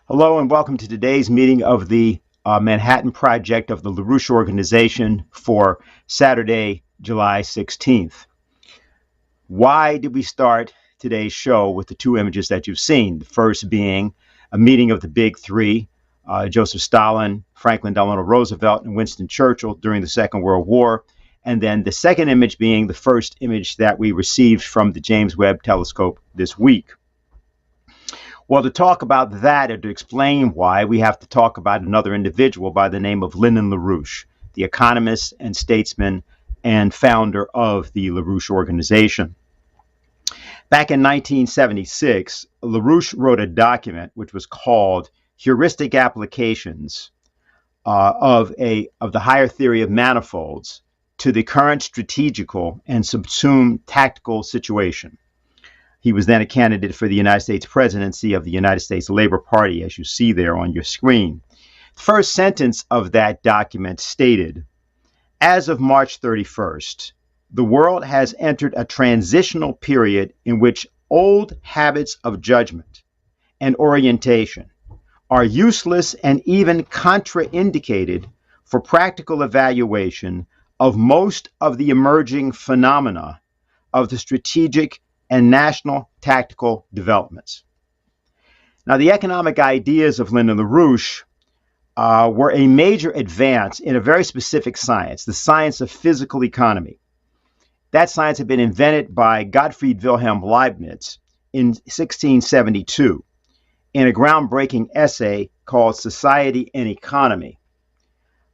Hello and welcome to today's meeting of the Manhattan Project of the LaRouche Organization for Saturday, July 16th. Why did we start today's show with the two images that you've seen? The first being a meeting of the big three, Joseph Stalin, Franklin Delano Roosevelt, and Winston Churchill during the Second World War. And then the second image being the first image that we received from the James Webb Telescope this week. Well, to talk about that and to explain why, we have to talk about another individual by the name of Lyndon LaRouche, the economist and statesman and founder of the LaRouche Organization. Back in 1976, LaRouche wrote a document which was called Heuristic Applications of the Higher Theory of Manifolds to the Current Strategical and Subsumed Tactical Situation. He was then a candidate for the United States presidency of the United States Labor Party, as you see there on your screen. The first sentence of that document stated, as of March 31st, the world has entered a transitional period in which old habits of judgment and orientation are useless and even contraindicated for practical evaluation of most of the emerging phenomena of the strategic and national tactical developments. Now, the economic ideas of Lyndon LaRouche were a major advance in a very specific science, the science of physical economy. That science had been invented by Gottfried Wilhelm Leibniz in 1672 in a groundbreaking essay called Society and Economy.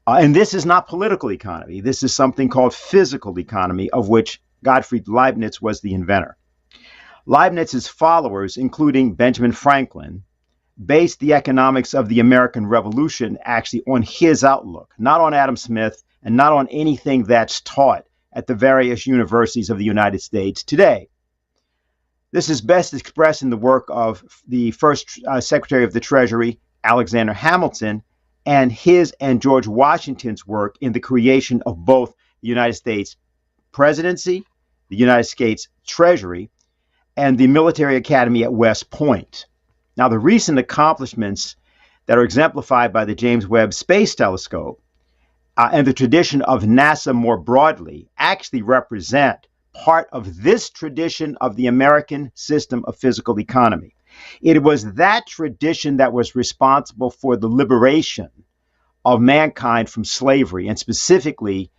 And this is not political economy. This is something called physical economy, of which Gottfried Leibniz was the inventor. Leibniz's followers, including Benjamin Franklin, based the economics of the American Revolution actually on his outlook, not on Adam Smith and not on anything that's taught at the various universities of the United States today. This is best expressed in the work of the first Secretary of the Treasury, Alexander Hamilton, and his and George Washington's work in the creation of both the United States presidency, the United States Treasury, and the military academy at West Point. Now, the recent accomplishments that are exemplified by the James Webb Space Telescope and the tradition of NASA more broadly actually represent part of this tradition of the American system of physical economy. It was that tradition that was responsible for the liberation of mankind from slavery, and specifically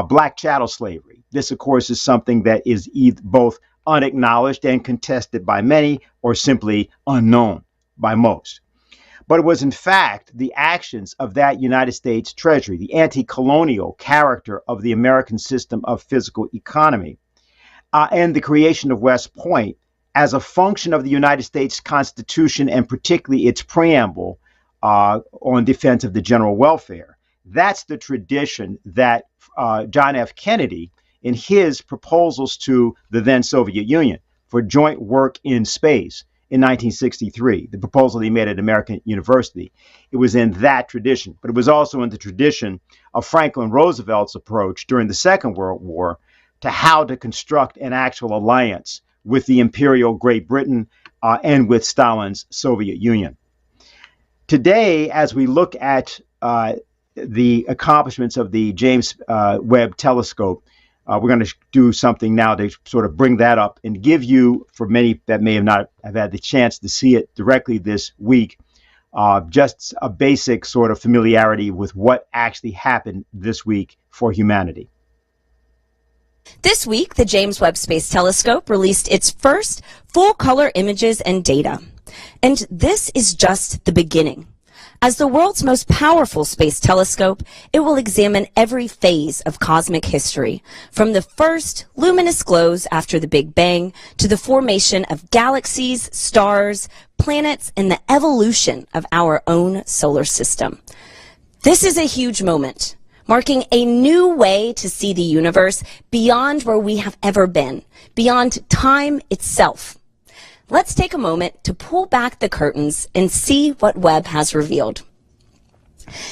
black chattel slavery. This, of course, is something that is both unacknowledged and contested by many, or simply unknown by most. But it was in fact the actions of that United States Treasury, the anti-colonial character of the American system of physical economy, and the creation of West Point as a function of the United States Constitution, and particularly its preamble on defense of the general welfare. That's the tradition that John F. Kennedy, in his proposals to the then Soviet Union for joint work in space in 1963, the proposal he made at American University, it was in that tradition. But it was also in the tradition of Franklin Roosevelt's approach during the Second World War to how to construct an actual alliance with the imperial Great Britain and with Stalin's Soviet Union. Today, as we look at the accomplishments of the James Webb Telescope, we're going to do something now to sort of bring that up and give you, for many that may have not have had the chance to see it directly this week, just a basic sort of familiarity with what actually happened this week for humanity. This week, the James Webb Space Telescope released its first full-color images and data. And this is just the beginning. As the world's most powerful space telescope, it will examine every phase of cosmic history, from the first luminous glows after the Big Bang to the formation of galaxies, stars, planets, and the evolution of our own solar system. This is a huge moment, marking a new way to see the universe beyond where we have ever been, beyond time itself. Let's take a moment to pull back the curtains and see what Webb has revealed.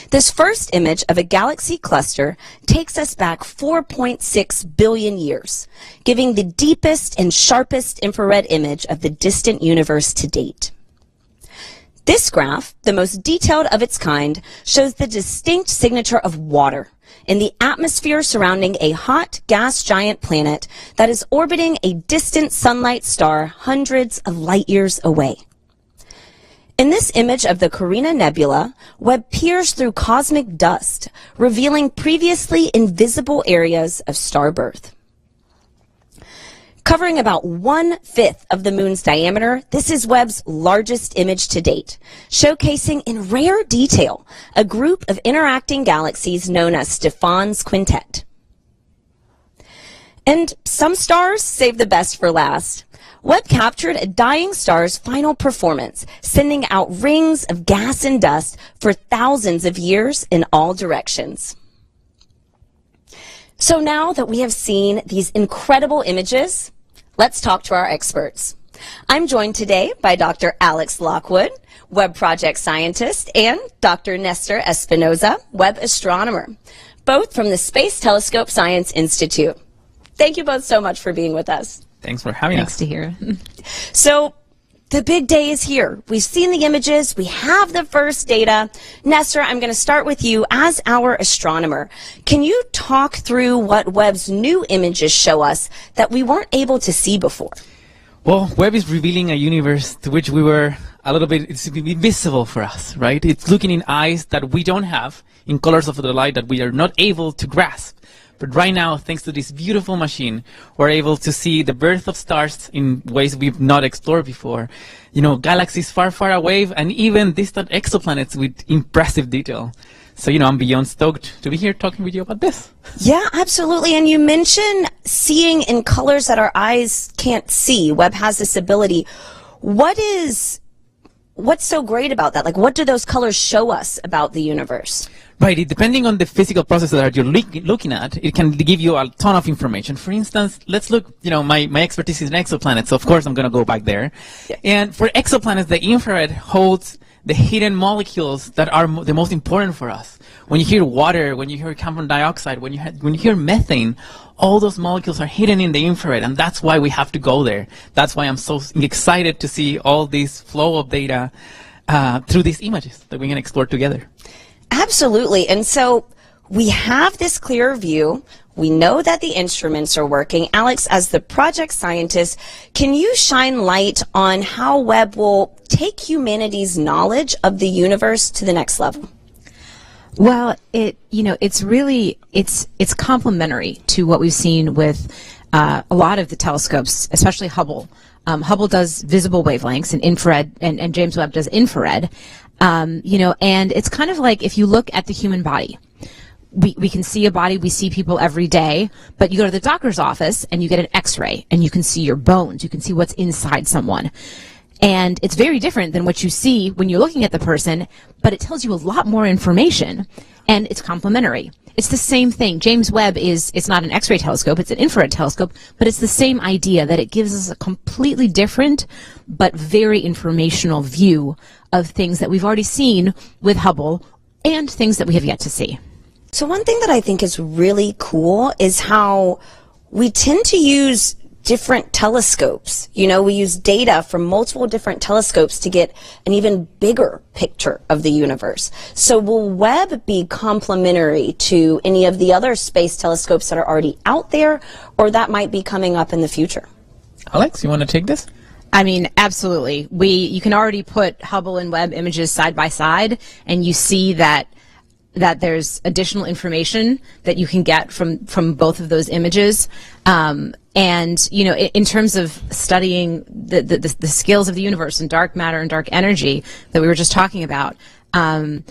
This first image of a galaxy cluster takes us back 4.6 billion years, giving the deepest and sharpest infrared image of the distant universe to date. This graph, the most detailed of its kind, shows the distinct signature of water in the atmosphere surrounding a hot gas giant planet that is orbiting a distant sunlight star hundreds of light years away. In this image of the Carina Nebula, Webb peers through cosmic dust, revealing previously invisible areas of star birth. Covering about 1/5 of the moon's diameter, this is Webb's largest image to date, showcasing in rare detail a group of interacting galaxies known as Stephan's Quintet. And some stars save the best for last. Webb captured a dying star's final performance, sending out rings of gas and dust for thousands of years in all directions. So now that we have seen these incredible images, let's talk to our experts. I'm joined today by Dr. Alex Lockwood, Webb project scientist, and Dr. Nestor Espinoza, Webb astronomer, both from the Space Telescope Science Institute. Thank you both so much for being with us. Thanks for having us. Thanks to hear. So the big day is here. We've seen the images. We have the first data. Nestor, I'm going to start with you as our astronomer. Can you talk through what Webb's new images show us that we weren't able to see before? Well, Webb is revealing a universe to which we were a little bit, it's invisible for us, right? It's looking in eyes that we don't have, in colors of the light that we are not able to grasp. But right now, thanks to this beautiful machine, we're able to see the birth of stars in ways we've not explored before. You know, galaxies far, far away, and even distant exoplanets with impressive detail. So, you know, I'm beyond stoked to be here talking with you about this. Yeah, absolutely. And you mentioned seeing in colors that our eyes can't see. Webb has this ability. What's so great about that? Like, what do those colors show us about the universe? Right, depending on the physical process that you're looking at, it can give you a ton of information. For instance, let's look, you know, my expertise is in exoplanets, so of course I'm going to go back there. Yeah. And for exoplanets, the infrared holds the hidden molecules that are the most important for us. When you hear water, when you hear carbon dioxide, when you hear methane, all those molecules are hidden in the infrared, and that's why we have to go there. That's why I'm so excited to see all this flow of data through these images that we can explore together. Absolutely. And so we have this clear view. We know that the instruments are working. Alex, as the project scientist, can you shine light on how Webb will take humanity's knowledge of the universe to the next level? Well, it's complementary to what we've seen with a lot of the telescopes, especially Hubble. Hubble does visible wavelengths and infrared, and James Webb does infrared. And it's kind of like if you look at the human body. We can see a body, we see people every day, but you go to the doctor's office and you get an x-ray and you can see your bones, you can see what's inside someone. And it's very different than what you see when you're looking at the person, but it tells you a lot more information, and it's complementary. It's the same thing. James Webb it's not an X-ray telescope, it's an infrared telescope, but it's the same idea that it gives us a completely different but very informational view of things that we've already seen with Hubble and things that we have yet to see. So one thing that I think is really cool is how we tend to use different telescopes. You know, we use data from multiple different telescopes to get an even bigger picture of the universe. So will Webb be complementary to any of the other space telescopes that are already out there, or that might be coming up in the future? Alex, you want to take this? I mean, absolutely. You can already put Hubble and Webb images side by side, and you see that there's additional information that you can get from both of those images. And, you know, in terms of studying the scales of the universe and dark matter and dark energy that we were just talking about, the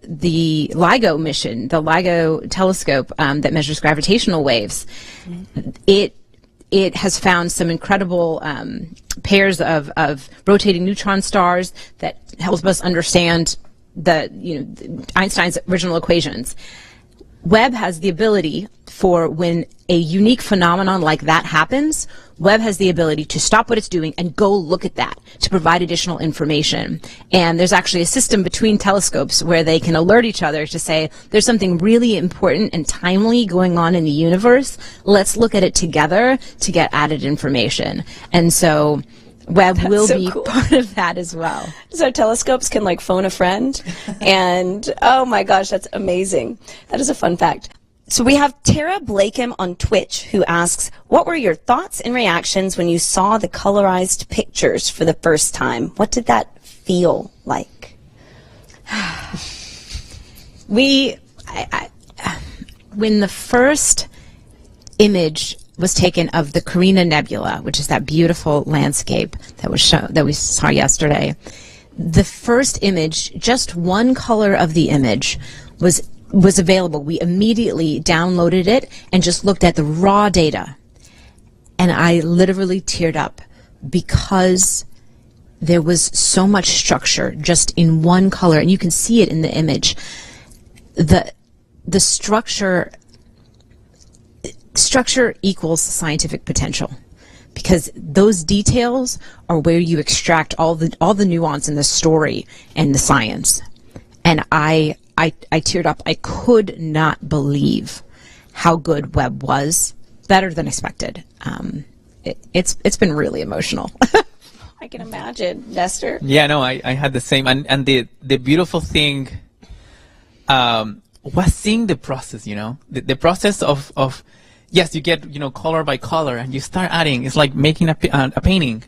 LIGO mission, the LIGO telescope that measures gravitational waves, it has found some incredible pairs of rotating neutron stars that helps us understand Einstein's original equations. Webb has the ability for when a unique phenomenon like that happens, Webb has the ability to stop what it's doing and go look at that to provide additional information. And there's actually a system between telescopes where they can alert each other to say, there's something really important and timely going on in the universe. Let's look at it together to get added information. And so Webb will so be cool. part of that as well. So telescopes can like phone a friend, and oh my gosh, that's amazing. That is a fun fact. So we have Tara Blakeham on Twitch who asks, what were your thoughts and reactions when you saw the colorized pictures for the first time? What did that feel like? When the first image was taken of the Carina Nebula, which is that beautiful landscape that we saw yesterday, the first image, just one color of the image, was available. We immediately downloaded it and just looked at the raw data. And I literally teared up because there was so much structure just in one color, and you can see it in the image. The structure equals scientific potential, because those details are where you extract all the nuance in the story and the science. And I teared up. I could not believe how good Webb was. Better than expected. It's been really emotional. I can imagine. Nestor? Yeah, no, I had the same. And the beautiful thing was seeing the process, you know, the process of yes, you get, you know, color by color, and you start adding. It's like making a painting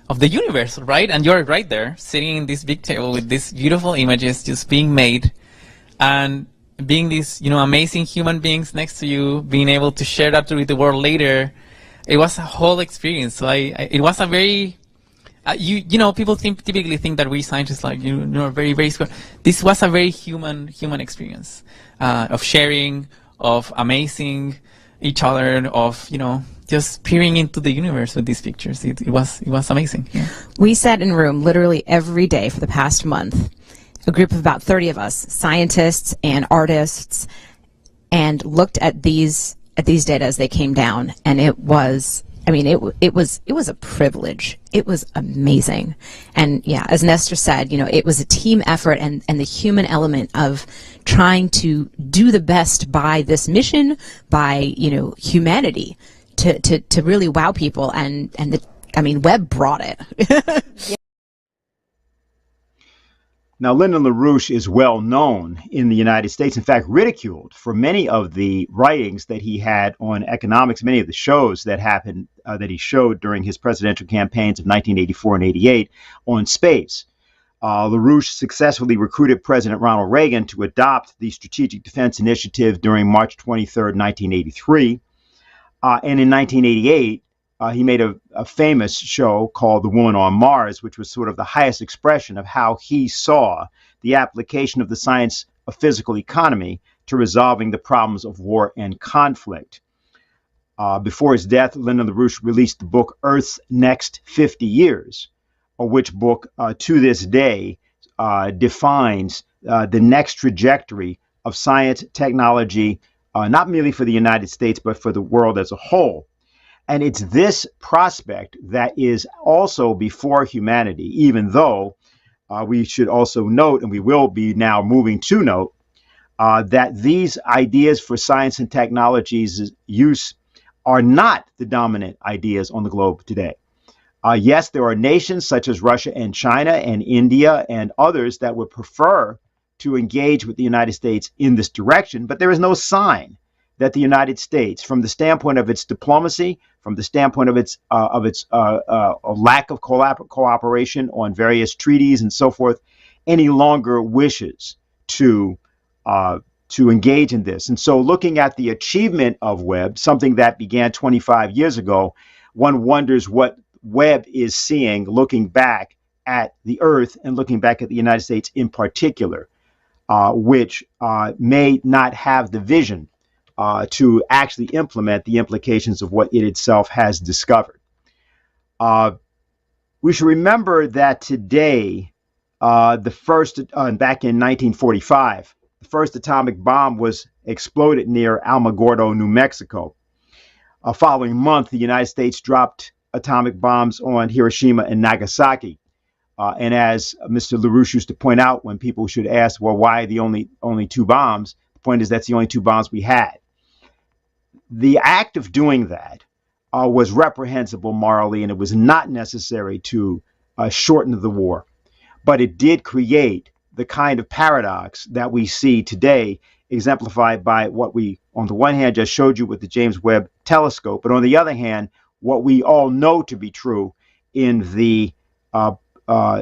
of the universe, right? And you're right there, sitting in this big table with these beautiful images just being made, and being these, you know, amazing human beings next to you, being able to share that with the world later. It was a whole experience. So it was a very, you know, people typically think that we scientists, like, you know, very, very square. This was a very human experience of sharing, of amazing each other, of, you know, just peering into the universe with these pictures. It was amazing. Yeah. We sat in a room literally every day for the past month, a group of about 30 of us, scientists and artists, and looked at these data as they came down, and it was, I mean, it was a privilege. It was amazing. And yeah, as Nestor said, you know, it was a team effort, and the human element of trying to do the best by this mission, by, you know, humanity, to really wow people, and Webb brought it. Now, Lyndon LaRouche is well known in the United States, in fact, ridiculed for many of the writings that he had on economics, many of the shows that happened, that he showed during his presidential campaigns of 1984 and 88 on space. LaRouche successfully recruited President Ronald Reagan to adopt the Strategic Defense Initiative during March 23rd, 1983. And in 1988, he made a famous show called The Woman on Mars, which was sort of the highest expression of how he saw the application of the science of physical economy to resolving the problems of war and conflict. Before his death, Lyndon LaRouche released the book Earth's Next 50 Years, which book to this day defines the next trajectory of science, technology, not merely for the United States, but for the world as a whole. And it's this prospect that is also before humanity, even though we should also note, and we will be now moving to note, that these ideas for science and technology's use are not the dominant ideas on the globe today. Yes, there are nations such as Russia and China and India and others that would prefer to engage with the United States in this direction, but there is no sign that the United States, from the standpoint of its diplomacy, from the standpoint of its lack of cooperation on various treaties and so forth, any longer wishes to engage in this. And so, looking at the achievement of Webb, something that began 25 years ago, one wonders what Webb is seeing, looking back at the Earth and looking back at the United States in particular, which may not have the vision to actually implement the implications of what it itself has discovered. We should remember that today, the first, back in 1945, the first atomic bomb was exploded near Alamogordo, New Mexico. Following month, the United States dropped atomic bombs on Hiroshima and Nagasaki. And as Mr. LaRouche used to point out, when people should ask, well, why the only two bombs? The point is that's the only two bombs we had. The act of doing that was reprehensible morally, and it was not necessary to shorten the war. But it did create the kind of paradox that we see today, exemplified by what we, on the one hand, just showed you with the James Webb telescope, but on the other hand, what we all know to be true in the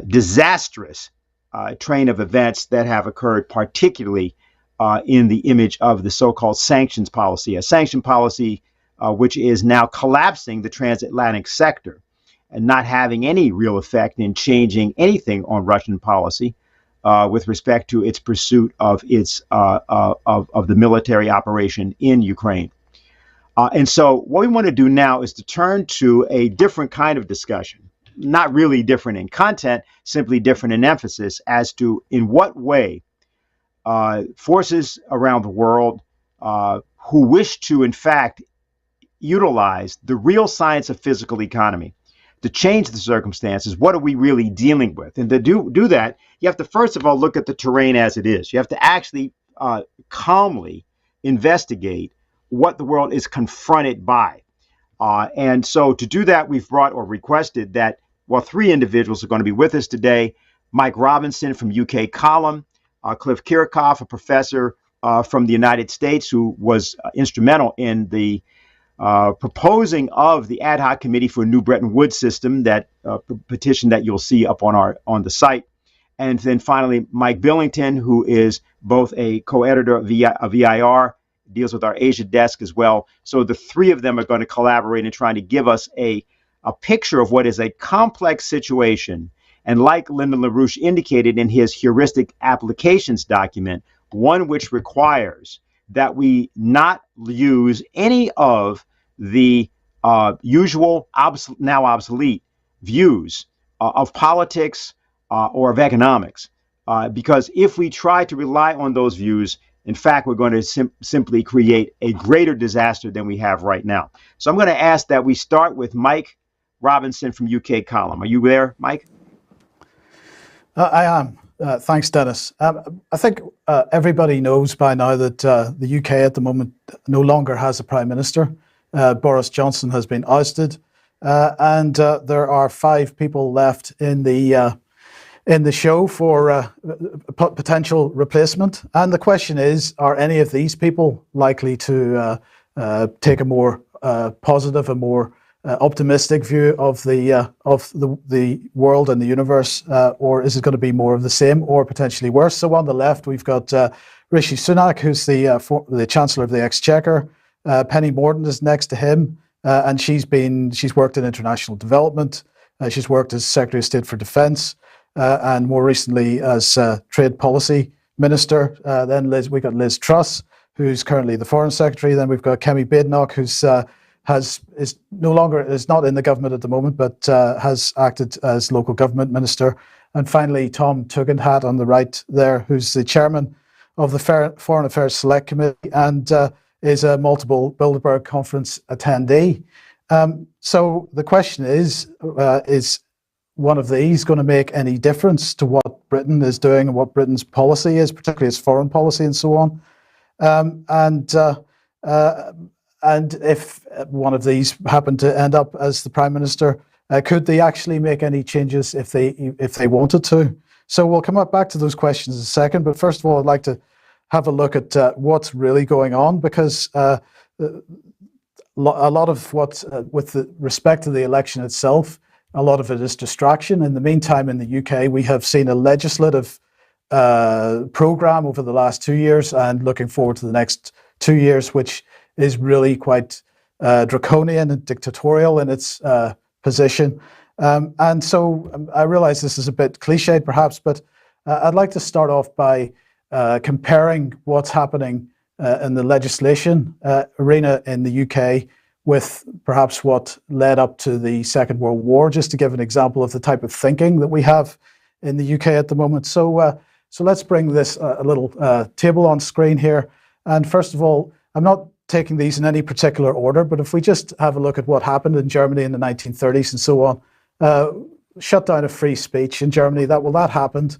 disastrous train of events that have occurred, particularly in the image of the so-called sanctions policy, a sanction policy which is now collapsing the transatlantic sector and not having any real effect in changing anything on Russian policy with respect to its pursuit of its of the military operation in Ukraine. And so what we want to do now is to turn to a different kind of discussion, not really different in content, simply different in emphasis as to in what way forces around the world who wish to, in fact, utilize the real science of physical economy to change the circumstances, what are we really dealing with? And to do that, you have to first of all look at the terrain as it is. You have to actually calmly investigate what the world is confronted by. And so to do that, we've brought or requested that, well, three individuals are going to be with us today. Mike Robinson from UK Column, Clifford Kiracofe, a professor from the United States who was instrumental in the proposing of the ad hoc committee for a new Bretton Woods System, that petition that you'll see up on the site. And then finally, Mike Billington, who is both a co-editor of VIR, deals with our Asia desk as well. So the three of them are going to collaborate in trying to give us a picture of what is a complex situation. And like Lyndon LaRouche indicated in his heuristic applications document, one which requires that we not use any of the usual, now obsolete views of politics or of economics. Because if we try to rely on those views, in fact, we're going to simply create a greater disaster than we have right now. So I'm going to ask that we start with Mike Robinson from UK Column. Are you there, Mike? I am. Thanks, Dennis. I think everybody knows by now that the UK at the moment no longer has a prime minister. Boris Johnson has been ousted, and there are 5 people left in the show for potential replacement. And the question is, are any of these people likely to take a more positive, a more optimistic view of the world and the universe, or is it going to be more of the same or potentially worse? So on the left, we've got Rishi Sunak, who's the Chancellor of the Exchequer. Penny Mordaunt is next to him, and she's worked in international development. She's worked as Secretary of State for Defence, and more recently as Trade Policy Minister. Then we got Liz Truss, who's currently the Foreign Secretary. Then we've got Kemi Badenoch, who's is not in the government at the moment, but has acted as local government minister. And finally, Tom Tugendhat on the right there, who's the chairman of the Foreign Affairs Select Committee and is a multiple Bilderberg Conference attendee. So the question is one of these going to make any difference to what Britain is doing and what Britain's policy is, particularly its foreign policy and so on? And if one of these happened to end up as the Prime Minister, could they actually make any changes if they wanted to? So we'll come back to those questions in a second. But first of all, I'd like to have a look at what's really going on, because a lot of what, with respect to the election itself, a lot of it is distraction. In the meantime, in the UK, we have seen a legislative programme over the last 2 years, and looking forward to the next 2 years, which is really quite draconian and dictatorial in its position. And so I realize this is a bit cliched perhaps, but I'd like to start off by comparing what's happening in the legislation arena in the UK with perhaps what led up to the Second World War, just to give an example of the type of thinking that we have in the UK at the moment. So let's bring this a little table on screen here. And first of all, I'm not taking these in any particular order, but if we just have a look at what happened in Germany in the 1930s and so on, shutdown of free speech in Germany, that happened.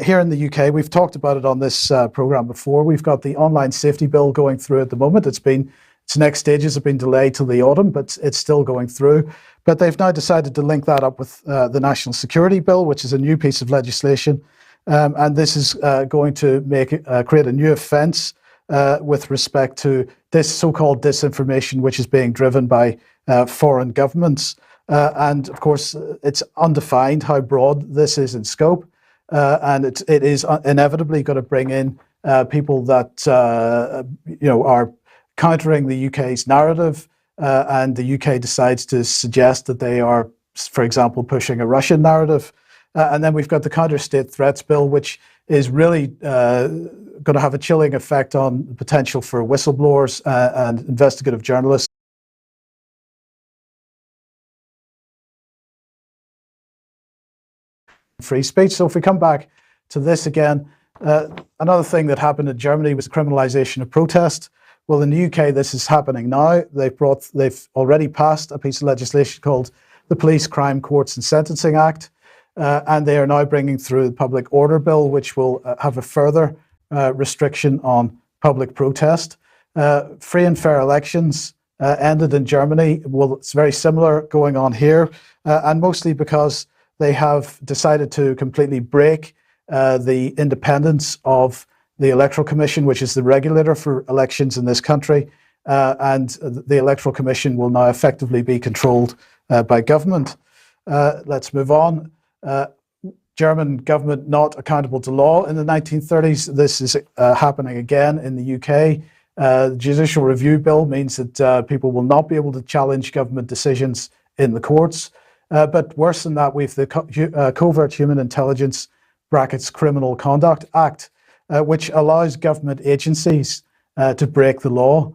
Here in the UK, we've talked about it on this programme before. We've got the online safety bill going through at the moment. It's been Its next stages have been delayed till the autumn, but it's still going through. But they've now decided to link that up with the National Security Bill, which is a new piece of legislation. And this is going to create a new offence with respect to this so-called disinformation, which is being driven by foreign governments. And of course, it's undefined how broad this is in scope. And it is inevitably going to bring in people that are countering the UK's narrative, and the UK decides to suggest that they are, for example, pushing a Russian narrative. And then we've got the Counter-State Threats Bill, which is really going to have a chilling effect on the potential for whistleblowers and investigative journalists. Free speech. So if we come back to this again, another thing that happened in Germany was criminalization of protest. Well, in the UK, this is happening now. They've already passed a piece of legislation called the Police, Crime, Courts and Sentencing Act, and they are now bringing through the Public Order Bill, which will have a further restriction on public protest. Free and fair elections ended in Germany. Well, it's very similar going on here, and mostly because they have decided to completely break the independence of the Electoral Commission, which is the regulator for elections in this country, and the Electoral Commission will now effectively be controlled by government. Let's move on. German government not accountable to law in the 1930s. This is happening again in the UK. The Judicial Review Bill means that people will not be able to challenge government decisions in the courts. But worse than that, we've the Covert Human Intelligence (Criminal Conduct Act), which allows government agencies to break the law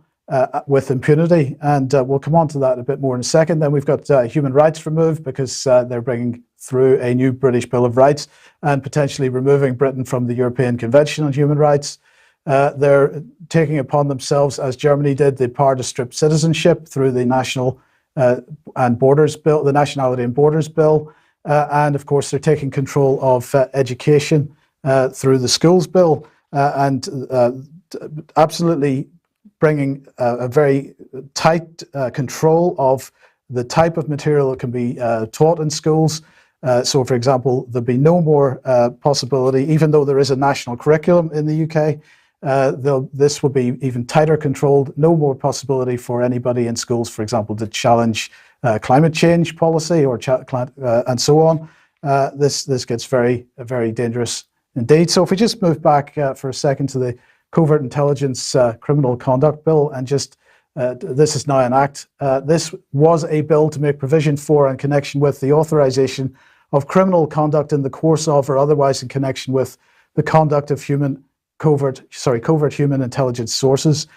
with impunity. And we'll come on to that a bit more in a second. Then we've got human rights removed because they're bringing through a new British Bill of Rights and potentially removing Britain from the European Convention on Human Rights. They're taking upon themselves, as Germany did, the power to strip citizenship through the National and Borders Bill, the Nationality and Borders Bill. And of course, they're taking control of education through the Schools Bill, and absolutely bringing a very tight control of the type of material that can be taught in schools. So, for example, there'll be no more possibility, even though there is a national curriculum in the UK, this will be even tighter controlled. No more possibility for anybody in schools, for example, to challenge climate change policy or and so on. This gets very, very dangerous indeed. So if we just move back for a second to the Covert Intelligence Criminal Conduct Bill, and just this is now an act. This was a bill to make provision for and connection with the authorization of criminal conduct in the course of or otherwise in connection with the conduct of covert human intelligence sources.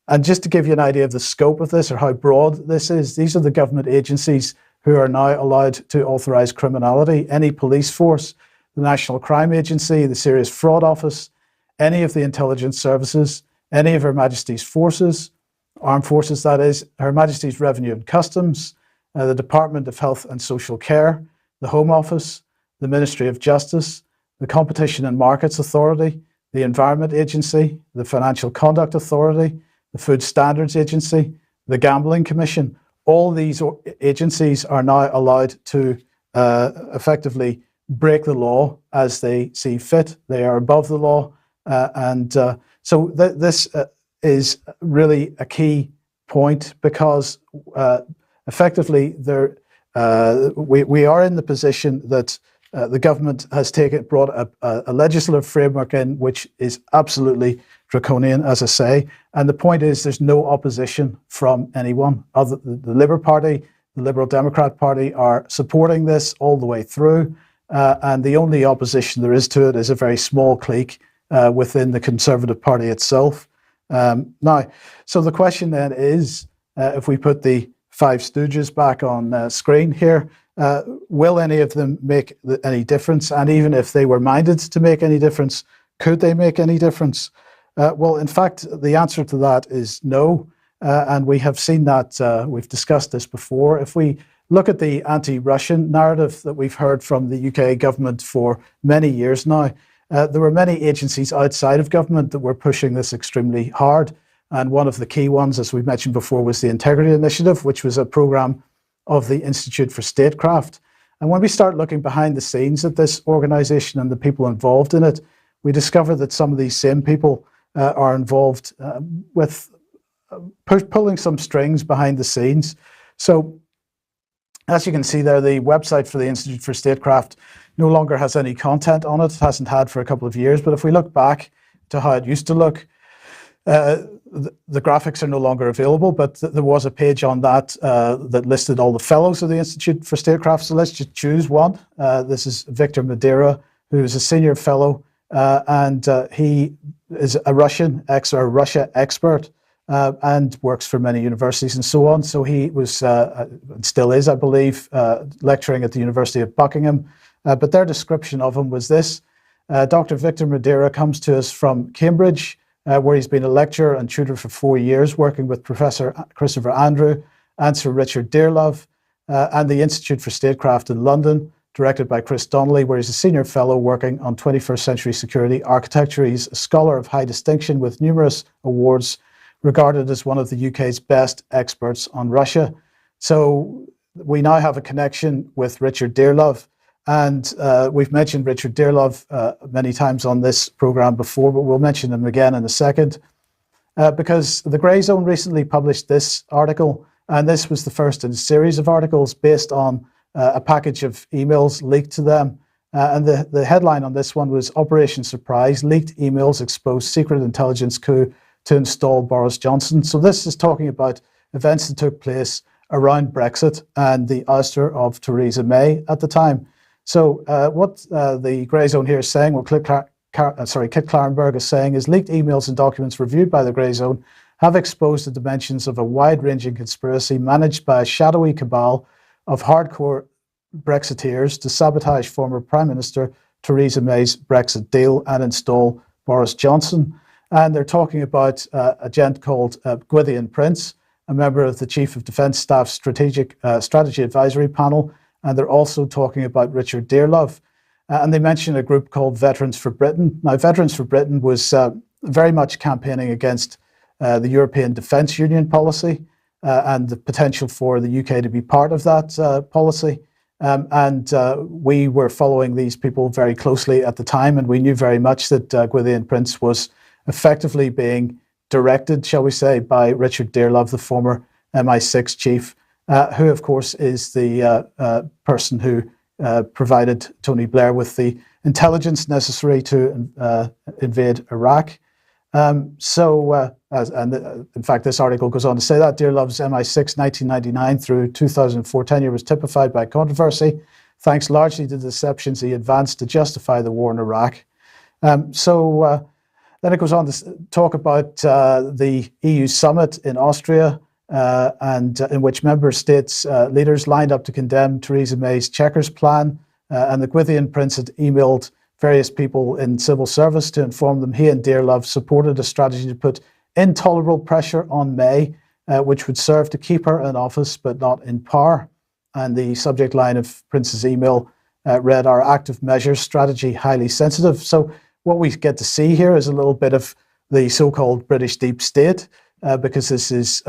And just to give you an idea of the scope of this or how broad this is, these are the government agencies who are now allowed to authorize criminality. Any police force, the National Crime Agency, the Serious Fraud Office, any of the intelligence services, any of Her Majesty's forces, armed forces that is, Her Majesty's Revenue and Customs, the Department of Health and Social Care, the Home Office, the Ministry of Justice, the Competition and Markets Authority, the Environment Agency, the Financial Conduct Authority, the Food Standards Agency, the Gambling Commission. All these agencies are now allowed to effectively break the law as they see fit. They are above the law. So this is really a key point because effectively we are in the position that the government has brought a legislative framework in which is absolutely draconian, as I say. And the point is there's no opposition from anyone. The Labour Party, the Liberal Democrat Party are supporting this all the way through. And the only opposition there is to it is a very small clique within the Conservative Party itself. Now, so the question then is, if we put the Five Stooges back on screen here, will any of them make any difference? And even if they were minded to make any difference, could they make any difference? Well, in fact, the answer to that is no. And we have seen that, we've discussed this before. If we look at the anti-Russian narrative that we've heard from the UK government for many years now, there were many agencies outside of government that were pushing this extremely hard. And one of the key ones, as we mentioned before, was the Integrity Initiative, which was a program of the Institute for Statecraft. And when we start looking behind the scenes at this organization and the people involved in it, we discover that some of these same people are involved with pulling some strings behind the scenes. So, as you can see there, the website for the Institute for Statecraft no longer has any content on it. It hasn't had for a couple of years. But if we look back to how it used to look, the graphics are no longer available, but there was a page on that that listed all the fellows of the Institute for Statecraft. So let's just choose one. This is Victor Madeira, who is a senior fellow, and he is a Russia expert and works for many universities and so on. So he was, still is, I believe, lecturing at the University of Buckingham. But their description of him was this. Dr. Victor Madeira comes to us from Cambridge, where he's been a lecturer and tutor for 4 years, working with Professor Christopher Andrew and Sir Richard Dearlove, and the Institute for Statecraft in London, directed by Chris Donnelly, where he's a senior fellow working on 21st century security architecture. He's a scholar of high distinction with numerous awards, regarded as one of the UK's best experts on Russia. So we now have a connection with Richard Dearlove. And we've mentioned Richard Dearlove many times on this program before, but we'll mention him again in a second. Because the Grey Zone recently published this article, and this was the first in a series of articles based on a package of emails leaked to them. And the headline on this one was Operation Surprise, Leaked Emails Expose Secret Intelligence Coup to Install Boris Johnson. So this is talking about events that took place around Brexit and the ouster of Theresa May at the time. So what the Grey Zone here is saying, what Kit Clarenberg is saying, is leaked emails and documents reviewed by the Grey Zone have exposed the dimensions of a wide-ranging conspiracy managed by a shadowy cabal of hardcore Brexiteers to sabotage former Prime Minister Theresa May's Brexit deal and install Boris Johnson. And they're talking about a gent called Gwydion Prince, a member of the Chief of Defence Staff's Strategy Advisory Panel. And they're also talking about Richard Dearlove. And they mention a group called Veterans for Britain. Now, Veterans for Britain was very much campaigning against the European Defence Union policy and the potential for the UK to be part of that policy. And we were following these people very closely at the time, and we knew very much that Gwydion Prince was effectively being directed, shall we say, by Richard Dearlove, the former MI6 chief, who, of course, is the person who provided Tony Blair with the intelligence necessary to invade Iraq. In fact, this article goes on to say that Dearlove's MI6 1999 through 2004 tenure was typified by controversy, thanks largely to the deceptions he advanced to justify the war in Iraq. Then it goes on to talk about the EU summit in Austria, and in which member states leaders lined up to condemn Theresa May's Chequers plan, and the Gwydion Prince had emailed various people in civil service to inform them he and Dearlove supported a strategy to put intolerable pressure on May, which would serve to keep her in office but not in power. And the subject line of Prince's email read, "Our active measures strategy highly sensitive." So what we get to see here is a little bit of the so-called British deep state, because this is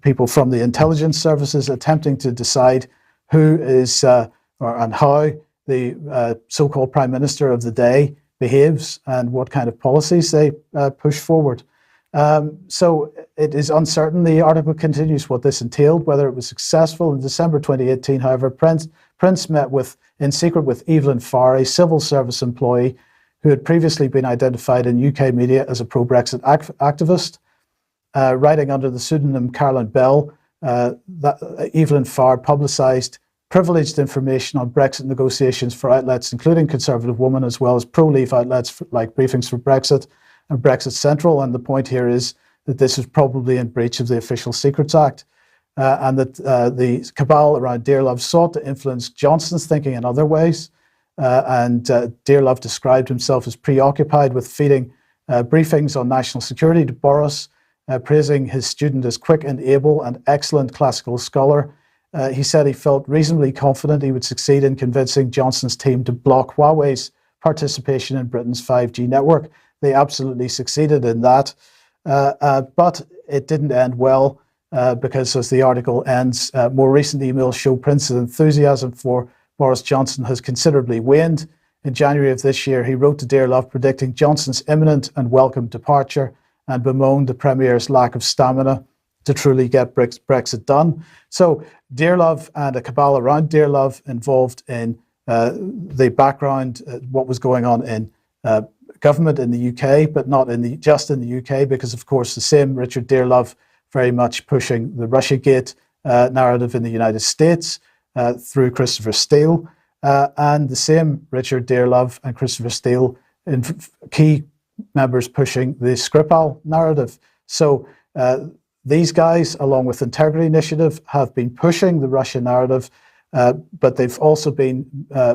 people from the intelligence services attempting to decide who is and how the so-called Prime Minister of the day behaves and what kind of policies they push forward. So it is uncertain. The article continues what this entailed, whether it was successful. In December 2018, however, Prince met in secret with Evelyn Farr, a civil service employee who had previously been identified in UK media as a pro-Brexit activist. Writing under the pseudonym Carolyn Bell, Evelyn Farr publicised privileged information on Brexit negotiations for outlets including Conservative Woman, as well as pro-Leave outlets like Briefings for Brexit and Brexit Central. And the point here is that this is probably in breach of the Official Secrets Act, and that the cabal around Dearlove sought to influence Johnson's thinking in other ways. And Dearlove described himself as preoccupied with feeding briefings on national security to Boris, praising his student as quick and able and excellent classical scholar. He said he felt reasonably confident he would succeed in convincing Johnson's team to block Huawei's participation in Britain's 5G network. They absolutely succeeded in that. But it didn't end well because, as the article ends, more recent emails show Prince's enthusiasm for Boris Johnson has considerably waned. In January of this year, he wrote to Dearlove predicting Johnson's imminent and welcome departure and bemoaned the Premier's lack of stamina to truly get Brexit done. So Dearlove and a cabal around Dearlove involved in the background, what was going on in government in the UK, but not just in the UK, because of course the same Richard Dearlove very much pushing the Russiagate narrative in the United States through Christopher Steele, and the same Richard Dearlove and Christopher Steele in key members pushing the Skripal narrative. So these guys, along with Integrity Initiative, have been pushing the Russia narrative, but they've also been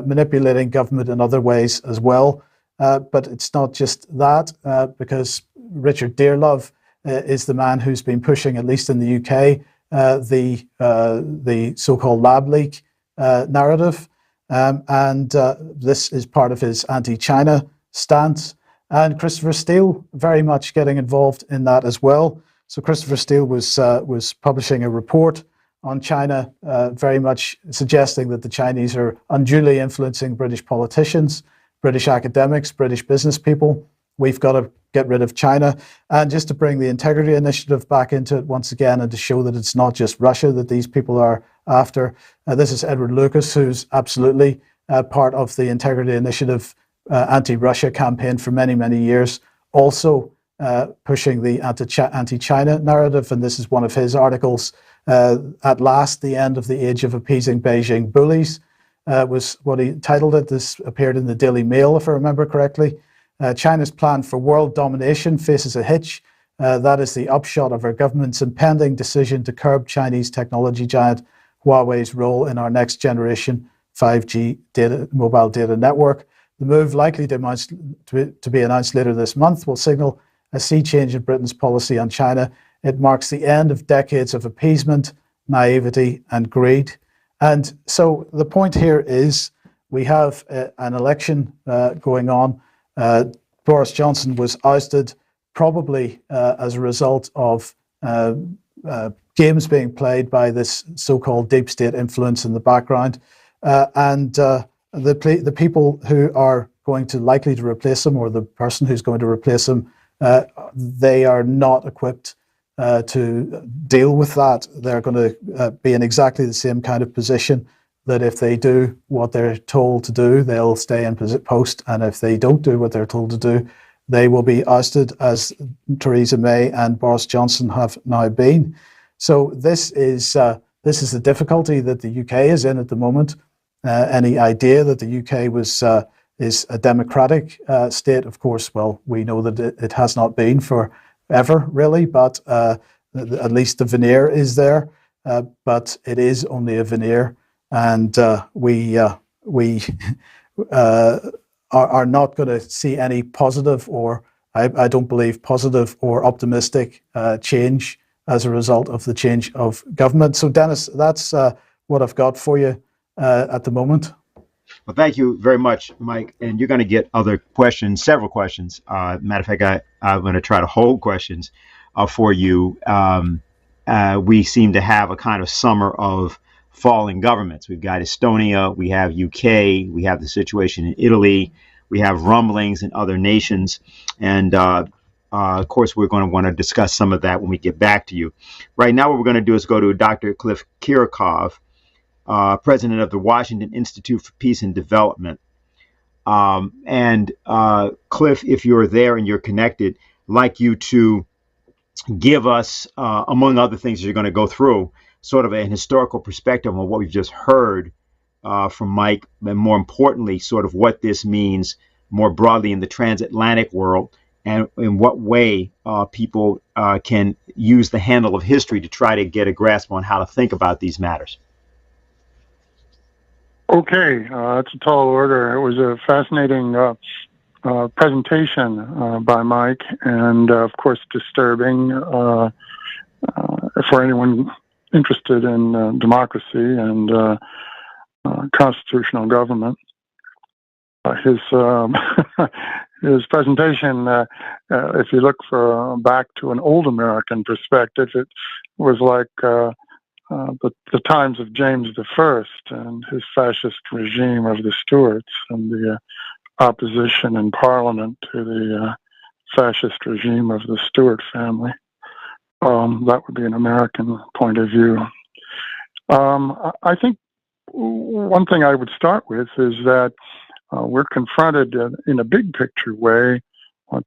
manipulating government in other ways as well. But it's not just that, because Richard Dearlove is the man who's been pushing, at least in the UK, the so-called lab leak narrative. And this is part of his anti-China stance. And Christopher Steele very much getting involved in that as well. So Christopher Steele was publishing a report on China, very much suggesting that the Chinese are unduly influencing British politicians, British academics, British business people. We've got to get rid of China. And just to bring the Integrity Initiative back into it once again, and to show that it's not just Russia that these people are after. This is Edward Lucas, who's absolutely part of the Integrity Initiative anti-Russia campaign for many, many years, also pushing the anti-China narrative. And this is one of his articles, At Last, the End of the Age of Appeasing Beijing Bullies, was what he titled it. This appeared in the Daily Mail, if I remember correctly. China's plan for world domination faces a hitch. That is the upshot of our government's impending decision to curb Chinese technology giant Huawei's role in our next generation 5G mobile data network. The move, likely to be announced later this month, will signal a sea change in Britain's policy on China. It marks the end of decades of appeasement, naivety, and greed. And so the point here is we have an election going on. Boris Johnson was ousted probably as a result of games being played by this so-called deep state influence in the background. And the people who are going to likely to replace him, or the person who's going to replace him, they are not equipped to deal with that. They're going to be in exactly the same kind of position, that if they do what they're told to do, they'll stay in post. And if they don't do what they're told to do, they will be ousted, as Theresa May and Boris Johnson have now been. So this is the difficulty that the UK is in at the moment. Any idea that the UK is a democratic state, of course, well, we know that it has not been forever, really, but at least the veneer is there. But it is only a veneer, and we are not going to see any positive, or I don't believe positive or optimistic change as a result of the change of government. So, Dennis, that's what I've got for you at the moment. Well, thank you very much, Mike. And you're going to get other questions, several questions. Matter of fact, I'm going to try to hold questions for you. We seem to have a kind of summer of falling governments. We've got Estonia, we have UK, we have the situation in Italy, we have rumblings in other nations. And of course, we're going to want to discuss some of that when we get back to you. Right now, what we're going to do is go to Dr. Clifford Kiracofe, president of the Washington Institute for Peace and Development. And Cliff, if you're there and you're connected, I'd like you to give us, among other things you're going to go through, sort of an historical perspective on what we've just heard from Mike, and more importantly, sort of what this means more broadly in the transatlantic world, and in what way people can use the handle of history to try to get a grasp on how to think about these matters. Okay, that's a tall order. It was a fascinating presentation by Mike, and of course disturbing for anyone interested in democracy and constitutional government. His his presentation, if you look back to an old American perspective, it was like the times of James I and his fascist regime of the Stuarts and the opposition in Parliament to the fascist regime of the Stuart family. That would be an American point of view. I think one thing I would start with is that we're confronted in a big picture way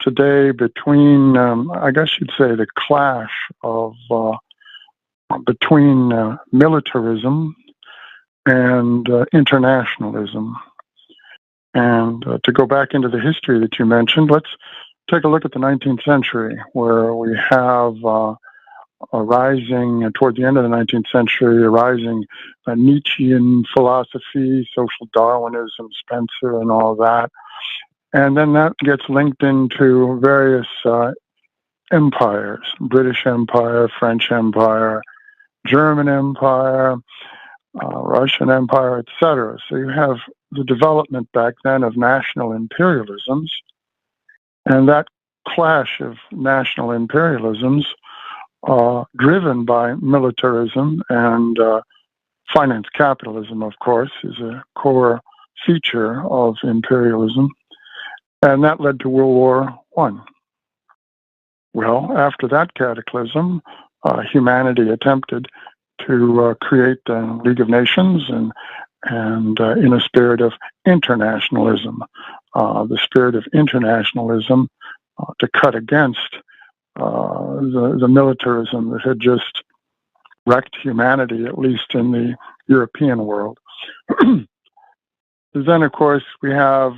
today between, I guess you'd say, the clash of between militarism and internationalism. And to go back into the history that you mentioned, let's take a look at the 19th century, where we have a rising, toward the end of the 19th century, a rising Nietzschean philosophy, social Darwinism, Spencer, and all that. And then that gets linked into various empires, British Empire, French Empire, German Empire, Russian Empire, etc. So you have the development back then of national imperialisms, and that clash of national imperialisms driven by militarism and finance capitalism, of course, is a core feature of imperialism, and that led to World War I. Well, after that cataclysm, humanity attempted to create the League of Nations and in a spirit of internationalism, the spirit of internationalism to cut against the militarism that had just wrecked humanity, at least in the European world. Then, of course, we have,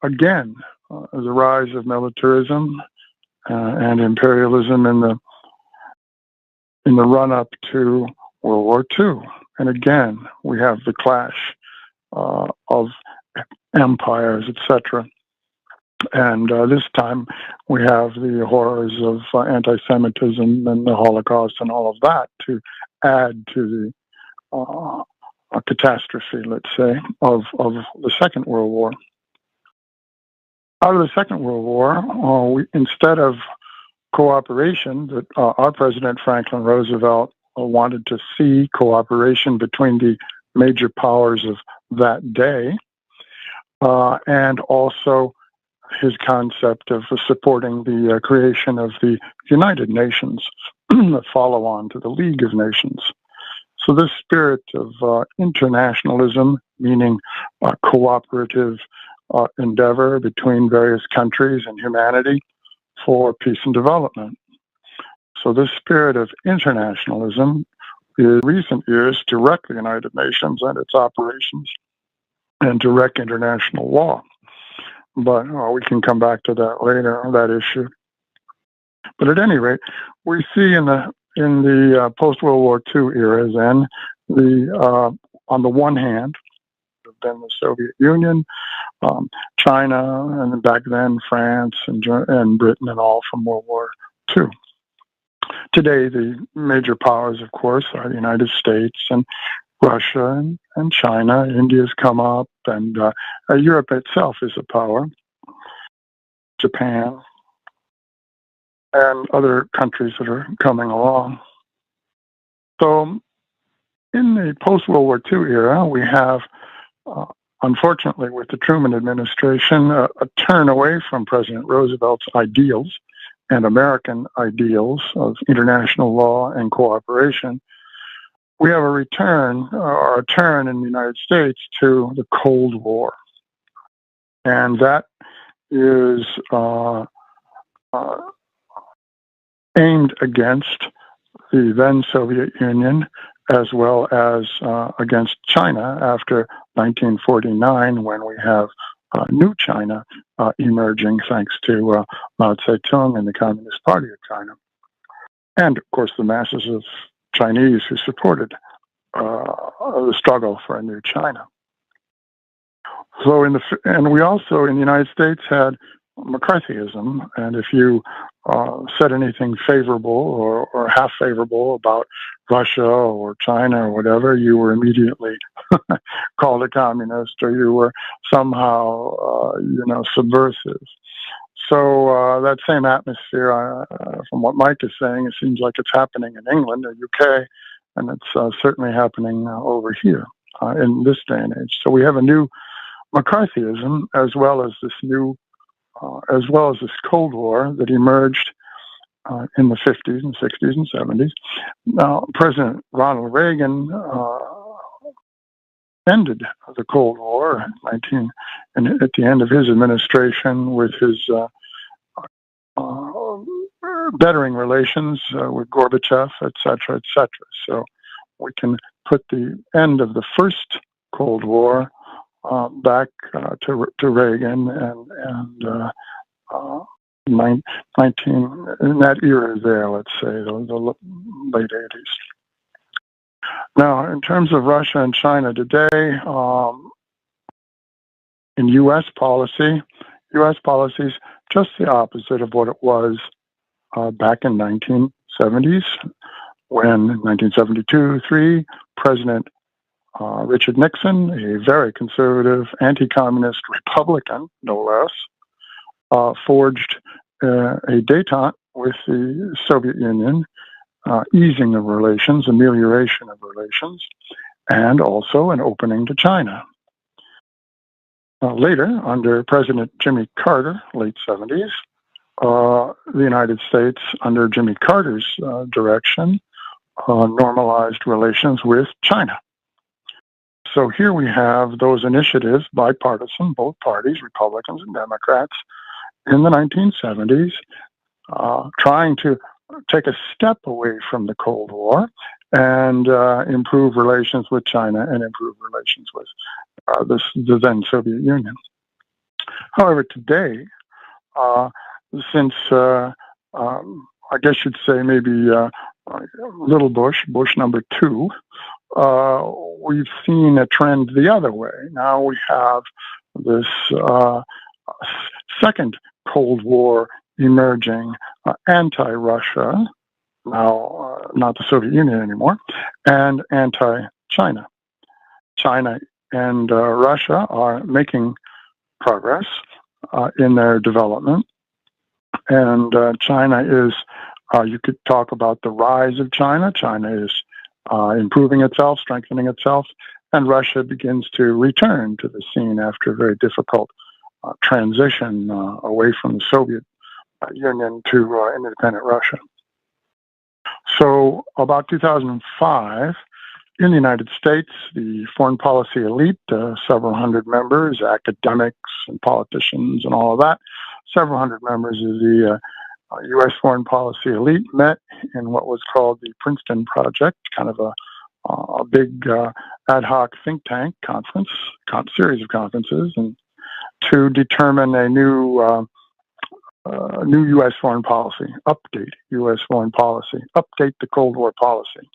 again, the rise of militarism and imperialism in the run-up to World War II. And again, we have the clash of empires, etc. And this time we have the horrors of anti-Semitism and the Holocaust and all of that to add to the catastrophe, let's say, of the Second World War. Out of the Second World War, instead of cooperation that our President Franklin Roosevelt wanted to see cooperation between the major powers of that day, and also his concept of supporting the creation of the United Nations, the follow-on to the League of Nations. So this spirit of internationalism, meaning cooperative endeavor between various countries and humanity for peace and development. So this spirit of internationalism in recent years to wreck the United Nations and its operations and to wreck international law. But we can come back to that later, on that issue. But at any rate, we see in the post-World War II era then, on the one hand, then the Soviet Union, China, and back then France and Britain and all from World War II. Today, the major powers, of course, are the United States and Russia and China. India's come up, and Europe itself is a power. Japan and other countries that are coming along. So in the post-World War II era, we have, unfortunately, with the Truman administration, a turn away from President Roosevelt's ideals and American ideals of international law and cooperation. We have a return, or a turn in the United States to the Cold War. And that is aimed against the then Soviet Union as well as against China after 1949, when we have new China emerging thanks to Mao Zedong and the Communist Party of China. And, of course, the masses of Chinese who supported the struggle for a new China. So and we also in the United States had McCarthyism, and if you said anything favorable or half favorable about Russia or China or whatever, you were immediately called a communist, or you were somehow, subversive. So that same atmosphere, from what Mike is saying, it seems like it's happening in England or UK, and it's certainly happening over here in this day and age. So we have a new McCarthyism, as well as this Cold War that emerged in the 50s and 60s and 70s. Now, President Ronald Reagan ended the Cold War at the end of his administration with his bettering relations with Gorbachev, et cetera, et cetera. So we can put the end of the first Cold War back to Reagan and 19 in that era there, let's say, the late 80s. Now, in terms of Russia and China today, in U.S. policy is just the opposite of what it was back in 1970s, when in 1972-3, President Richard Nixon, a very conservative, anti-communist Republican, no less, forged a détente with the Soviet Union, easing of relations, amelioration of relations, and also an opening to China. Later, under President Jimmy Carter, late 70s, the United States, under Jimmy Carter's direction, normalized relations with China. So here we have those initiatives, bipartisan, both parties, Republicans and Democrats, in the 1970s, trying to take a step away from the Cold War and improve relations with China and improve relations with the then Soviet Union. However, today, since I guess you'd say maybe little Bush number 2, we've seen a trend the other way. Now we have this second Cold War emerging, anti-Russia, now not the Soviet Union anymore, and anti-China. China and Russia are making progress in their development, and China is, you could talk about the rise of China. China is improving itself, strengthening itself, and Russia begins to return to the scene after a very difficult transition away from the Soviet Union to independent Russia. So about 2005, in the United States, the foreign policy elite, several hundred members, academics and politicians and all of that, several hundred members of the U.S. foreign policy elite met in what was called the Princeton Project, kind of a big ad hoc think tank conference, series of conferences, and to determine a new U.S. foreign policy, update U.S. foreign policy, update the Cold War policy.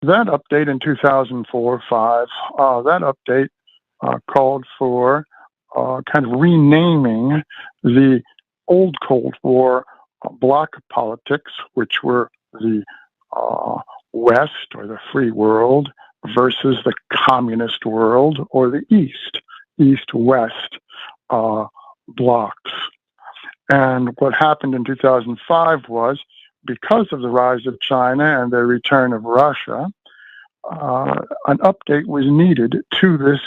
That update in 2004-05, that update called for kind of renaming the old Cold War bloc politics, which were the West or the free world versus the communist world or the East-West blocs. And what happened in 2005 was, because of the rise of China and the return of Russia, an update was needed to this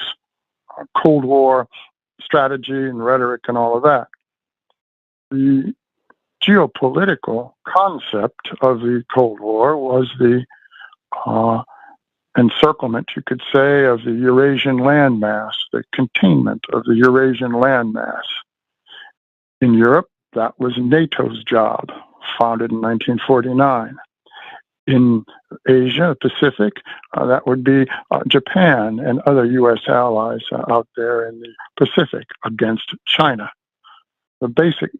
Cold War strategy and rhetoric and all of that. The geopolitical concept of the Cold War was the encirclement, you could say, of the Eurasian landmass, the containment of the Eurasian landmass. In Europe, that was NATO's job, founded in 1949. In Asia Pacific, that would be Japan and other U.S. allies out there in the Pacific against China. The basic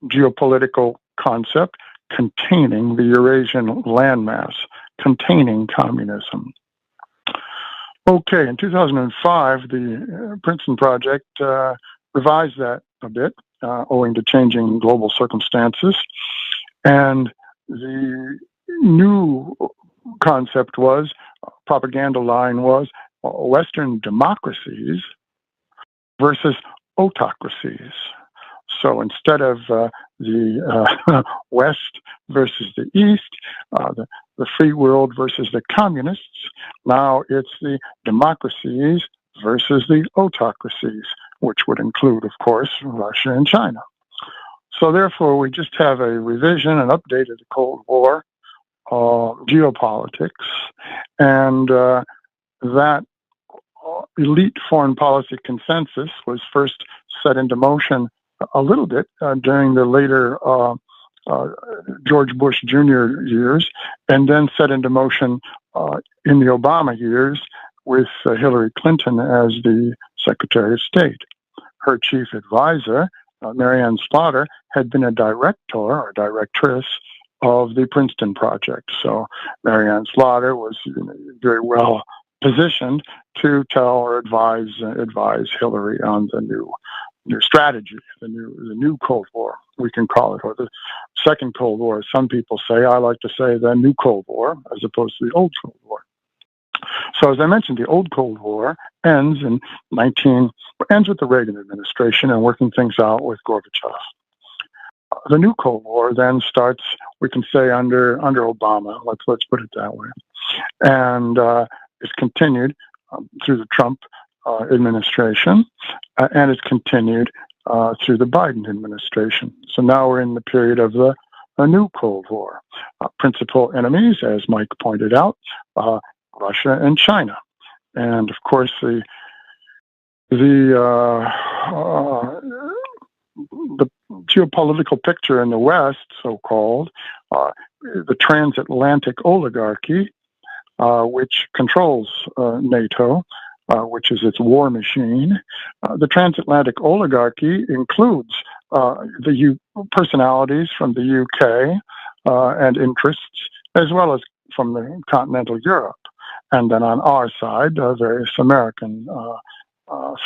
geopolitical concept containing the Eurasian landmass, containing communism. Okay, in 2005, the Princeton Project revised that a bit owing to changing global circumstances. And the new concept was, propaganda line was, Western democracies versus autocracies. So instead of the West versus the East, the free world versus the communists, now it's the democracies versus the autocracies, which would include, of course, Russia and China. So therefore, we just have a revision, an update of the Cold War geopolitics, and that elite foreign policy consensus was first set into motion a little bit during the later George Bush Jr. years, and then set into motion in the Obama years with Hillary Clinton as the Secretary of State. Her chief advisor, Marianne Slaughter, had been a director or directress of the Princeton Project. So Marianne Slaughter was very well positioned to tell or advise Hillary on the new strategy, the new Cold War, we can call it, or the second Cold War, as some people say. I like to say the new Cold War as opposed to the old Cold War. So as I mentioned, the old Cold War ends with the Reagan administration and working things out with Gorbachev. The new Cold War then starts, we can say, under Obama. Let's put it that way, and is continued through the Trump administration, and it's continued through the Biden administration. So now we're in the period of the new Cold War. Principal enemies, as Mike pointed out, Russia and China, and of course the geopolitical picture in the West, so-called, the transatlantic oligarchy, which controls NATO, which is its war machine. The transatlantic oligarchy includes the personalities from the UK and interests, as well as from the continental Europe. And then on our side, various American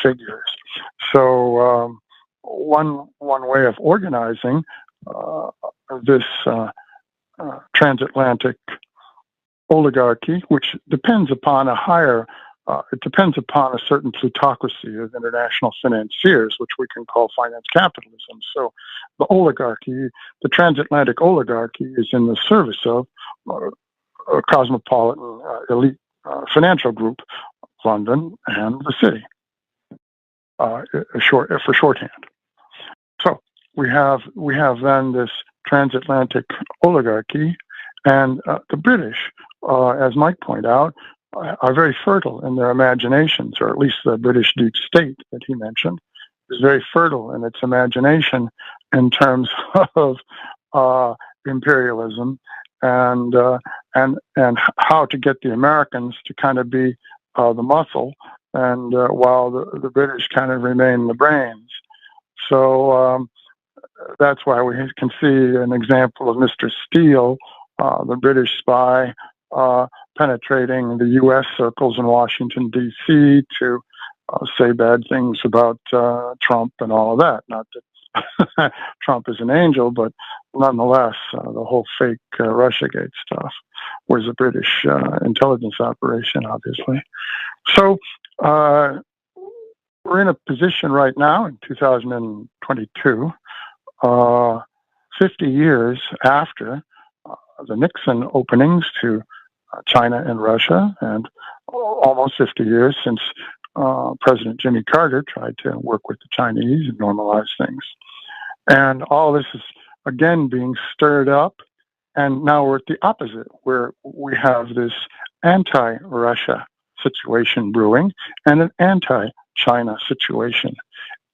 figures. So one way of organizing this transatlantic oligarchy, which depends upon it depends upon a certain plutocracy of international financiers, which we can call finance capitalism. So the oligarchy, the transatlantic oligarchy, is in the service of a cosmopolitan elite financial group, London and the city, for shorthand. So we have then this transatlantic oligarchy, and the British, as Mike pointed out, are very fertile in their imaginations, or at least the British deep state that he mentioned is very fertile in its imagination in terms of imperialism and how to get the Americans to kind of be the muscle, and while the British kind of remain the brains. So that's why we can see an example of Mr. Steele, the British spy, penetrating the U.S. circles in Washington, D.C. to say bad things about Trump and all of that. Not that Trump is an angel, but nonetheless, the whole fake Russiagate stuff was a British intelligence operation, obviously. So we're in a position right now in 2022, 50 years after the Nixon openings to China and Russia, and almost 50 years since President Jimmy Carter tried to work with the Chinese and normalize things. And all this is, again, being stirred up. And now we're at the opposite, where we have this anti-Russia situation brewing and an anti-China situation.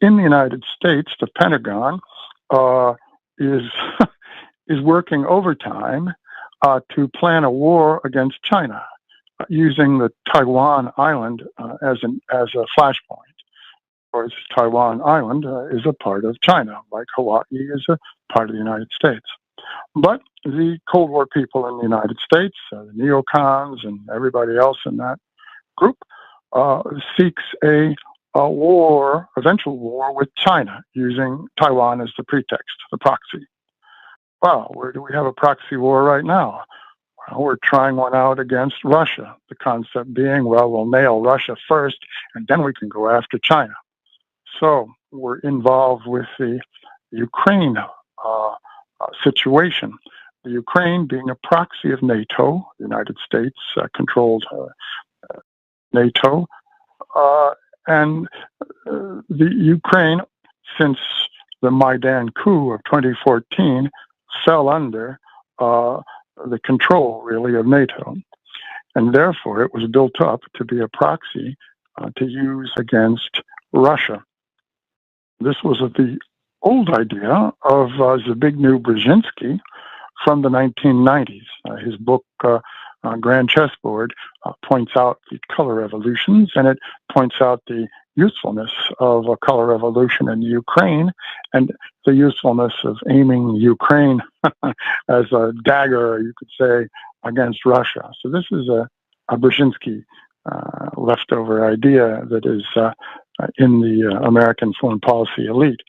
In the United States, the Pentagon is working overtime to plan a war against China, using the Taiwan Island as a flashpoint. Of course, Taiwan Island is a part of China, like Hawaii is a part of the United States. But the Cold War people in the United States, the neocons and everybody else in that group, seeks a eventual war with China, using Taiwan as the pretext, the proxy. Well, where do we have a proxy war right now? Well, we're trying one out against Russia. The concept being, well, we'll nail Russia first, and then we can go after China. So we're involved with the Ukraine situation. The Ukraine being a proxy of NATO, the United States controlled NATO, and the Ukraine, since the Maidan coup of 2014, fell under the control, really, of NATO. And therefore, it was built up to be a proxy to use against Russia. This was the old idea of Zbigniew Brzezinski from the 1990s. His book, Grand Chessboard, points out the color revolutions, and it points out the usefulness of a color revolution in Ukraine and the usefulness of aiming Ukraine as a dagger, you could say, against Russia. So this is a Brzezinski leftover idea that is in the American foreign policy elite.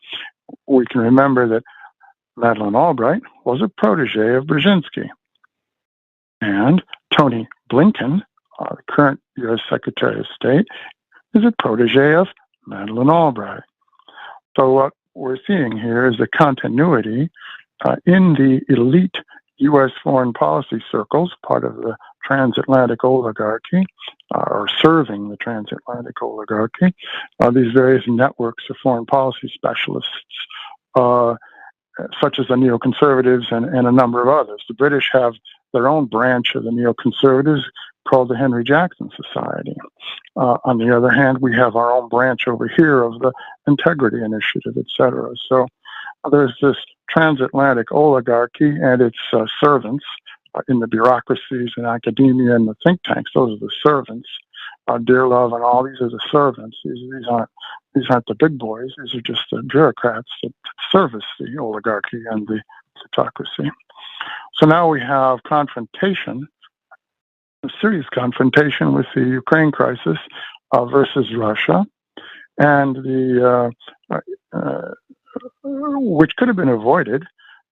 We can remember that Madeleine Albright was a protege of Brzezinski. And Tony Blinken, the current U.S. Secretary of State, is a protege of Madeleine Albright. So what we're seeing here is a continuity in the elite U.S. foreign policy circles, part of the transatlantic oligarchy, or serving the transatlantic oligarchy, these various networks of foreign policy specialists, such as the neoconservatives and a number of others. The British have their own branch of the neoconservatives called the Henry Jackson Society. On the other hand, we have our own branch over here of the Integrity Initiative, etc. So there's this transatlantic oligarchy and its servants in the bureaucracies and academia and the think tanks. Those are the servants. Dearlove and all these are the servants. These aren't the big boys. These are just the bureaucrats that service the oligarchy and the plutocracy. So now we have confrontation, a serious confrontation with the Ukraine crisis versus Russia, and which could have been avoided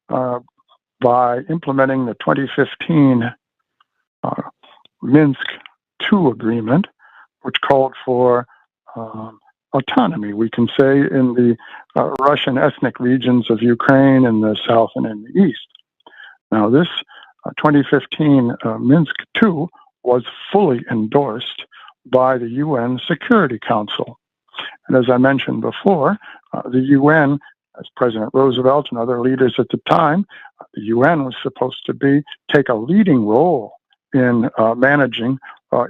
by implementing the 2015 Minsk II agreement, which called for autonomy, we can say, in the Russian ethnic regions of Ukraine in the south and in the east. Now, this 2015 Minsk II was fully endorsed by the UN Security Council. And as I mentioned before, the UN, as President Roosevelt and other leaders at the time, the UN was supposed to take a leading role in managing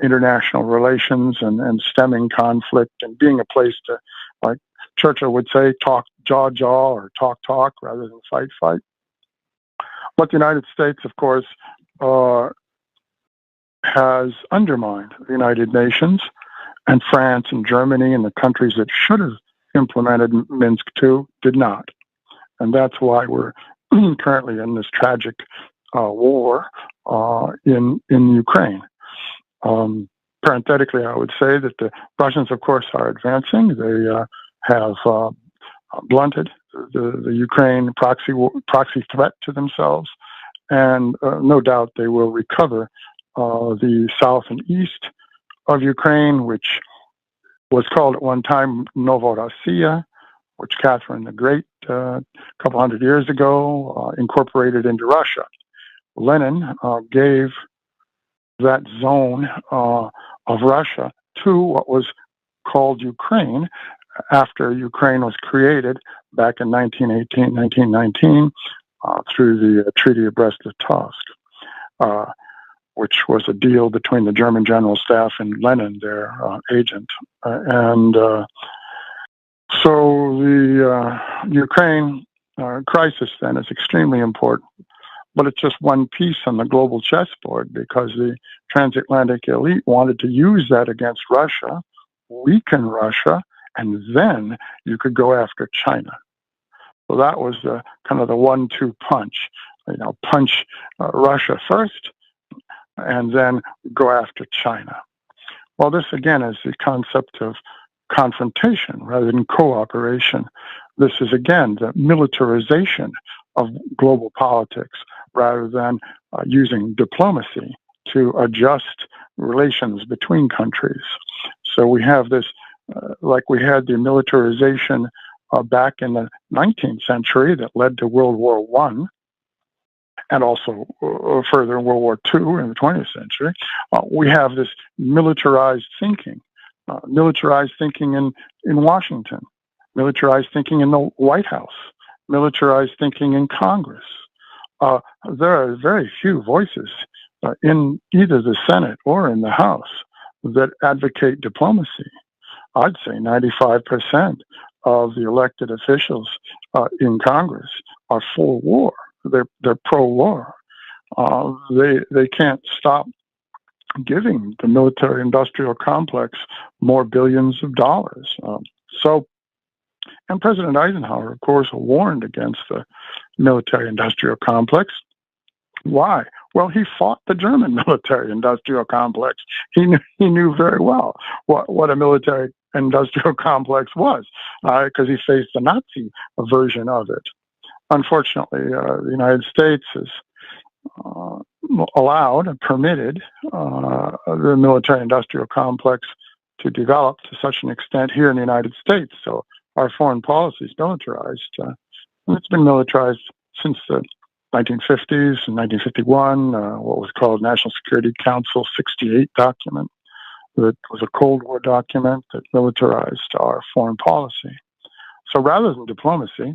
international relations and stemming conflict and being a place to, like Churchill would say, talk jaw or talk rather than fight. But the United States, of course, has undermined the United Nations, and France and Germany and the countries that should have implemented Minsk II did not. And that's why we're currently in this tragic war in Ukraine. Parenthetically, I would say that the Russians, of course, are advancing. They have blunted the Ukraine proxy threat to themselves, and no doubt they will recover the south and east of Ukraine, which was called at one time Novorossiya, which Catherine the Great, a couple hundred years ago, incorporated into Russia. Lenin gave that zone of Russia to what was called Ukraine after Ukraine was created back in 1919 through the Treaty of Brest-Litovsk, which was a deal between the German General Staff and Lenin, their agent. So the Ukraine crisis then is extremely important, but it's just one piece on the global chessboard because the transatlantic elite wanted to use that against Russia, weaken Russia, and then you could go after China. So that was kind of the 1-2 punch. Punch Russia first, and then go after China. Well, this again is the concept of confrontation rather than cooperation. This is, again, the militarization of global politics rather than using diplomacy to adjust relations between countries. So we have this, like we had the militarization back in the 19th century that led to World War I, and also further in World War II in the 20th century. We have this militarized thinking in Washington, militarized thinking in the White House, militarized thinking in Congress. There are very few voices in either the Senate or in the House that advocate diplomacy. I'd say 95% of the elected officials in Congress are for war. They're pro-war. They can't stop giving the military-industrial complex more billions of dollars. And President Eisenhower, of course, warned against the military-industrial complex. Why? Well, he fought the German military-industrial complex. He knew very well what a military-industrial complex was, because he faced the Nazi version of it. Unfortunately, the United States has allowed and permitted the military-industrial complex to develop to such an extent here in the United States. So our foreign policy is militarized. It's been militarized since the 1950s and 1951, what was called National Security Council 68 document. That was a Cold War document that militarized our foreign policy. So rather than diplomacy,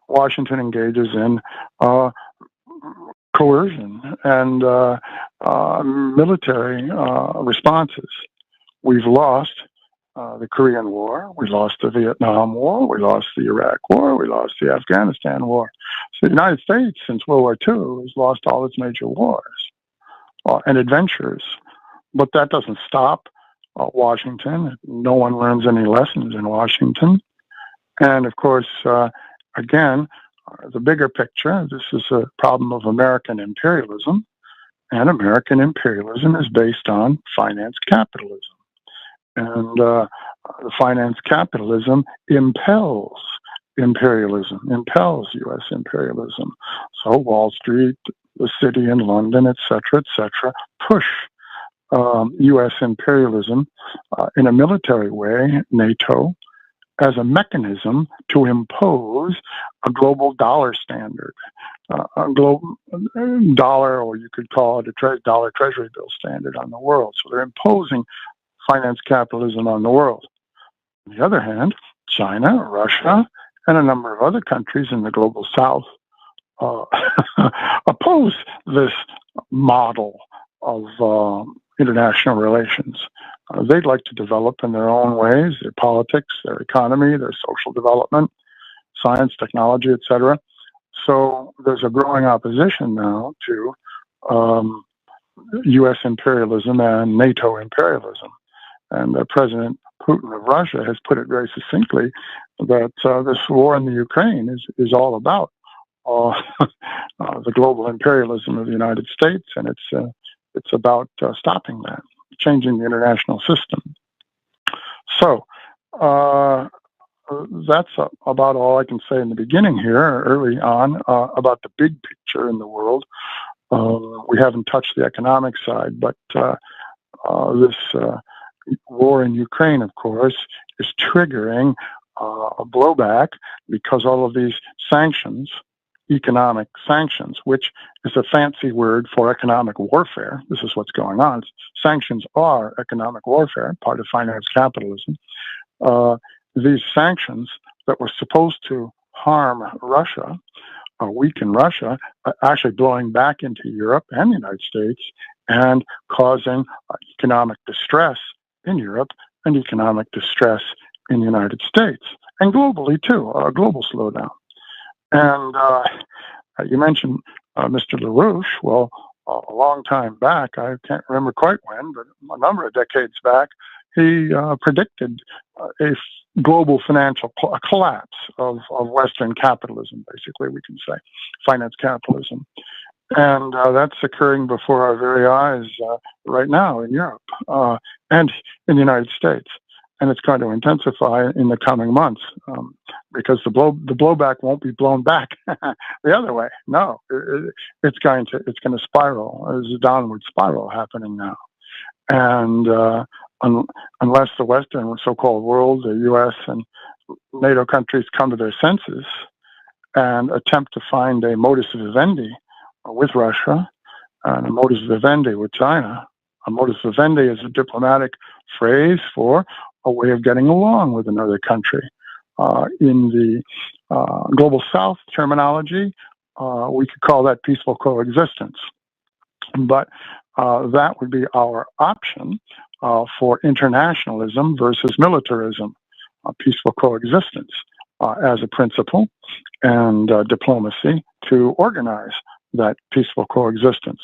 Washington engages in coercion and military responses. We've lost the Korean War, we lost the Vietnam War, we lost the Iraq War, we lost the Afghanistan War. So the United States, since World War II, has lost all its major wars and adventures. But that doesn't stop Washington. No one learns any lessons in Washington. And of course, again, the bigger picture, this is a problem of American imperialism. And American imperialism is based on finance capitalism. And the finance capitalism impels imperialism, impels U.S. imperialism. So Wall Street, the city in London, et cetera, push U.S. imperialism in a military way, NATO, as a mechanism to impose a global dollar standard, a global dollar, or you could call it a dollar treasury bill standard on the world. So they're imposing finance capitalism on the world. On the other hand, China, Russia, and a number of other countries in the global south oppose this model of international relations. They'd like to develop in their own ways, their politics, their economy, their social development, science, technology, etc. So there's a growing opposition now to U.S. imperialism and NATO imperialism. And President Putin of Russia has put it very succinctly that this war in the Ukraine is all about the global imperialism of the United States, and it's about stopping that, changing the international system. So that's about all I can say in the beginning here, early on, about the big picture in the world. We haven't touched the economic side, but this war in Ukraine, of course, is triggering a blowback because all of these sanctions, economic sanctions, which is a fancy word for economic warfare. This is what's going on. Sanctions are economic warfare, part of finance capitalism. These sanctions that were supposed to harm Russia, weaken Russia, are actually blowing back into Europe and the United States and causing economic distress in Europe and economic distress in the United States, and globally too, a global slowdown. And you mentioned Mr. LaRouche. Well, a long time back, I can't remember quite when, but a number of decades back, he predicted a global financial collapse of Western capitalism, basically, we can say, finance capitalism. And that's occurring before our very eyes right now in Europe and in the United States. and it's going to intensify in the coming months because the blowback won't be blown back the other way. No, it's going to spiral. There's a downward spiral happening now, and unless the Western so-called world, the U.S. and NATO countries, come to their senses and attempt to find a modus vivendi with Russia and a modus vivendi with China. A modus vivendi is a diplomatic phrase for a way of getting along with another country. In the Global South terminology, we could call that peaceful coexistence. But that would be our option for internationalism versus militarism, peaceful coexistence as a principle, and diplomacy to organize that peaceful coexistence.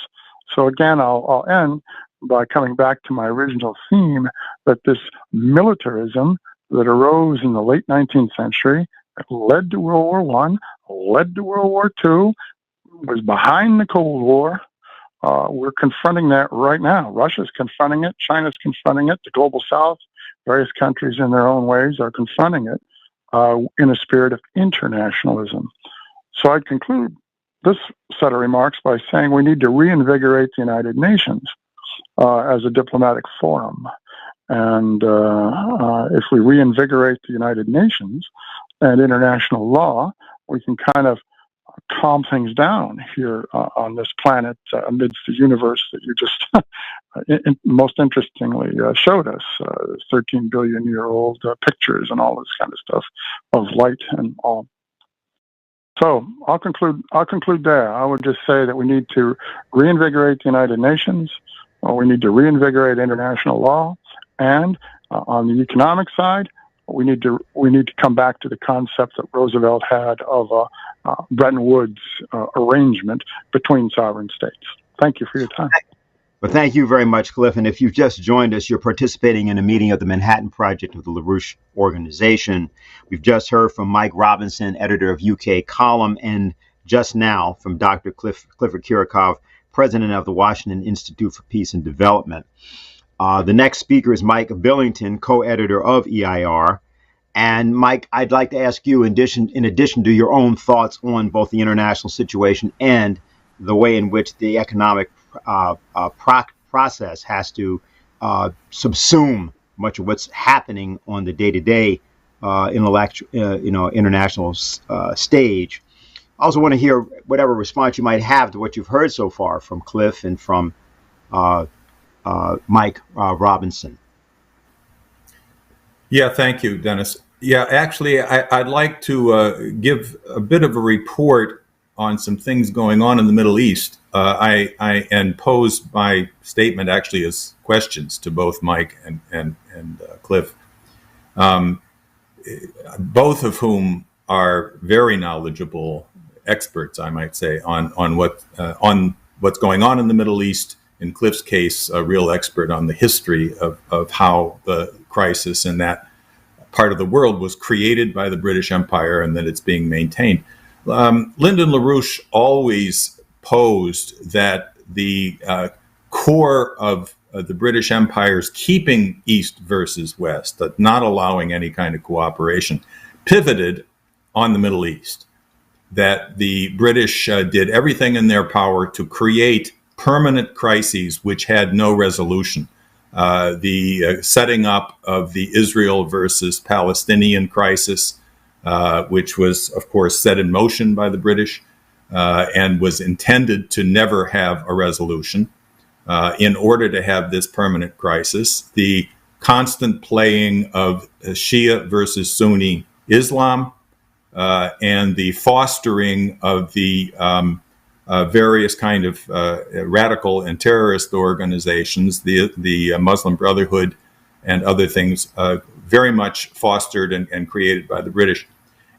So again, I'll end by coming back to my original theme that this militarism that arose in the late 19th century, led to World War I, led to World War II, was behind the Cold War. We're confronting that right now. Russia's confronting it. China's confronting it. The Global South, various countries in their own ways are confronting it in a spirit of internationalism. So I'd conclude this set of remarks by saying we need to reinvigorate the United Nations as a diplomatic forum. And if we reinvigorate the United Nations and international law, we can kind of calm things down here on this planet amidst the universe that you just most interestingly showed us, 13 billion year old pictures and all this kind of stuff of light and all. So I'll conclude there. I would just say that we need to reinvigorate the United Nations. We need to reinvigorate international law, and on the economic side, we need to come back to the concept that Roosevelt had of a Bretton Woods arrangement between sovereign states. Thank you for your time. Well, thank you very much, Cliff. And if you've just joined us, you're participating in a meeting of the Manhattan Project of the LaRouche Organization. We've just heard from Mike Robinson, editor of UK Column, and just now from Dr. Clifford Kiracofe, president of the Washington Institute for Peace and Development. The next speaker is Mike Billington, co-editor of EIR. And Mike, I'd like to ask you, in addition to your own thoughts on both the international situation and the way in which the economic process has to subsume much of what's happening on the day-to-day international stage. I also want to hear whatever response you might have to what you've heard so far from Cliff and from Mike Robinson. Yeah, thank you, Dennis. Yeah, actually, I'd like to give a bit of a report on some things going on in the Middle East. And pose my statement actually as questions to both Mike and Cliff, both of whom are very knowledgeable experts, I might say, on what's going on in the Middle East. In Cliff's case, a real expert on the history of how the crisis in that part of the world was created by the British Empire and that it's being maintained. Lyndon LaRouche always posed that the core of the British Empire's keeping East versus West, that not allowing any kind of cooperation, pivoted on the Middle East. That the British did everything in their power to create permanent crises which had no resolution. The setting up of the Israel versus Palestinian crisis, which was, of course, set in motion by the British and was intended to never have a resolution in order to have this permanent crisis. The constant playing of Shia versus Sunni Islam and the fostering of the various kind of radical and terrorist organizations, the Muslim Brotherhood and other things, very much fostered and created by the British.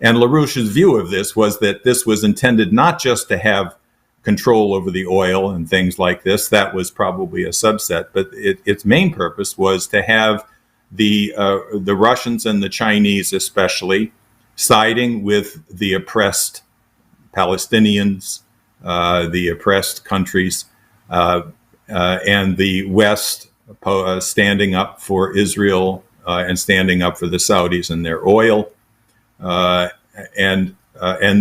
And LaRouche's view of this was that this was intended not just to have control over the oil and things like this, that was probably a subset, but its main purpose was to have the Russians and the Chinese especially siding with the oppressed Palestinians, the oppressed countries, and the West standing up for Israel and standing up for the Saudis and their oil, and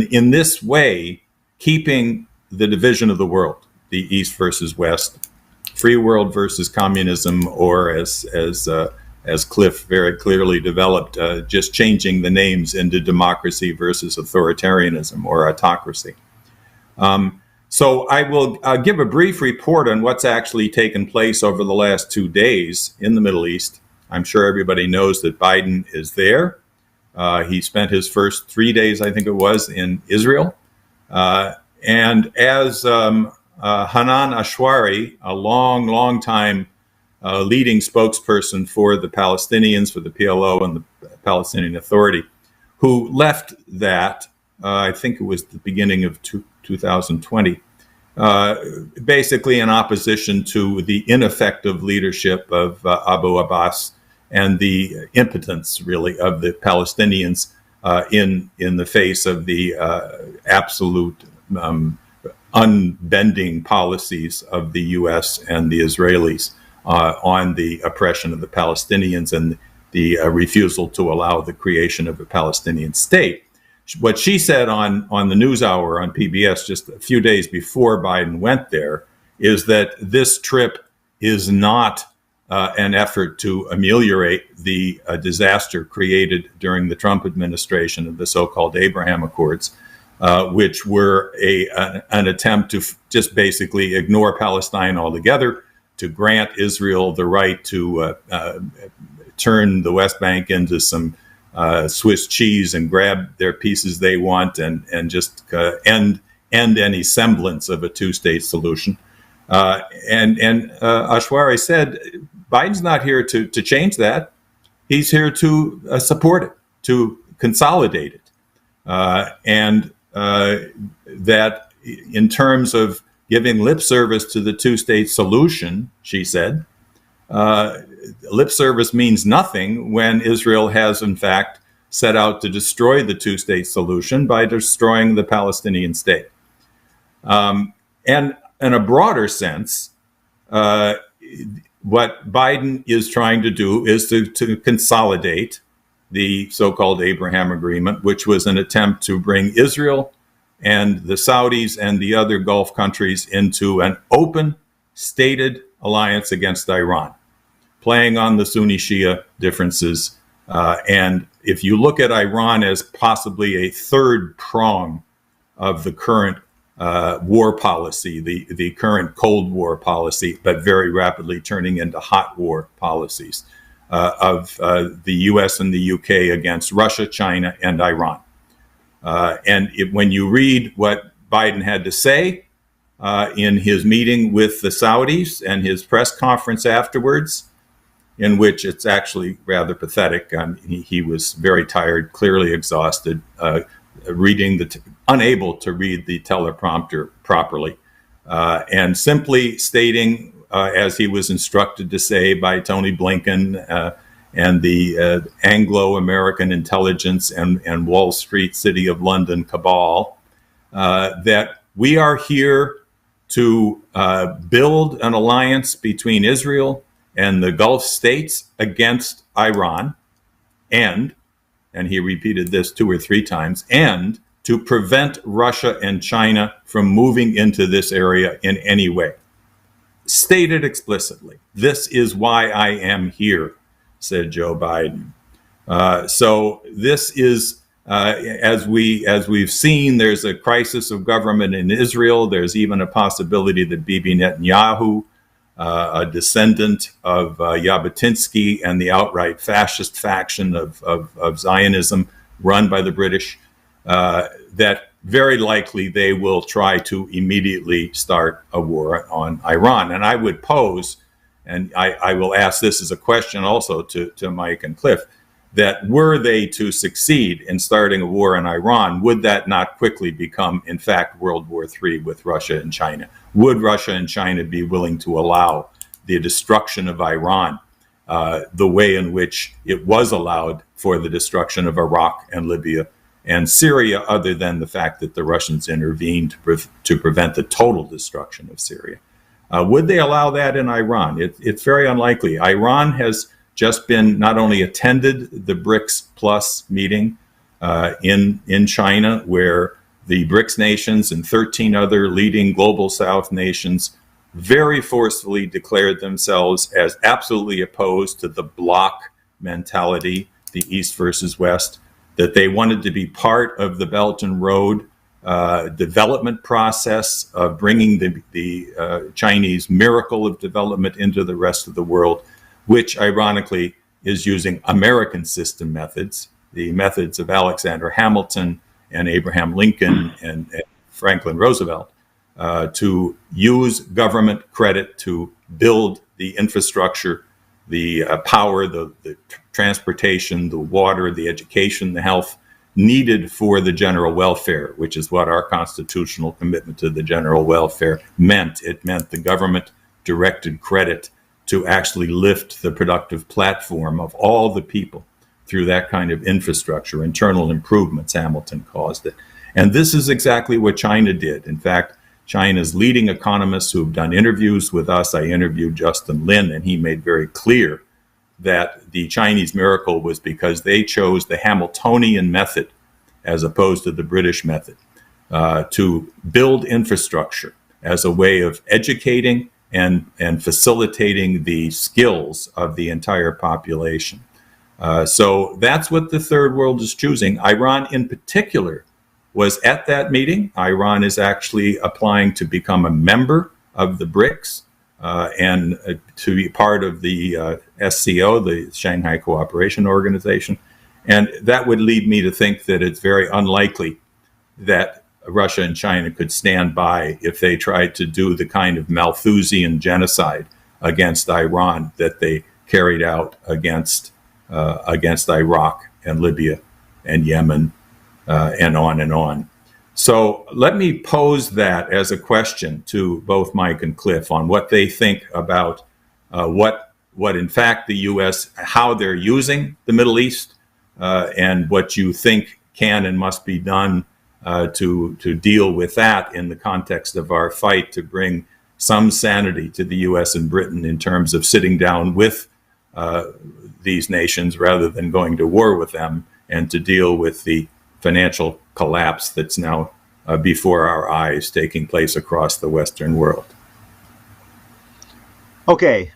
in this way, keeping the division of the world, the East versus West, free world versus communism, or as Cliff very clearly developed, just changing the names into democracy versus authoritarianism or autocracy. So I will give a brief report on what's actually taken place over the last 2 days in the Middle East. I'm sure everybody knows that Biden is there. He spent his first 3 days, I think it was, in Israel. And as Hanan Ashwari, a long time leading spokesperson for the Palestinians, for the PLO and the Palestinian Authority, who left that, I think it was the beginning of 2020, basically in opposition to the ineffective leadership of Abu Abbas and the impotence, really, of the Palestinians in the face of the absolute unbending policies of the U.S. and the Israelis on the oppression of the Palestinians and the refusal to allow the creation of a Palestinian state. What she said on the NewsHour on PBS just a few days before Biden went there is that this trip is not an effort to ameliorate the disaster created during the Trump administration of the so-called Abraham Accords, which were an attempt to just basically ignore Palestine altogether, to grant Israel the right to turn the West Bank into some Swiss cheese and grab their pieces they want and just end any semblance of a two-state solution. And Ashwari said, Biden's not here to change that. He's here to support it, to consolidate it. And that in terms of giving lip service to the two-state solution, she said, lip service means nothing when Israel has, in fact, set out to destroy the two-state solution by destroying the Palestinian state. And in a broader sense, what Biden is trying to do is to consolidate the so-called Abraham Agreement, which was an attempt to bring Israel and the Saudis and the other Gulf countries into an open, stated alliance against Iran, playing on the Sunni-Shia differences. And if you look at Iran as possibly a third prong of the current war policy, the current Cold War policy, but very rapidly turning into hot war policies of the US and the UK against Russia, China, and Iran. And when you read what Biden had to say in his meeting with the Saudis and his press conference afterwards, in which it's actually rather pathetic. He was very tired, clearly exhausted, unable to read the teleprompter properly, and simply stating, as he was instructed to say by Tony Blinken and the Anglo-American intelligence and Wall Street City of London cabal, that we are here to build an alliance between Israel and the Gulf states against Iran, and he repeated this 2 or 3 times, and to prevent Russia and China from moving into this area in any way. Stated explicitly, this is why I am here, said Joe Biden. So this is, as we've seen, there's a crisis of government in Israel. There's even a possibility that Bibi Netanyahu, a descendant of Jabotinsky and the outright fascist faction of Zionism run by the British, that very likely they will try to immediately start a war on Iran. And I would pose, and I will ask this as a question also to Mike and Cliff, that were they to succeed in starting a war in Iran, would that not quickly become, in fact, World War III with Russia and China? Would Russia and China be willing to allow the destruction of Iran the way in which it was allowed for the destruction of Iraq and Libya and Syria, other than the fact that the Russians intervened to prevent the total destruction of Syria? Would they allow that in Iran? It's very unlikely. Iran has just been not only attended the BRICS Plus meeting in China, where the BRICS nations and 13 other leading global South nations very forcefully declared themselves as absolutely opposed to the bloc mentality, the East versus West, that they wanted to be part of the Belt and Road development process of bringing the Chinese miracle of development into the rest of the world, which ironically is using American system methods, the methods of Alexander Hamilton and Abraham Lincoln and Franklin Roosevelt, to use government credit to build the infrastructure, the power, the transportation, the water, the education, the health needed for the general welfare, which is what our constitutional commitment to the general welfare meant. It meant the government directed credit to actually lift the productive platform of all the people through that kind of infrastructure, internal improvements, Hamilton caused it. And this is exactly what China did. In fact, China's leading economists who have done interviews with us, I interviewed Justin Lin, and he made very clear that the Chinese miracle was because they chose the Hamiltonian method as opposed to the British method to build infrastructure as a way of educating and facilitating the skills of the entire population. So that's what the third world is choosing. Iran in particular was at that meeting. Iran is actually applying to become a member of the BRICS and to be part of the SCO, the Shanghai Cooperation Organization. And that would lead me to think that it's very unlikely that Russia and China could stand by if they tried to do the kind of Malthusian genocide against Iran that they carried out against Iraq and Libya and Yemen and on and on. So let me pose that as a question to both Mike and Cliff on what they think about what in fact the U.S., how they're using the Middle East, and what you think can and must be done to deal with that in the context of our fight to bring some sanity to the U.S. and Britain in terms of sitting down with these nations rather than going to war with them, and to deal with the financial collapse that's now before our eyes taking place across the Western world. Okay,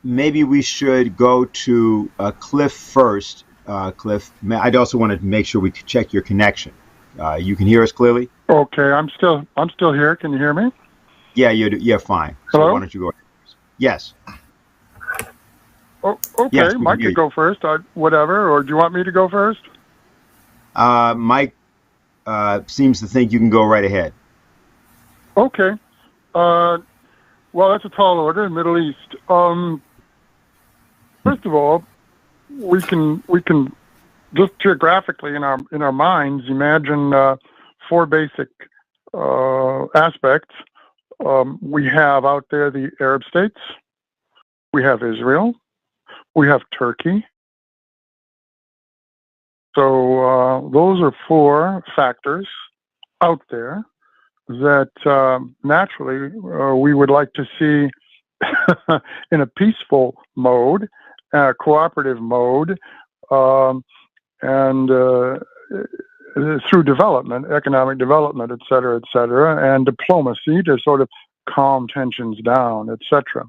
maybe we should go to Cliff first. Cliff, I'd also want to make sure we check your connection. You can hear us clearly? Okay, I'm still here. Can you hear me? Yeah, you're fine. Hello? So why don't you go? Yes. Oh, okay, yes, Mike could go first, whatever, or do you want me to go first? Mike seems to think you can go right ahead. Okay. Well, that's a tall order, Middle East. First of all, we can just geographically in our minds imagine four basic aspects. We have out there the Arab states, we have Israel, we have Turkey. So those are four factors out there that naturally we would like to see in a peaceful mode, cooperative mode, and through development, economic development, et cetera, and diplomacy to sort of calm tensions down, et cetera.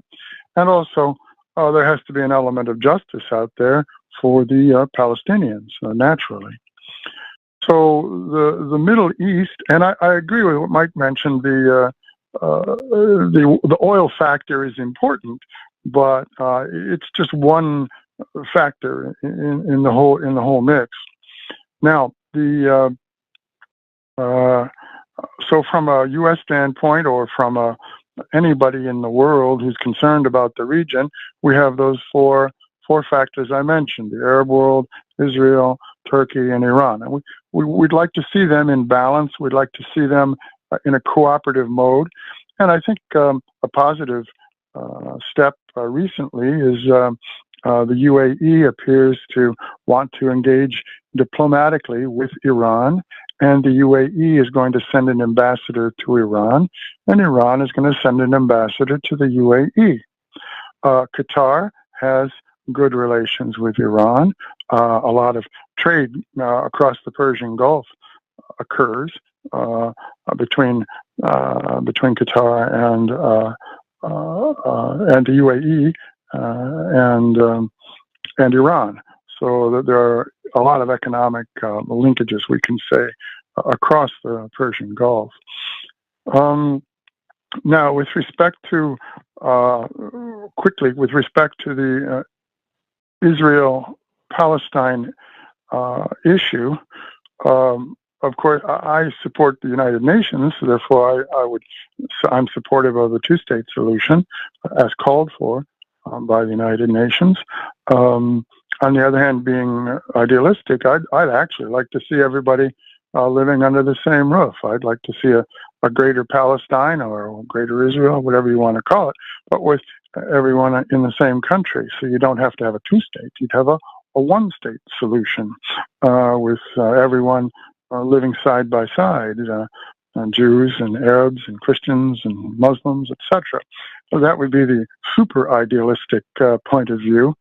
And also, there has to be an element of justice out there for the Palestinians, naturally. So the Middle East, and I agree with what Mike mentioned. The oil factor is important, but it's just one factor in the whole mix. Now, so from a U.S. standpoint, or from anybody in the world who's concerned about the region, we have those four factors I mentioned: the Arab world, Israel, Turkey, and Iran. And we'd like to see them in balance. We'd like to see them in a cooperative mode. And I think a positive step recently is the UAE appears to want to engage diplomatically with Iran, and the UAE is going to send an ambassador to Iran, and Iran is going to send an ambassador to the UAE. Qatar has good relations with Iran. A lot of trade across the Persian Gulf occurs between Qatar and the UAE and Iran. So that there are a lot of economic linkages, we can say, across the Persian Gulf. Now, with respect to the Israel-Palestine issue, of course, I support the United Nations. Therefore, I'm supportive of the two-state solution, as called for by the United Nations. On the other hand, being idealistic, I'd actually like to see everybody living under the same roof. I'd like to see a greater Palestine or greater Israel, whatever you want to call it, but with everyone in the same country. So you don't have to have a two-state. You'd have a one-state solution with everyone living side by side, Jews and Arabs and Christians and Muslims, etc. So that would be the super idealistic point of view.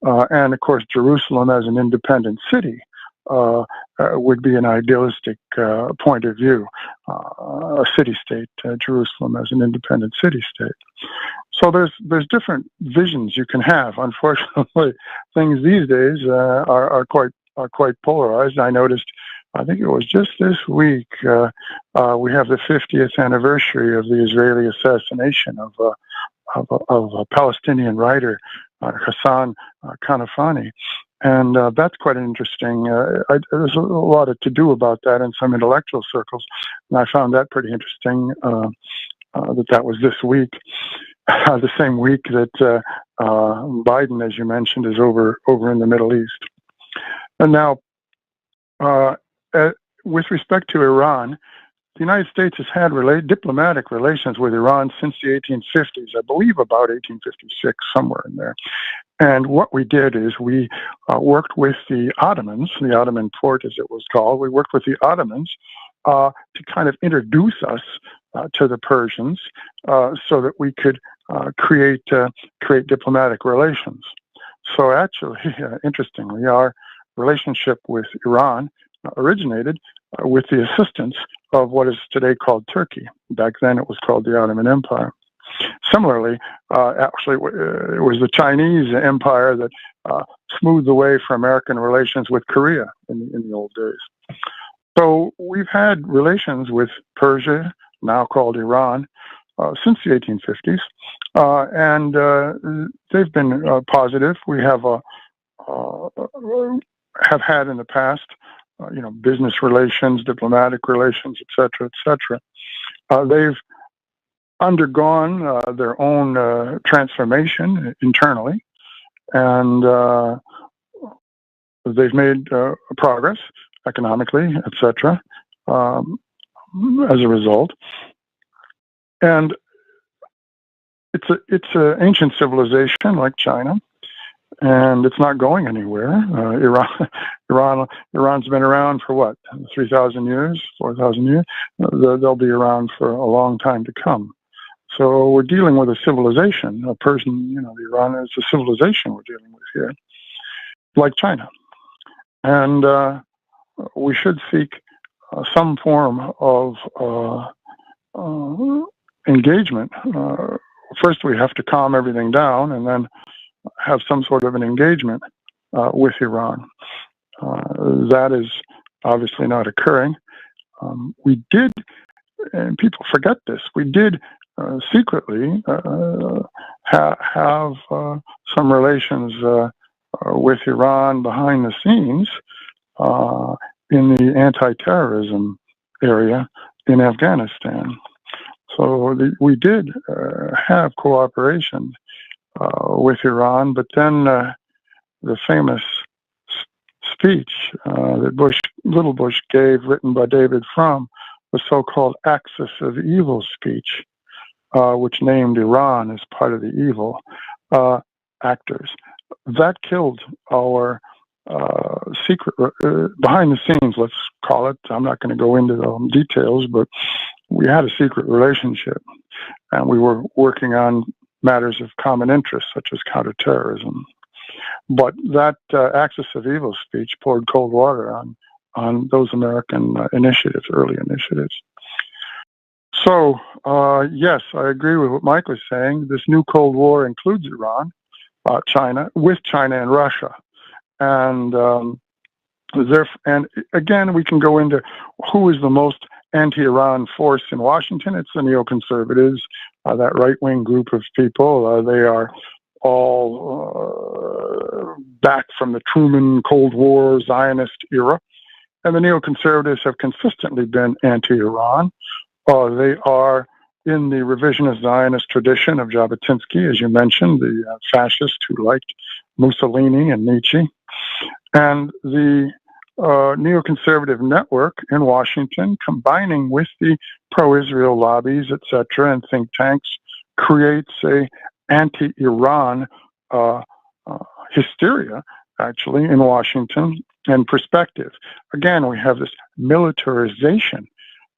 And of course, Jerusalem as an independent city would be an idealistic point of view, a city-state, Jerusalem as an independent city-state. So there's different visions you can have. Unfortunately, things these days are quite polarized. I noticed, I think it was just this week, we have the 50th anniversary of the Israeli assassination of a Palestinian writer, Hassan Kanafani. And that's quite interesting. There's a lot to do about that in some intellectual circles, and I found that pretty interesting. That was this week, the same week that Biden, as you mentioned, is over in the Middle East. And now, with respect to Iran, the United States has had diplomatic relations with Iran since the 1850s, I believe about 1856, somewhere in there. And what we did is we worked with the Ottomans, the Ottoman Porte as it was called. We worked with the Ottomans to kind of introduce us to the Persians so that we could create diplomatic relations. So actually, interestingly, our relationship with Iran originated with the assistance of what is today called Turkey. Back then it was called the Ottoman Empire. Similarly, actually, it was the Chinese Empire that smoothed the way for American relations with Korea in the old days. So we've had relations with Persia, now called Iran, since the 1850s, and they've been positive. We have had in the past, business relations, diplomatic relations, etc., etc. They've undergone their own transformation internally, and they've made progress economically, etc. As a result, and it's an ancient civilization like China, and it's not going anywhere. Iran's been around for what, 3,000 years, 4,000 years. They'll be around for a long time to come. So we're dealing with a civilization, a Persian, Iran is a civilization we're dealing with here, like China. And we should seek some form of engagement. First, we have to calm everything down and then have some sort of an engagement with Iran. That is obviously not occurring. We did, and people forget this, we did secretly have some relations with Iran behind the scenes in the anti-terrorism area in Afghanistan. So we did have cooperation with Iran, but then the famous speech that Little Bush gave, written by David Frum, the so-called Axis of Evil speech, which named Iran as part of the evil actors. That killed our secret, behind the scenes, let's call it. I'm not going to go into the details, but we had a secret relationship, and we were working on matters of common interest, such as counterterrorism. But that axis of evil speech poured cold water on those American initiatives, early initiatives. So, yes, I agree with what Mike was saying. This new Cold War includes Iran, China, with China and Russia. And again, we can go into who is the most anti-Iran force in Washington. It's the neoconservatives, that right-wing group of people. They are all back from the Truman Cold War Zionist era. And the neoconservatives have consistently been anti-Iran. They are in the revisionist Zionist tradition of Jabotinsky, as you mentioned, the fascist who liked Mussolini and Nietzsche. And the neoconservative network in Washington, combining with the pro-Israel lobbies, etc., and think tanks, creates a anti-Iran hysteria, actually, in Washington and perspective. Again, we have this militarization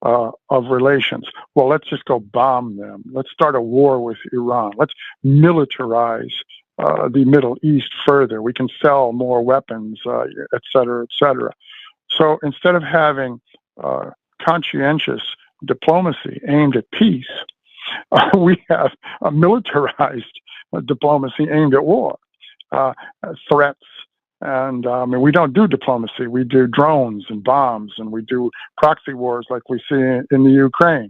of relations. Well, let's just go bomb them. Let's start a war with Iran. Let's militarize the Middle East further. We can sell more weapons, et cetera, et cetera. So instead of having conscientious diplomacy aimed at peace, we have a militarized diplomacy aimed at war, threats. And we don't do diplomacy. We do drones and bombs, and we do proxy wars like we see in the Ukraine.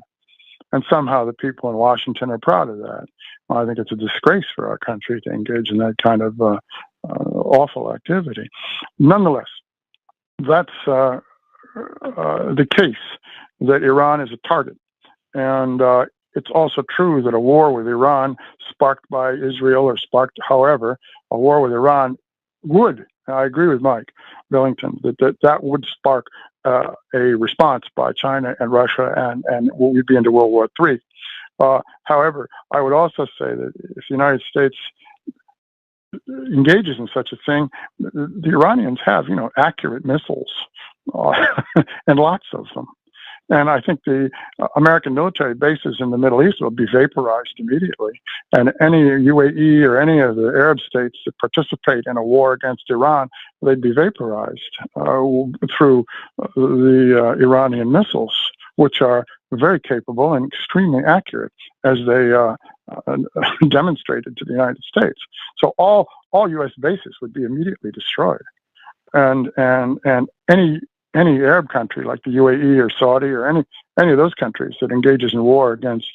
And somehow the people in Washington are proud of that. Well, I think it's a disgrace for our country to engage in that kind of awful activity. Nonetheless, that's the case that Iran is a target. And it's also true that a war with Iran, sparked by Israel or sparked however, a war with Iran would, I agree with Mike Billington, that would spark a response by China and Russia, and we'd be into World War III. However, I would also say that if the United States engages in such a thing, the Iranians have, accurate missiles, and lots of them. And I think the American military bases in the Middle East will be vaporized immediately. And any UAE or any of the Arab states that participate in a war against Iran, they'd be vaporized through the Iranian missiles, which are very capable and extremely accurate, as they demonstrated to the United States. So all U.S. bases would be immediately destroyed. And any Arab country like the UAE or Saudi or any of those countries that engages in war against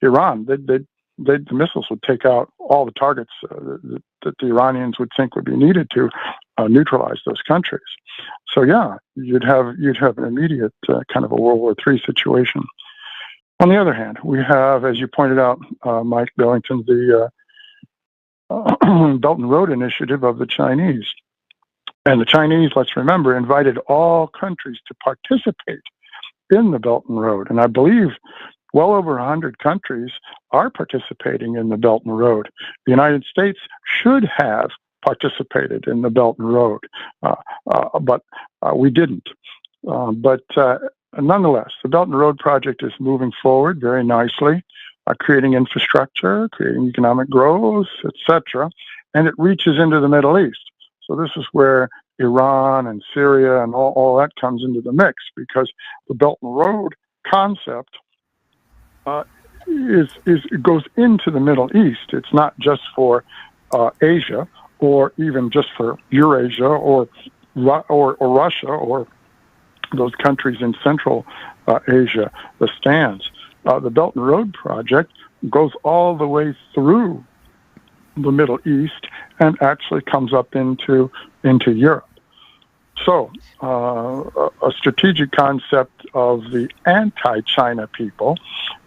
Iran, the missiles would take out all the targets that the Iranians would think would be needed to neutralize those countries. So yeah, you'd have an immediate kind of a World War III situation. On the other hand, we have, as you pointed out, Mike Billington, the Belt and Road Initiative of the Chinese. And the Chinese, let's remember, invited all countries to participate in the Belt and Road. And I believe well over 100 countries are participating in the Belt and Road. The United States should have participated in the Belt and Road, but we didn't. But nonetheless, the Belt and Road project is moving forward very nicely, creating infrastructure, creating economic growth, etc., and it reaches into the Middle East. So this is where Iran and Syria and all that comes into the mix, because the Belt and Road concept goes into the Middle East. It's not just for Asia or even just for Eurasia or Russia or those countries in Central Asia, the stands. The Belt and Road project goes all the way through the Middle East and actually comes up into Europe. So a strategic concept of the anti-China people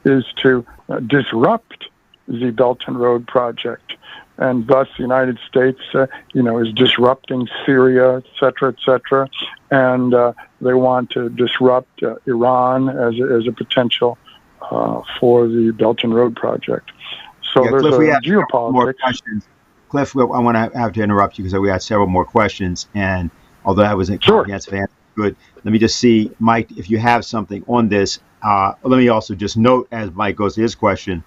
is to disrupt the Belt and Road project. And thus the United States, is disrupting Syria, et cetera, and they want to disrupt Iran as a potential for the Belt and Road project. So there's Cliff, a we have geopolitics. More questions. Cliff, I want to have to interrupt you because we got several more questions, and although that was a comprehensive answer, good. Let me just see, Mike, if you have something on this. Let me also just note, as Mike goes to his question,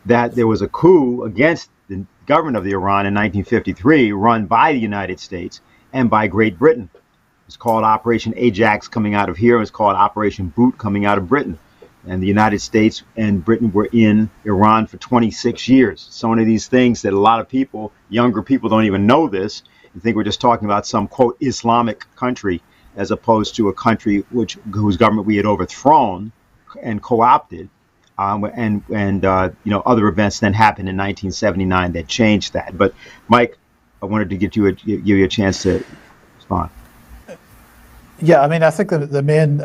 that there was a coup against the government of the Iran in 1953, run by the United States and by Great Britain. It's called Operation Ajax coming out of here. It's called Operation Boot coming out of Britain. And the United States and Britain were in Iran for 26 years. So one of these things that a lot of people, younger people, don't even know this and think we're just talking about some, quote, Islamic country, as opposed to a country whose government we had overthrown and co-opted. And other events then happened in 1979 that changed that. But Mike, I wanted to give you a chance to respond. Yeah, I mean, I think the main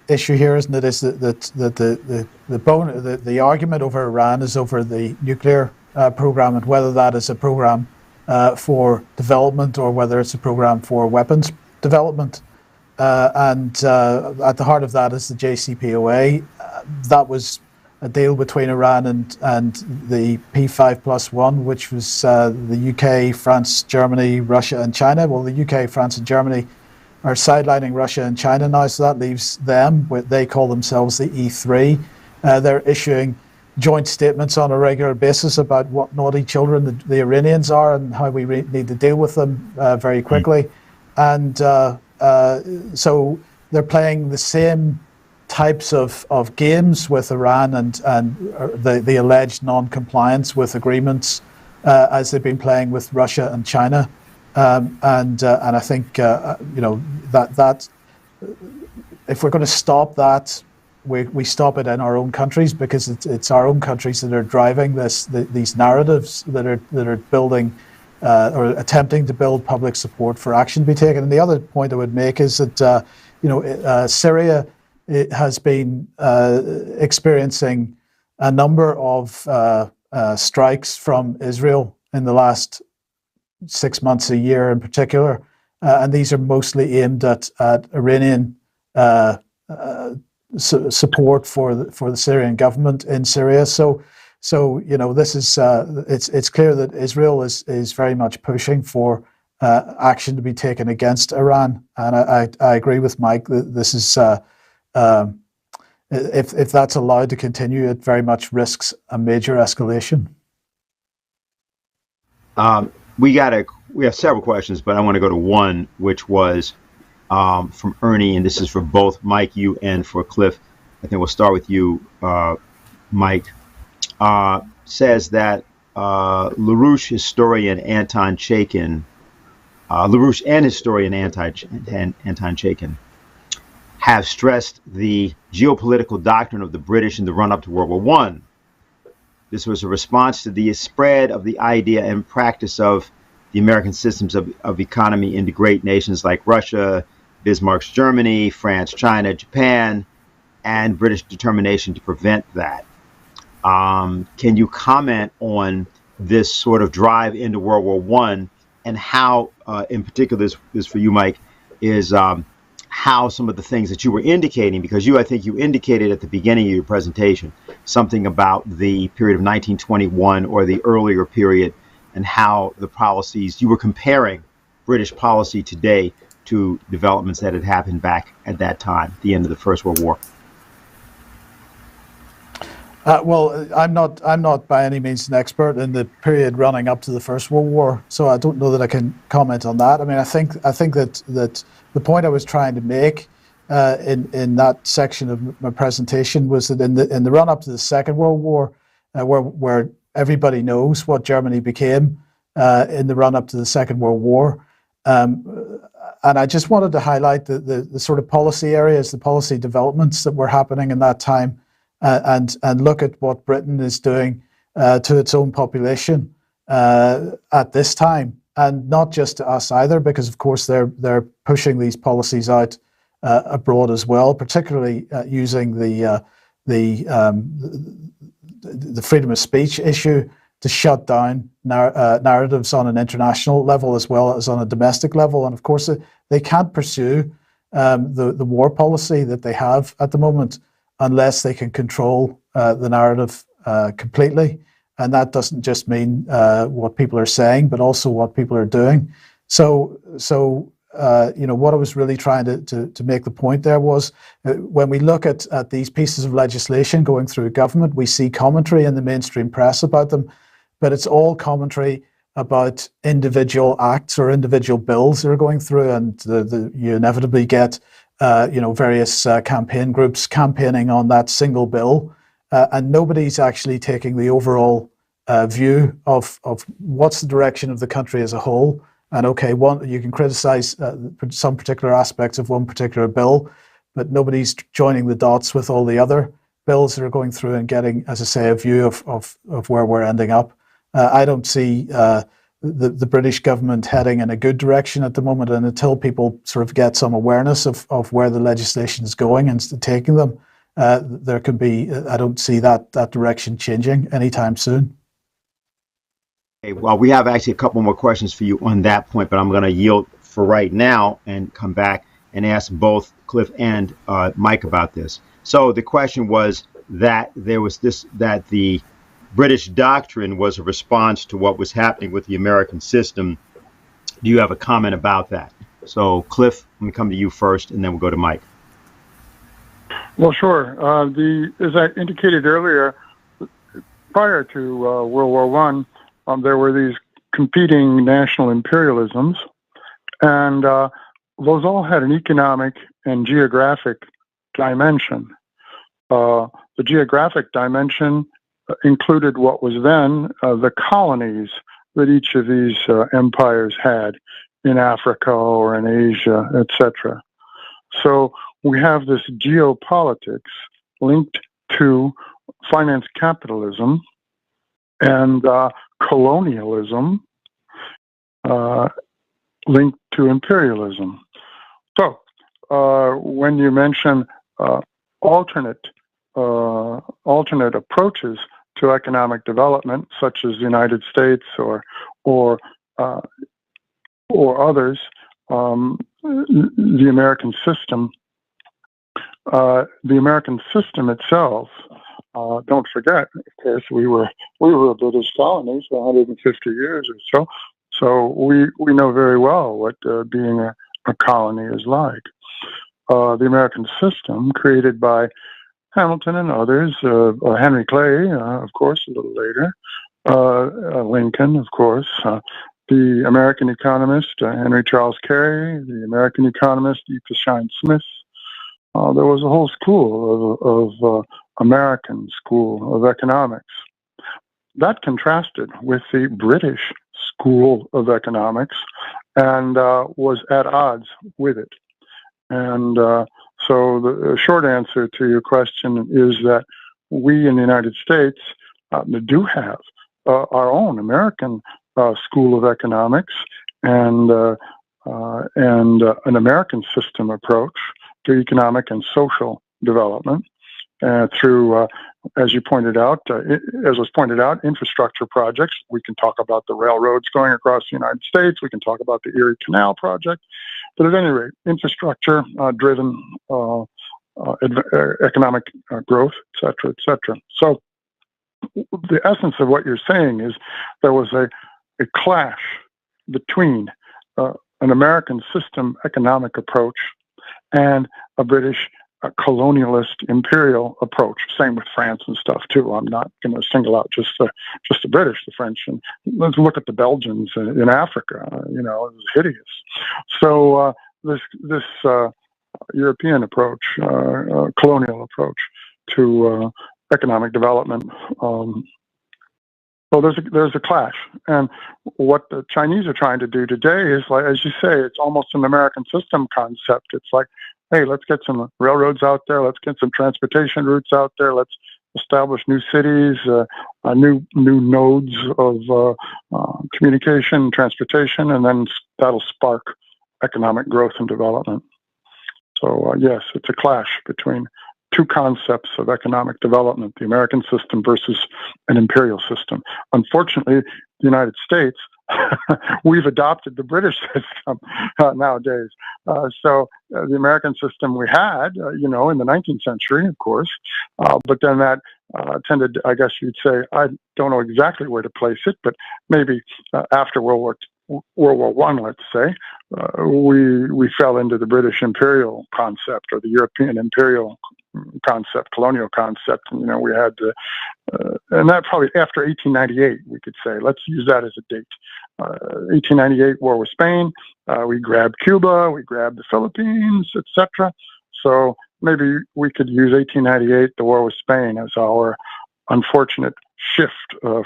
issue here, isn't it, is that the argument over Iran is over the nuclear program, and whether that is a program for development or whether it's a program for weapons development. And at the heart of that is the JCPOA. That was a deal between Iran and the P5+1, which was the UK, France, Germany, Russia, and China. Well, the UK, France, and Germany are sidelining Russia and China now, so that leaves them. They call themselves the E3. They're issuing joint statements on a regular basis about what naughty children the Iranians are and how we need to deal with them very quickly. And so they're playing the same types of games with Iran and the alleged non-compliance with agreements as they've been playing with Russia and China. And I think that if we're going to stop that, we stop it in our own countries, because it's our own countries that are driving these narratives that are building or attempting to build public support for action to be taken. And the other point I would make is that Syria has been experiencing a number of strikes from Israel in the last 6 months, a year in particular, and these are mostly aimed at Iranian support for the Syrian government in Syria. So this is it's clear that Israel is very much pushing for action to be taken against Iran, and I agree with Mike that this is if that's allowed to continue, it very much risks a major escalation. We have several questions, but I want to go to one, which was from Ernie, and this is for both Mike, you, and for Cliff. I think we'll start with you, Mike. Says that LaRouche historian Anton Chaikin, LaRouche and historian Anton Chaikin have stressed the geopolitical doctrine of the British in the run-up to World War I. This was a response to the spread of the idea and practice of the American systems of economy into great nations like Russia, Bismarck's Germany, France, China, Japan, and British determination to prevent that. Can you comment on this sort of drive into World War I, and how, in particular, this is for you, Mike, is how some of the things that you were indicating, because I think you indicated at the beginning of your presentation something about the period of 1921 or the earlier period, and how the policies, you were comparing British policy today to developments that had happened back at that time, the end of the First World War. Well, I'm not by any means an expert in the period running up to the First World War, so I don't know that I can comment on that. I mean, I think that the point I was trying to make in that section of my presentation was that in the run up to the Second World War, where everybody knows what Germany became in the run up to the Second World War, and I just wanted to highlight the sort of policy areas, the policy developments that were happening in that time. And look at what Britain is doing to its own population at this time, and not just to us either, because of course they're pushing these policies out abroad as well, particularly using the freedom of speech issue to shut down narratives on an international level as well as on a domestic level. And of course they can't pursue the war policy that they have at the moment unless they can control the narrative completely. And that doesn't just mean what people are saying, but also what people are doing. So what I was really trying to make the point there was when we look at these pieces of legislation going through government, we see commentary in the mainstream press about them, but it's all commentary about individual acts or individual bills that are going through, and you inevitably get various campaign groups campaigning on that single bill, and nobody's actually taking the overall view of what's the direction of the country as a whole. And okay, you can criticize some particular aspects of one particular bill, but nobody's joining the dots with all the other bills that are going through and getting, as I say, a view of where we're ending up. I don't see the British government heading in a good direction at the moment, and until people sort of get some awareness of where the legislation is going and taking them, there can be, I don't see that direction changing anytime soon. Okay, well, we have actually a couple more questions for you on that point, but I'm going to yield for right now and come back and ask both Cliff and Mike about this. So the question was that that the British doctrine was a response to what was happening with the American system. Do you have a comment about that? So Cliff, let me come to you first, and then we'll go to Mike. Well, sure. As I indicated earlier, prior to World War I, there were these competing national imperialisms, and those all had an economic and geographic dimension. The geographic dimension included what was then the colonies that each of these empires had in Africa or in Asia, etc. So we have this geopolitics linked to finance capitalism and colonialism linked to imperialism. So when you mention alternate approaches to economic development, such as the United States or others, the American system. The American system itself. Don't forget, of course, we were a British colony for 150 years or so. So we know very well what being a colony is like. The American system, created by Hamilton and others, Henry Clay, of course, a little later, Lincoln, of course, the American economist, Henry Charles Carey, the American economist, E. Shine Smith. There was a whole school of American school of economics. That contrasted with the British school of economics and was at odds with it. And so the short answer to your question is that we in the United States do have our own American school of economics and an American system approach to economic and social development through, as you pointed out, as was pointed out, infrastructure projects. We can talk about the railroads going across the United States. We can talk about the Erie Canal project. But at any rate, infrastructure-driven economic growth, et cetera, et cetera. So the essence of what you're saying is there was a clash between an American system economic approach and a British colonialist imperial approach. Same with France and stuff too. I'm not going to single out just the British, the French, and let's look at the Belgians in Africa. It was hideous. So this European approach, colonial approach to economic development. So there's a clash, and what the Chinese are trying to do today is, like, as you say, it's almost an American system concept. It's like, hey, let's get some railroads out there. Let's get some transportation routes out there. Let's establish new cities, new nodes of communication and transportation, and then that'll spark economic growth and development. So yes, it's a clash between two concepts of economic development, the American system versus an imperial system. Unfortunately, the United States, we've adopted the British system nowadays. So the American system we had, in the 19th century, of course, but then that tended, I guess you'd say, I don't know exactly where to place it, but maybe after World War I, let's say, we fell into the British imperial concept or the European imperial concept, colonial concept. And, we had, and that probably after 1898, we could say, let's use that as a date. 1898, war with Spain. We grabbed Cuba, we grabbed the Philippines, etc. So maybe we could use 1898, the war with Spain, as our unfortunate shift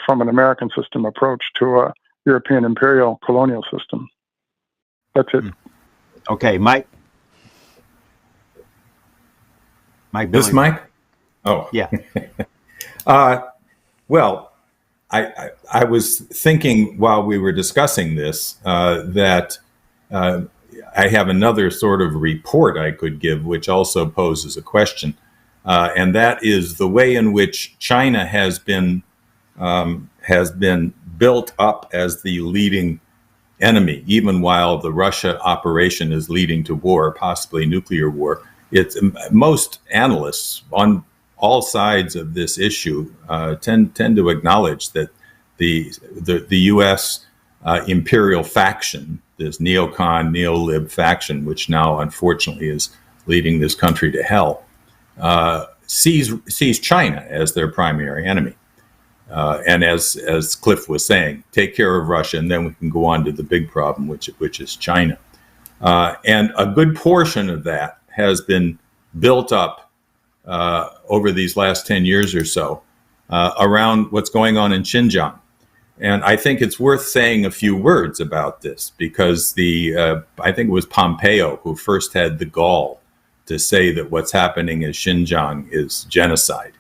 from an American system approach to a European imperial colonial system. That's it. Okay, Mike. Mike This Billington. Mike? Oh. Yeah. Well, I was thinking while we were discussing this that I have another sort of report I could give, which also poses a question, and that is the way in which China has been built up as the leading enemy, even while the Russia operation is leading to war, possibly nuclear war. It's most analysts on all sides of this issue tend to acknowledge that the U.S. Imperial faction, this neocon, neo-lib faction, which now unfortunately is leading this country to hell, sees China as their primary enemy. And as Cliff was saying, take care of Russia, and then we can go on to the big problem, which is China. And a good portion of that has been built up over these last 10 years or so around what's going on in Xinjiang. And I think it's worth saying a few words about this, because I think it was Pompeo who first had the gall to say that what's happening in Xinjiang is genocide.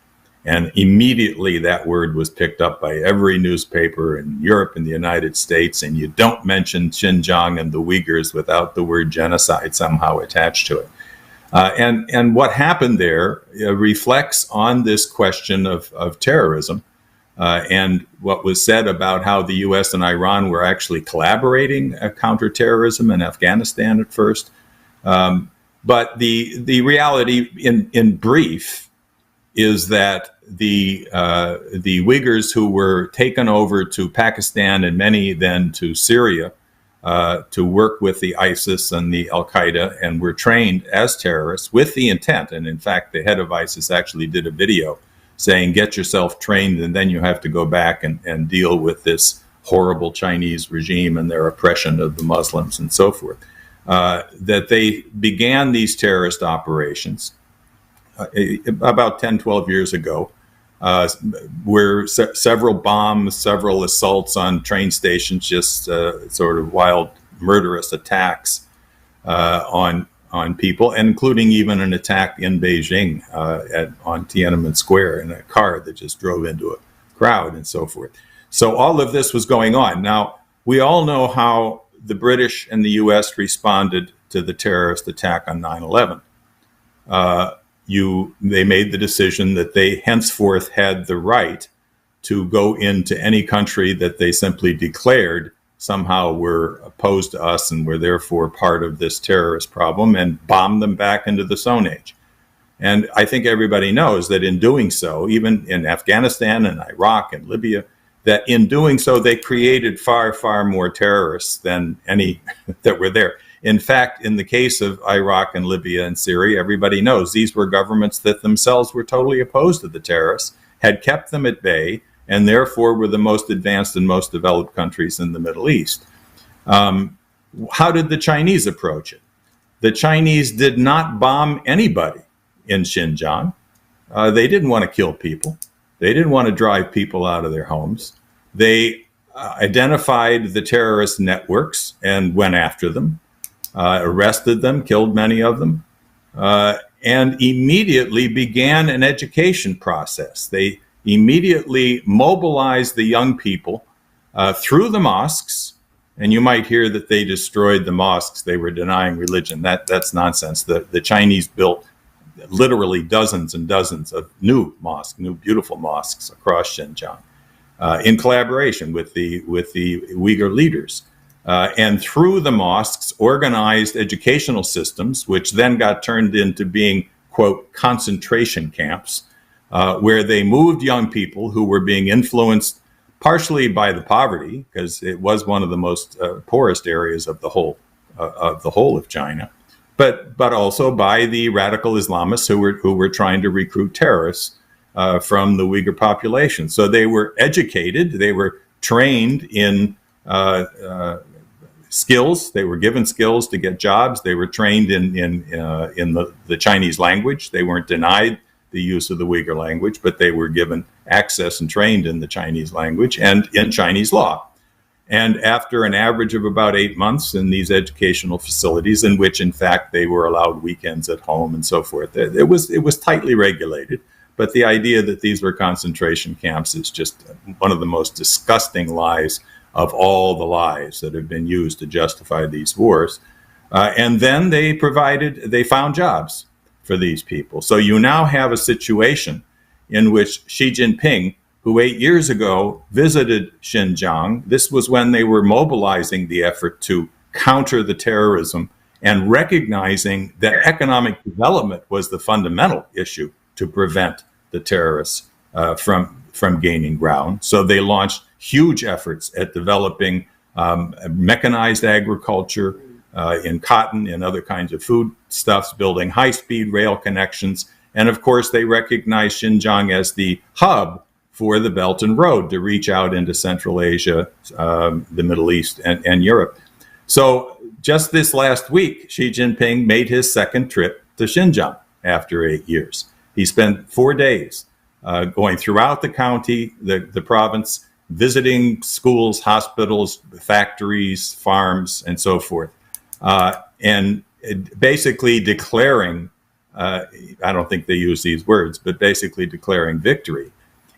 And immediately that word was picked up by every newspaper in Europe and the United States. And you don't mention Xinjiang and the Uyghurs without the word genocide somehow attached to it. And what happened there reflects on this question of terrorism and what was said about how the U.S. and Iran were actually collaborating counterterrorism in Afghanistan at first. But the reality, in brief, is that the Uyghurs who were taken over to Pakistan and many then to Syria to work with the ISIS and the Al-Qaeda and were trained as terrorists with the intent. And in fact, the head of ISIS actually did a video saying, get yourself trained and then you have to go back and deal with this horrible Chinese regime and their oppression of the Muslims and so forth. That they began these terrorist operations about 10, 12 years ago, where several bombs, several assaults on train stations, just sort of wild, murderous attacks on people, and including even an attack in Beijing on Tiananmen Square in a car that just drove into a crowd and so forth. So all of this was going on. Now, we all know how the British and the U.S. responded to the terrorist attack on 9/11. They made the decision that they henceforth had the right to go into any country that they simply declared somehow were opposed to us and were therefore part of this terrorist problem, and bomb them back into the Stone Age. And I think everybody knows that in doing so, even in Afghanistan and Iraq and Libya, that in doing so, they created far, far more terrorists than any that were there. In fact, in the case of Iraq and Libya and Syria, everybody knows these were governments that themselves were totally opposed to the terrorists, had kept them at bay, and therefore were the most advanced and most developed countries in the Middle East. How did the Chinese approach it? The Chinese did not bomb anybody in Xinjiang. They didn't want to kill people. They didn't want to drive people out of their homes. They identified the terrorist networks and went after them. Arrested them, killed many of them, and immediately began an education process. They immediately mobilized the young people through the mosques, and you might hear that they destroyed the mosques. They were denying religion. That's nonsense. The Chinese built literally dozens and dozens of new mosques, new beautiful mosques across Xinjiang, in collaboration with the Uyghur leaders. And through the mosques, organized educational systems, which then got turned into being, quote, concentration camps, where they moved young people who were being influenced partially by the poverty, because it was one of the most poorest areas of the whole of China, but also by the radical Islamists who were trying to recruit terrorists from the Uyghur population. So they were educated, they were trained in skills. They were given skills to get jobs. They were trained in the Chinese language. They weren't denied the use of the Uyghur language, but they were given access and trained in the Chinese language and in Chinese law. And after an average of about 8 months in these educational facilities, in which in fact they were allowed weekends at home and so forth, it was tightly regulated. But the idea that these were concentration camps is just one of the most disgusting lies of all the lies that have been used to justify these wars. And then they found jobs for these people. So you now have a situation in which Xi Jinping, who 8 years ago visited Xinjiang, this was when they were mobilizing the effort to counter the terrorism and recognizing that economic development was the fundamental issue to prevent the terrorists from gaining ground. So they launched huge efforts at developing mechanized agriculture in cotton and other kinds of foodstuffs, building high-speed rail connections. And of course, they recognized Xinjiang as the hub for the Belt and Road to reach out into Central Asia, the Middle East, and Europe. So just this last week, Xi Jinping made his second trip to Xinjiang after 8 years. He spent 4 days going throughout the county, the province, visiting schools, hospitals, factories, farms, and so forth, and basically declaring, I don't think they use these words, but basically declaring victory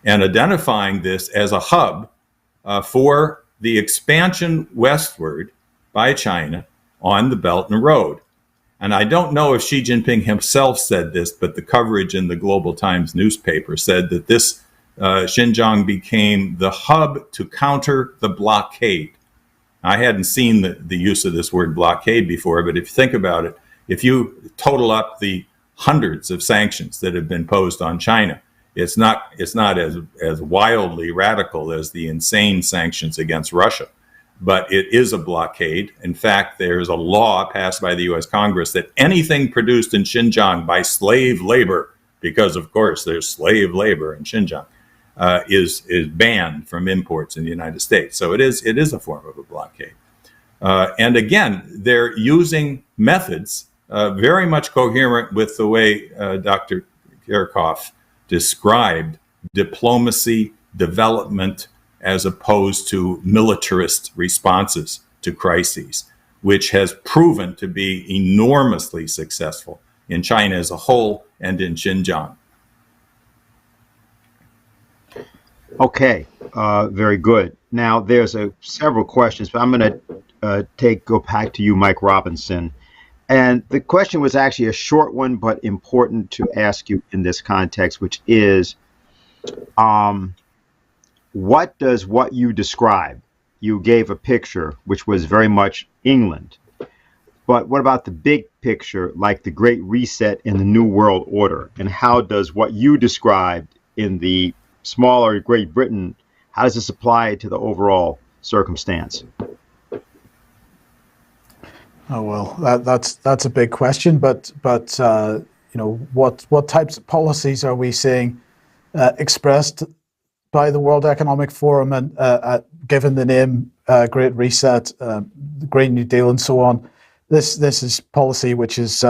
and identifying this as a hub for the expansion westward by China on the Belt and Road. And I don't know if Xi Jinping himself said this, but the coverage in the Global Times newspaper said that this Xinjiang became the hub to counter the blockade. I hadn't seen the use of this word blockade before, but if you think about it, if you total up the hundreds of sanctions that have been imposed on China, it's not as wildly radical as the insane sanctions against Russia, but it is a blockade. In fact, there's a law passed by the U.S. Congress that anything produced in Xinjiang by slave labor, because of course there's slave labor in Xinjiang, is banned from imports in the United States. So it is a form of a blockade. And again, they're using methods very much coherent with the way Dr. Kirakofe described diplomacy, development, as opposed to militarist responses to crises, which has proven to be enormously successful in China as a whole and in Xinjiang. Okay, very good. Now there's several questions, but I'm going to go back to you, Mike Robinson. And the question was actually a short one, but important to ask you in this context, which is, what does what you describe? You gave a picture, which was very much England. But what about the big picture, like the Great Reset and the New World Order? And how does what you described in the smaller Great Britain, how does this apply to the overall circumstance? Oh well, that's a big question. But you know, what types of policies are we seeing expressed by the World Economic Forum and given the name Great Reset, the Green New Deal, and so on? This is policy which is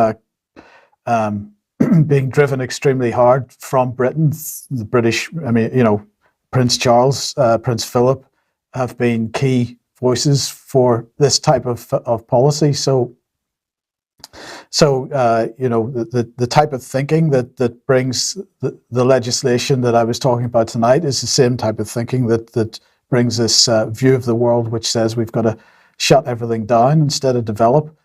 being driven extremely hard from Britain. The British, I mean, you know, Prince Charles, Prince Philip have been key voices for this type of policy. So you know, the type of thinking that brings the legislation that I was talking about tonight is the same type of thinking that brings this view of the world which says we've got to shut everything down instead of develop.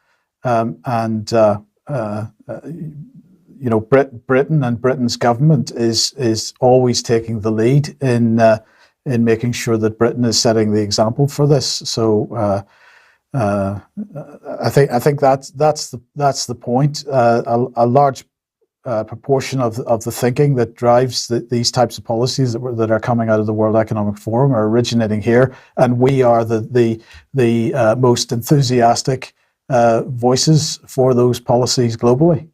You know, Britain and Britain's government is always taking the lead in making sure that Britain is setting the example for this. So I think that's the point. A large proportion of the thinking that drives these types of policies that are coming out of the World Economic Forum are originating here, and we are the most enthusiastic voices for those policies globally?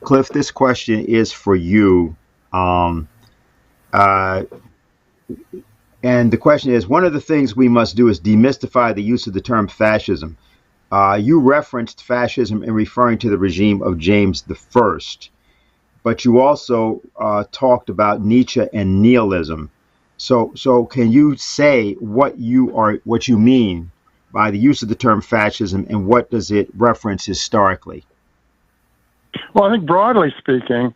Cliff, this question is for you. And the question is, one of the things we must do is demystify the use of the term fascism. You referenced fascism in referring to the regime of James I, but you also talked about Nietzsche and nihilism. So can you say what you mean by the use of the term fascism, and what does it reference historically? Well, I think broadly speaking,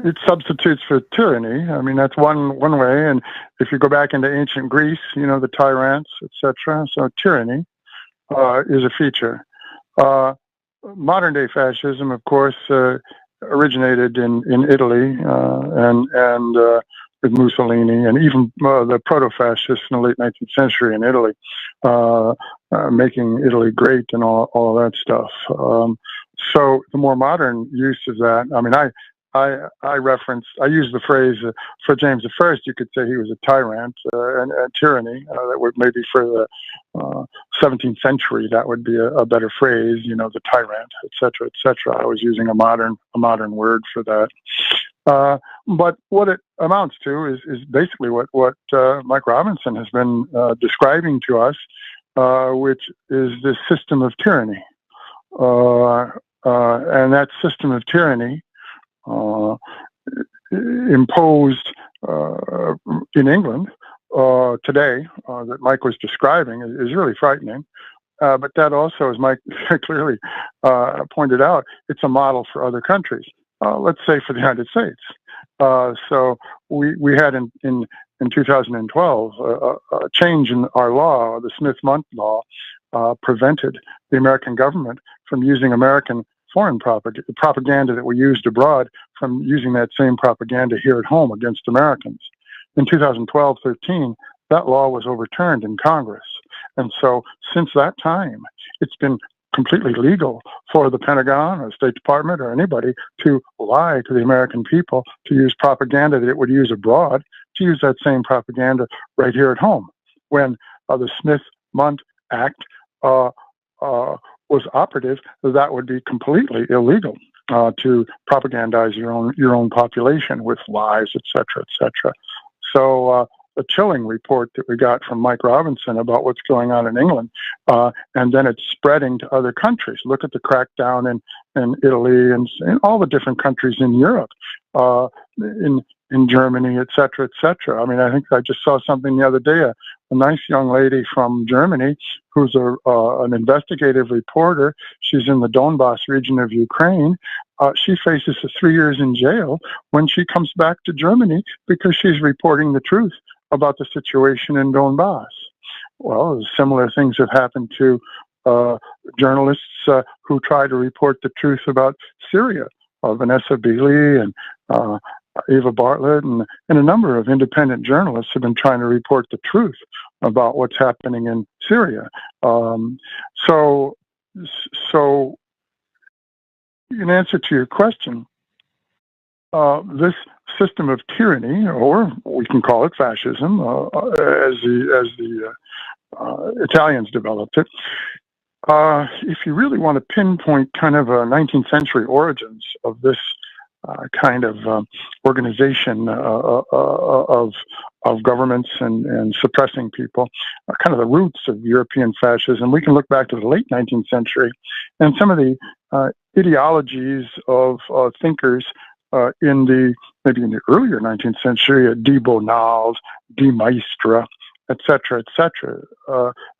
it substitutes for tyranny. I mean, that's one way. And if you go back into ancient Greece, the tyrants, etc. So tyranny is a feature. Modern day fascism, of course, originated in Italy and with Mussolini, and even the proto-fascists in the late 19th century in Italy, making Italy great and all that stuff. So the more modern use of that, I mean, I use the phrase for James I. You could say he was a tyrant and tyranny. That would maybe for the 17th century that would be a better phrase. The tyrant, etc., etc. I was using a modern word for that. But what it amounts to is basically what Mike Robinson has been describing to us, which is this system of tyranny, and that system of tyranny. Imposed in England today that Mike was describing is really frightening. But that also, as Mike clearly pointed out, it's a model for other countries. Let's say for the United States. So we had in 2012 a change in our law, the Smith-Mundt law, prevented the American government from using American foreign propaganda that we used abroad from using that same propaganda here at home against Americans. In 2012-13, that law was overturned in Congress. And so since that time, it's been completely legal for the Pentagon or State Department or anybody to lie to the American people, to use propaganda that it would use abroad, to use that same propaganda right here at home. When the Smith-Mundt Act was operative, that would be completely illegal to propagandize your own population with lies, etc., etc. So a chilling report that we got from Mike Robinson about what's going on in England, and then it's spreading to other countries. Look at the crackdown in Italy and in all the different countries in Europe, in Germany, etc., etc. I mean, I think I just saw something the other day. A nice young lady from Germany who's an investigative reporter. She's in the Donbass region of Ukraine. She faces 3 years in jail when she comes back to Germany because she's reporting the truth about the situation in Donbass. Well, similar things have happened to journalists who try to report the truth about Syria. Vanessa Beeley and Eva Bartlett and a number of independent journalists have been trying to report the truth about what's happening in Syria. So in answer to your question, this system of tyranny, or we can call it fascism, as the Italians developed it. If you really want to pinpoint kind of 19th century origins of this kind of organization of governments and suppressing people, kind of the roots of European fascism, we can look back to the late 19th century and some of the ideologies of thinkers maybe in the earlier 19th century, De Bonald, De Maistre, etc.,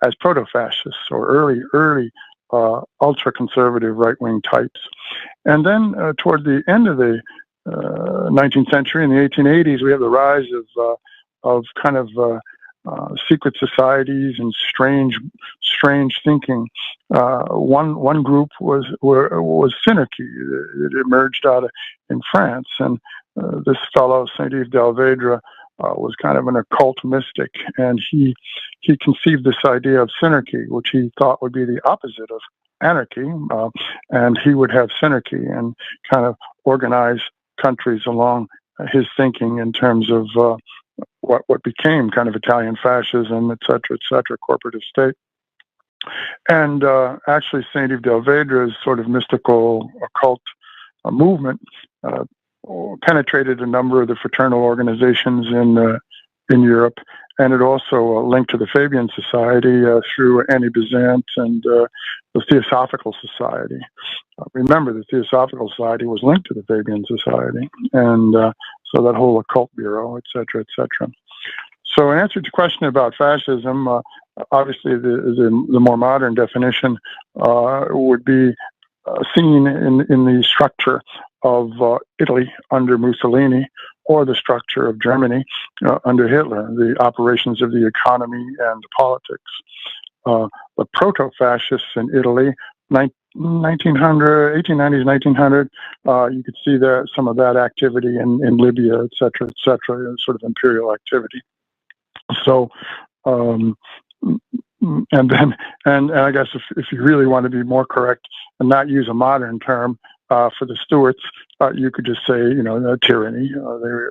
as proto-fascists or early ultra-conservative right-wing types. And then toward the end of the 19th century, in the 1880s, we have the rise of kind of secret societies and strange thinking. One group was synarchy. It emerged in France, and this fellow Saint-Yves d'Alvedre was kind of an occult mystic, and he conceived this idea of synarchy, which he thought would be the opposite of anarchy, and he would have synarchy and kind of organize countries along his thinking in terms of what became kind of Italian fascism, et cetera, corporative state. And actually, Saint Yves del Vedra's sort of mystical occult movement penetrated a number of the fraternal organizations in Europe, and it also linked to the Fabian Society through Annie Besant and the Theosophical Society. Remember, the Theosophical Society was linked to the Fabian Society, and so that whole occult bureau, et cetera, et cetera. So in answer to your question about fascism, obviously the more modern definition would be seen in the structure of Italy under Mussolini, or the structure of Germany under Hitler, the operations of the economy and the politics. The proto-fascists in Italy, 1890s, 1900, you could see some of that activity in Libya, et cetera, sort of imperial activity. So, and I guess if you really want to be more correct and not use a modern term for the Stuarts, you could just say, tyranny.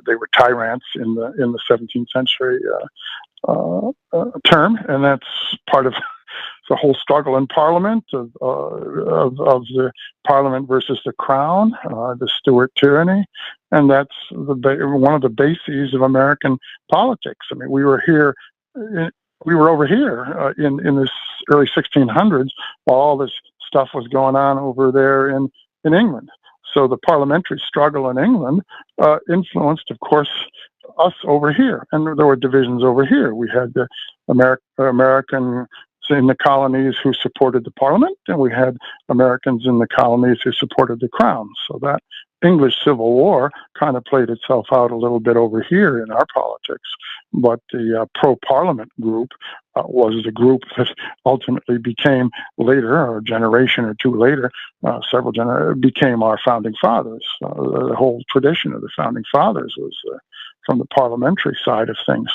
They were tyrants in the 17th century term, and that's part of the whole struggle in Parliament of the Parliament versus the Crown, the Stuart tyranny, and that's one of the bases of American politics. I mean, we were over here in this early 1600s while all this stuff was going on over there in England. So the parliamentary struggle in England influenced, of course, us over here, and there were divisions over here. We had the Americans in the colonies who supported the Parliament, and we had Americans in the colonies who supported the Crown. So that English Civil War kind of played itself out a little bit over here in our politics. But the pro-Parliament group was the group that ultimately became later, a generation or two later, became our founding fathers. The whole tradition of the founding fathers was from the parliamentary side of things.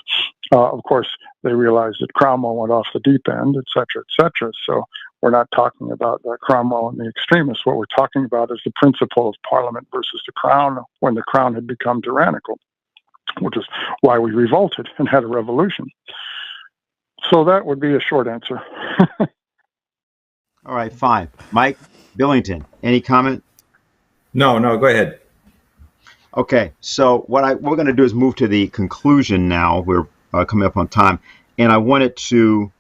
Of course, they realized that Cromwell went off the deep end, et cetera, et cetera. So we're not talking about Cromwell and the extremists. What we're talking about is the principle of Parliament versus the Crown when the Crown had become tyrannical, which is why we revolted and had a revolution. So that would be a short answer. All right, fine. Mike, Billington, any comment? No, go ahead. Okay, so what we're going to do is move to the conclusion now. We're coming up on time, and I wanted to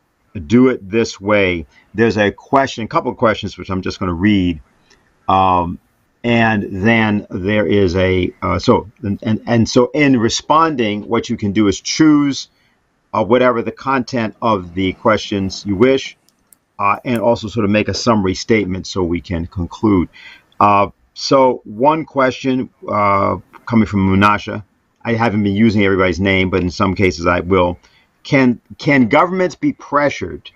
do it this way. There's a couple of questions, which I'm just going to read, and then there is so in responding, what you can do is choose whatever the content of the questions you wish, and also sort of make a summary statement so we can conclude. So one question coming from Munasha. I haven't been using everybody's name, but in some cases I will. Can governments be pressured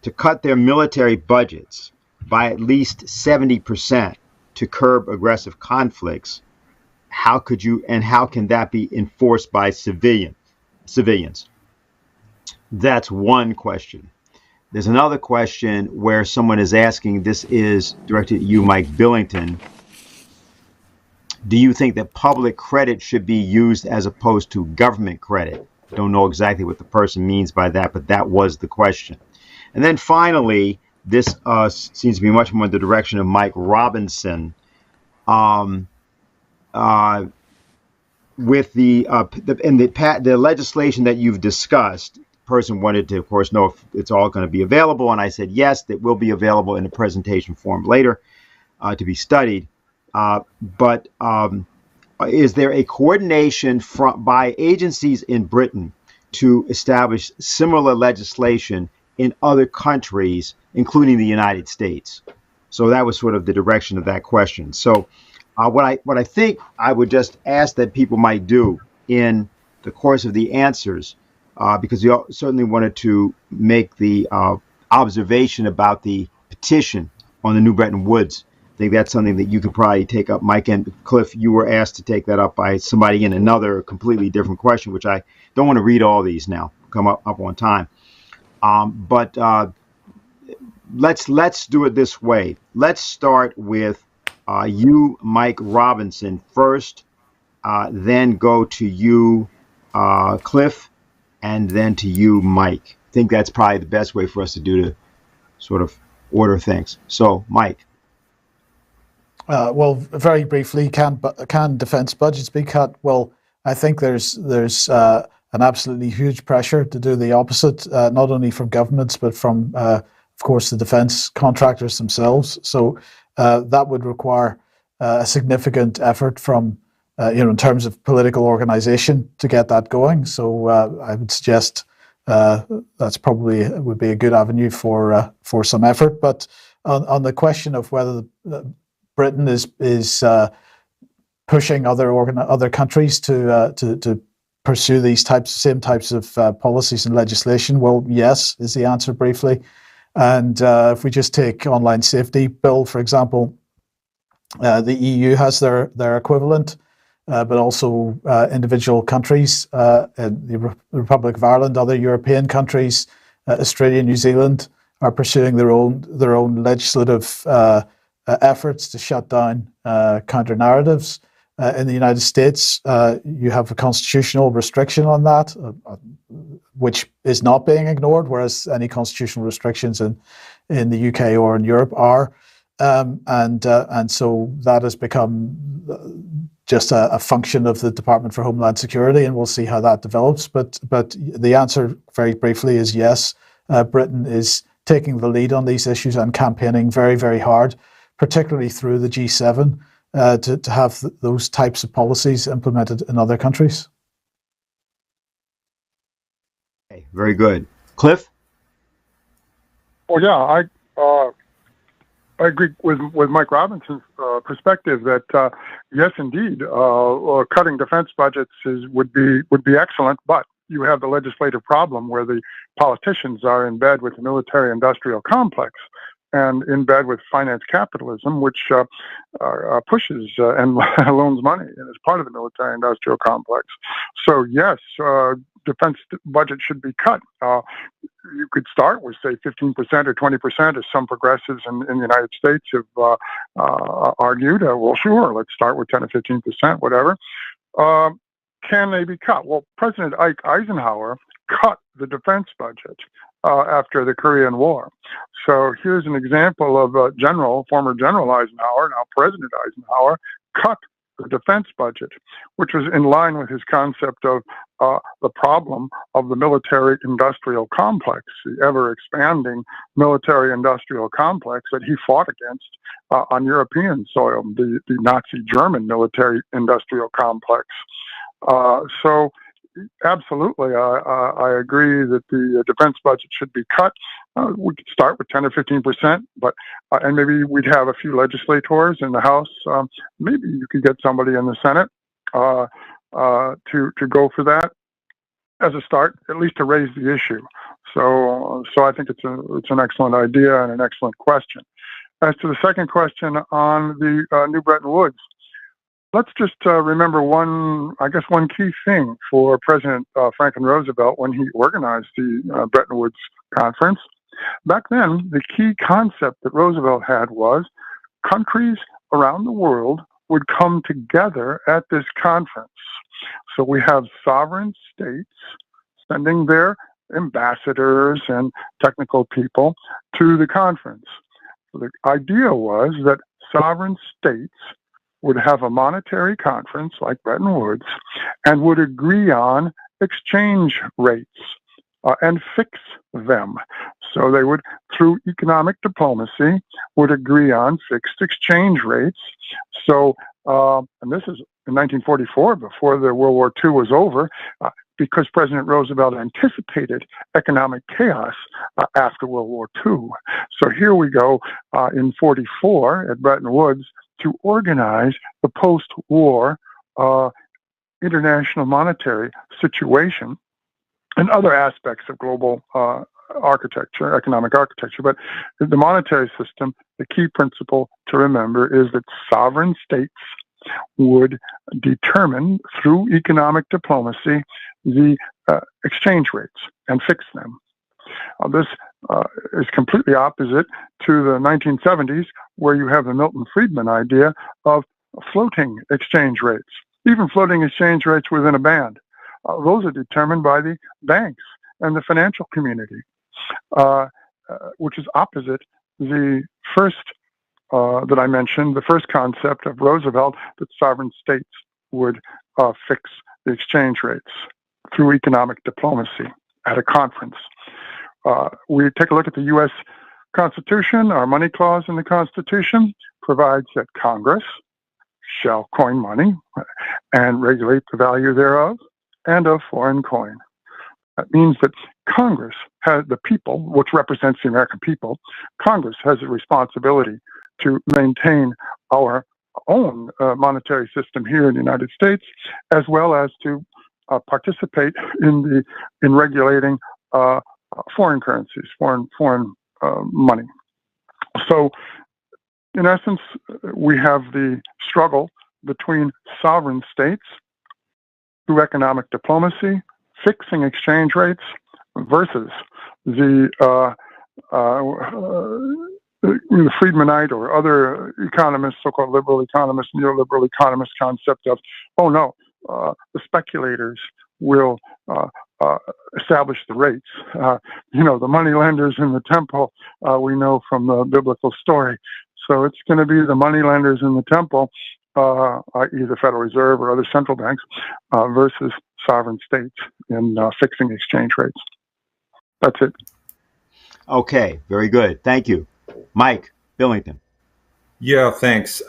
to cut their military budgets by at least 70% to curb aggressive conflicts? How can that be enforced by civilians? That's one question. There's another question where someone is asking, this is directed at you, Mike Billington. Do you think that public credit should be used as opposed to government credit? Don't know exactly what the person means by that, but that was the question. And then finally, this seems to be much more in the direction of Mike Robinson. With the legislation that you've discussed, the person wanted to, of course, know if it's all going to be available, and I said yes, that will be available in a presentation form later to be studied. But is there a coordination by agencies in Britain to establish similar legislation in other countries, including the United States? So that was sort of the direction of that question. So what I think I would just ask that people might do in the course of the answers, because you certainly wanted to make the observation about the petition on the New Bretton Woods. I think that's something that you could probably take up. Mike and Cliff, you were asked to take that up by somebody in another completely different question, which I don't want to read all these now, come up on time. But let's do it this way. Let's start with you, Mike Robinson, first, then go to you, Cliff, and then to you, Mike. I think that's probably the best way for us to sort of order things. So, Mike. Well, very briefly, can defence budgets be cut? Well, I think there's an absolutely huge pressure to do the opposite, not only from governments but from, of course, the defence contractors themselves. So that would require a significant effort from, in terms of political organisation to get that going. So I would suggest that's probably would be a good avenue for some effort. But on the question of whether Britain is pushing other countries to pursue these same types of policies and legislation, well, yes, is the answer briefly. And if we just take online safety bill, for example, the EU has their equivalent, but also individual countries, the Republic of Ireland, other European countries, Australia, New Zealand are pursuing their own legislative efforts to shut down counter narratives. In the United States, you have a constitutional restriction on that, which is not being ignored, whereas any constitutional restrictions in the UK or in Europe are. And so that has become just a function of the Department for Homeland Security, and we'll see how that develops. But the answer, very briefly, is yes. Britain is taking the lead on these issues and campaigning very, very hard, particularly through the G7, to have those types of policies implemented in other countries. Okay, very good. Cliff? Well, yeah, I agree with Mike Robinson's perspective that yes, indeed, cutting defense budgets would be excellent, but you have the legislative problem where the politicians are in bed with the military-industrial complex and in bed with finance capitalism, which pushes and loans money and is part of the military-industrial complex. So yes, defense budget should be cut. You could start with, say, 15% or 20%, as some progressives in the United States have argued. Well, sure, let's start with 10 or 15%, whatever. Can they be cut? Well, President Eisenhower cut the defense budget after the Korean War. So here's an example of former General Eisenhower, now President Eisenhower, cut the defense budget, which was in line with his concept of the problem of the military-industrial complex, the ever-expanding military-industrial complex that he fought against on European soil, the Nazi German military-industrial complex. So absolutely, I agree that the defense budget should be cut. We could start with 10 or 15%, but and maybe we'd have a few legislators in the House. Maybe you could get somebody in the Senate to go for that as a start, at least to raise the issue. So I think it's an excellent idea and an excellent question. As to the second question on the New Bretton Woods, let's just remember one key thing for President Franklin Roosevelt when he organized the Bretton Woods Conference. Back then, the key concept that Roosevelt had was countries around the world would come together at this conference. So we have sovereign states sending their ambassadors and technical people to the conference. So the idea was that sovereign states would have a monetary conference like Bretton Woods and would agree on exchange rates and fix them. So they would, through economic diplomacy, would agree on fixed exchange rates. So, and this is in 1944, before the World War II was over, because President Roosevelt anticipated economic chaos after World War II. So here we go in 44 at Bretton Woods to organize the post-war international monetary situation and other aspects of global architecture, economic architecture. But the monetary system, the key principle to remember is that sovereign states would determine through economic diplomacy the exchange rates and fix them. This is completely opposite to the 1970s, where you have the Milton Friedman idea of floating exchange rates. even floating exchange rates within a band. Those are determined by the banks and the financial community, which is opposite the first that I mentioned, the first concept of Roosevelt, that sovereign states would fix the exchange rates through economic diplomacy at a conference. We take a look at the U.S. Constitution. Our money clause in the Constitution provides that Congress shall coin money and regulate the value thereof and of foreign coin. That means that Congress has the people, which represents the American people. Congress has a responsibility to maintain our own monetary system here in the United States, as well as to participate in regulating foreign currencies, foreign money. So, in essence, we have the struggle between sovereign states through economic diplomacy, fixing exchange rates, versus the Friedmanite or other economists, so-called liberal economists, neoliberal economists concept of, oh no, the speculators will establish the rates. The money lenders in the temple, we know from the biblical story. So it's going to be the money lenders in the temple, i.e. the Federal Reserve or other central banks, versus sovereign states in fixing exchange rates. That's it. Okay, very good. Thank you. Mike, Billington. Yeah, thanks.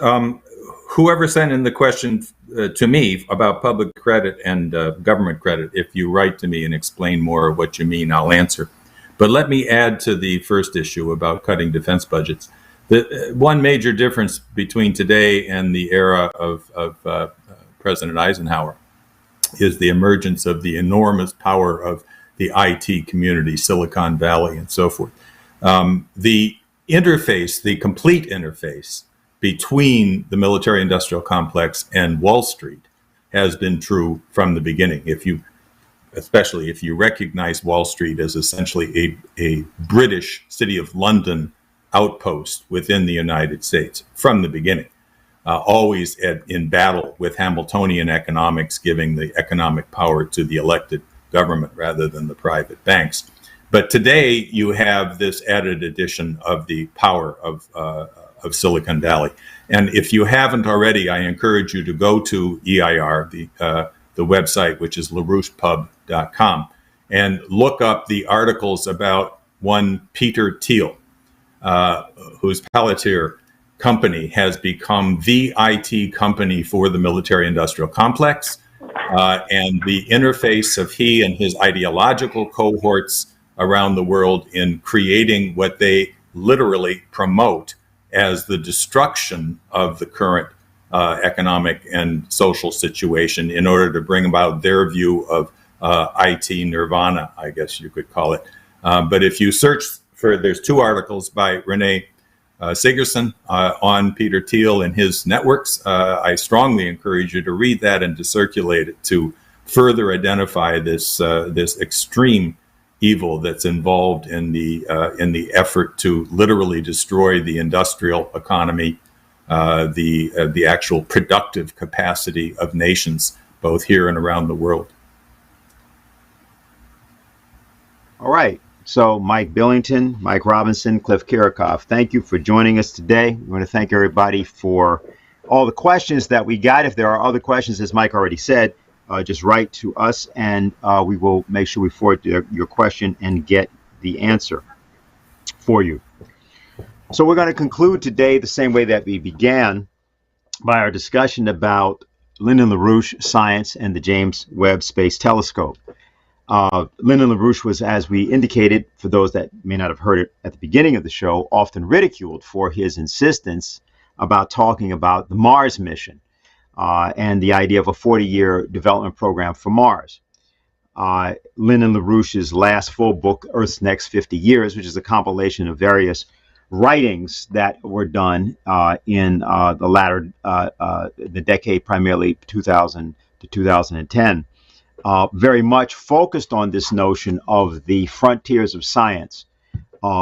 Whoever sent in the question to me about public credit and government credit, if you write to me and explain more of what you mean, I'll answer. But let me add to the first issue about cutting defense budgets. The one major difference between today and the era of President Eisenhower is the emergence of the enormous power of the IT community, Silicon Valley, and so forth. The interface, the complete interface between the military-industrial complex and Wall Street has been true from the beginning. Especially if you recognize Wall Street as essentially a British City of London outpost within the United States from the beginning, always in battle with Hamiltonian economics, giving the economic power to the elected government rather than the private banks. But today you have this added addition of the power of Silicon Valley. And if you haven't already, I encourage you to go to EIR, the website, which is LaRouchePub.com, and look up the articles about one Peter Thiel, whose Palantir company has become the IT company for the military-industrial complex, and the interface of he and his ideological cohorts around the world in creating what they literally promote as the destruction of the current economic and social situation in order to bring about their view of IT nirvana, I guess you could call it. But if you search there's two articles by Renee Sigerson on Peter Thiel and his networks. I strongly encourage you to read that and to circulate it to further identify this extreme evil that's involved in the effort to literally destroy the industrial economy, the actual productive capacity of nations, both here and around the world. All right. So Mike Billington, Mike Robinson, Cliff Kiracofe, thank you for joining us today. We want to thank everybody for all the questions that we got. If there are other questions, as Mike already said, just write to us and we will make sure we forward your question and get the answer for you. So we're going to conclude today the same way that we began, by our discussion about Lyndon LaRouche science and the James Webb Space Telescope. Lyndon LaRouche was, as we indicated, for those that may not have heard it at the beginning of the show, often ridiculed for his insistence about talking about the Mars mission and the idea of a 40-year development program for Mars. Lyndon LaRouche's last full book, Earth's Next 50 Years, which is a compilation of various writings that were done in the decade, primarily 2000 to 2010, very much focused on this notion of the frontiers of science,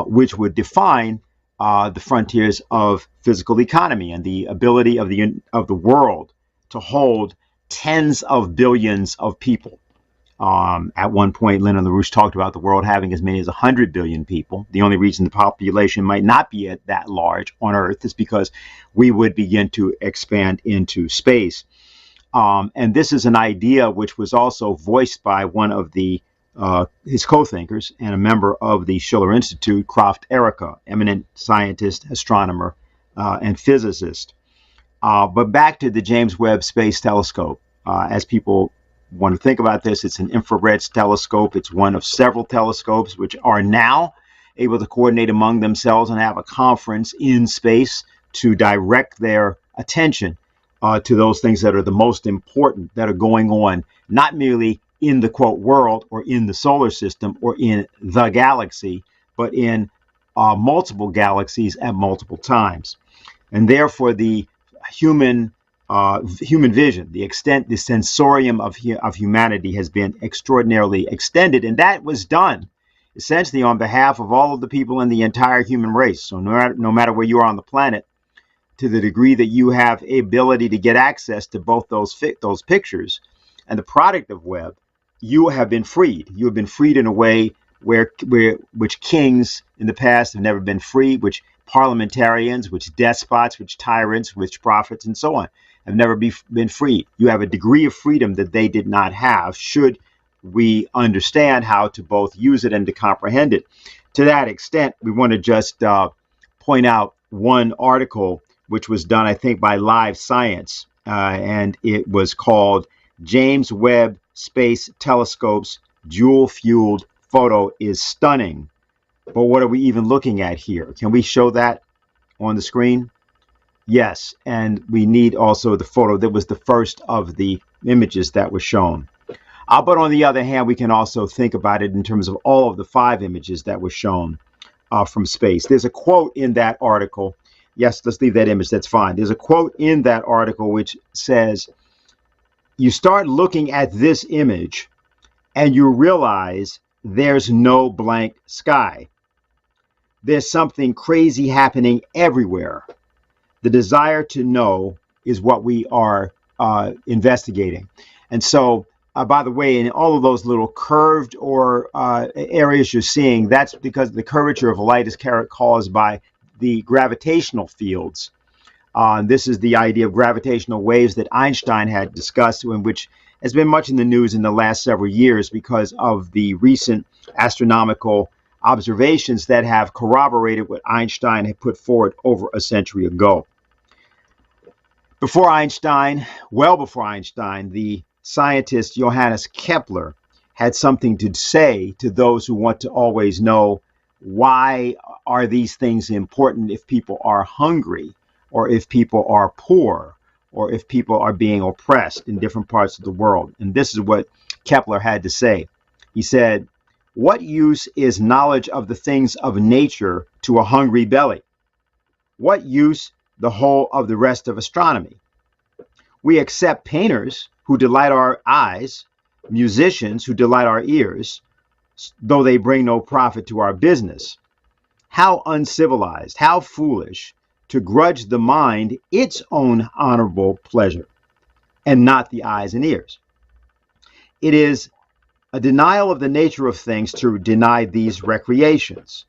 which would define the frontiers of physical economy and the ability of the world to hold tens of billions of people. At one point, Lyndon LaRouche talked about the world having as many as 100 billion people. The only reason the population might not be at that large on Earth is because we would begin to expand into space. And this is an idea which was also voiced by one of his co-thinkers and a member of the Schiller Institute, Clifford Kiracofe, eminent scientist, astronomer, and physicist. But back to the James Webb Space Telescope. As people want to think about this, it's an infrared telescope. It's one of several telescopes which are now able to coordinate among themselves and have a conference in space to direct their attention to those things that are the most important that are going on, not merely in the quote world or in the solar system or in the galaxy, but in multiple galaxies at multiple times. And therefore, the human vision, the sensorium of humanity has been extraordinarily extended, and that was done essentially on behalf of all of the people in the entire human race. So no matter where you are on the planet, to the degree that you have a ability to get access to both those pictures and the product of Webb, you have been freed. You have been freed in a way which kings in the past have never been free, which parliamentarians, which despots, which tyrants, which prophets, and so on have never been freed. You have a degree of freedom that they did not have, should we understand how to both use it and to comprehend it. To that extent, we want to just point out one article which was done, I think, by Live Science, and it was called James Webb Space Telescope's Dual-Fueled Photo is Stunning. But what are we even looking at here? Can we show that on the screen? Yes, and we need also the photo that was the first of the images that was shown. But on the other hand, we can also think about it in terms of all of the 5 images that were shown from space. There's a quote in that article. Yes, let's leave that image. That's fine. There's a quote in that article which says, you start looking at this image and you realize there's no blank sky. There's something crazy happening everywhere. The desire to know is what we are investigating. And so, by the way, in all of those little curved or areas you're seeing, that's because the curvature of light is caused by the gravitational fields. This is the idea of gravitational waves that Einstein had discussed, in which has been much in the news in the last several years because of the recent astronomical observations that have corroborated what Einstein had put forward over a century ago. Before Einstein, well before Einstein, the scientist Johannes Kepler had something to say to those who want to always know, why are these things important if people are hungry, or if people are poor, or if people are being oppressed in different parts of the world? And this is what Kepler had to say. He said, what use is knowledge of the things of nature to a hungry belly? What use the whole of the rest of astronomy? We accept painters who delight our eyes, musicians who delight our ears, though they bring no profit to our business. How uncivilized, how foolish to grudge the mind its own honorable pleasure, and not the eyes and ears. It is a denial of the nature of things to deny these recreations.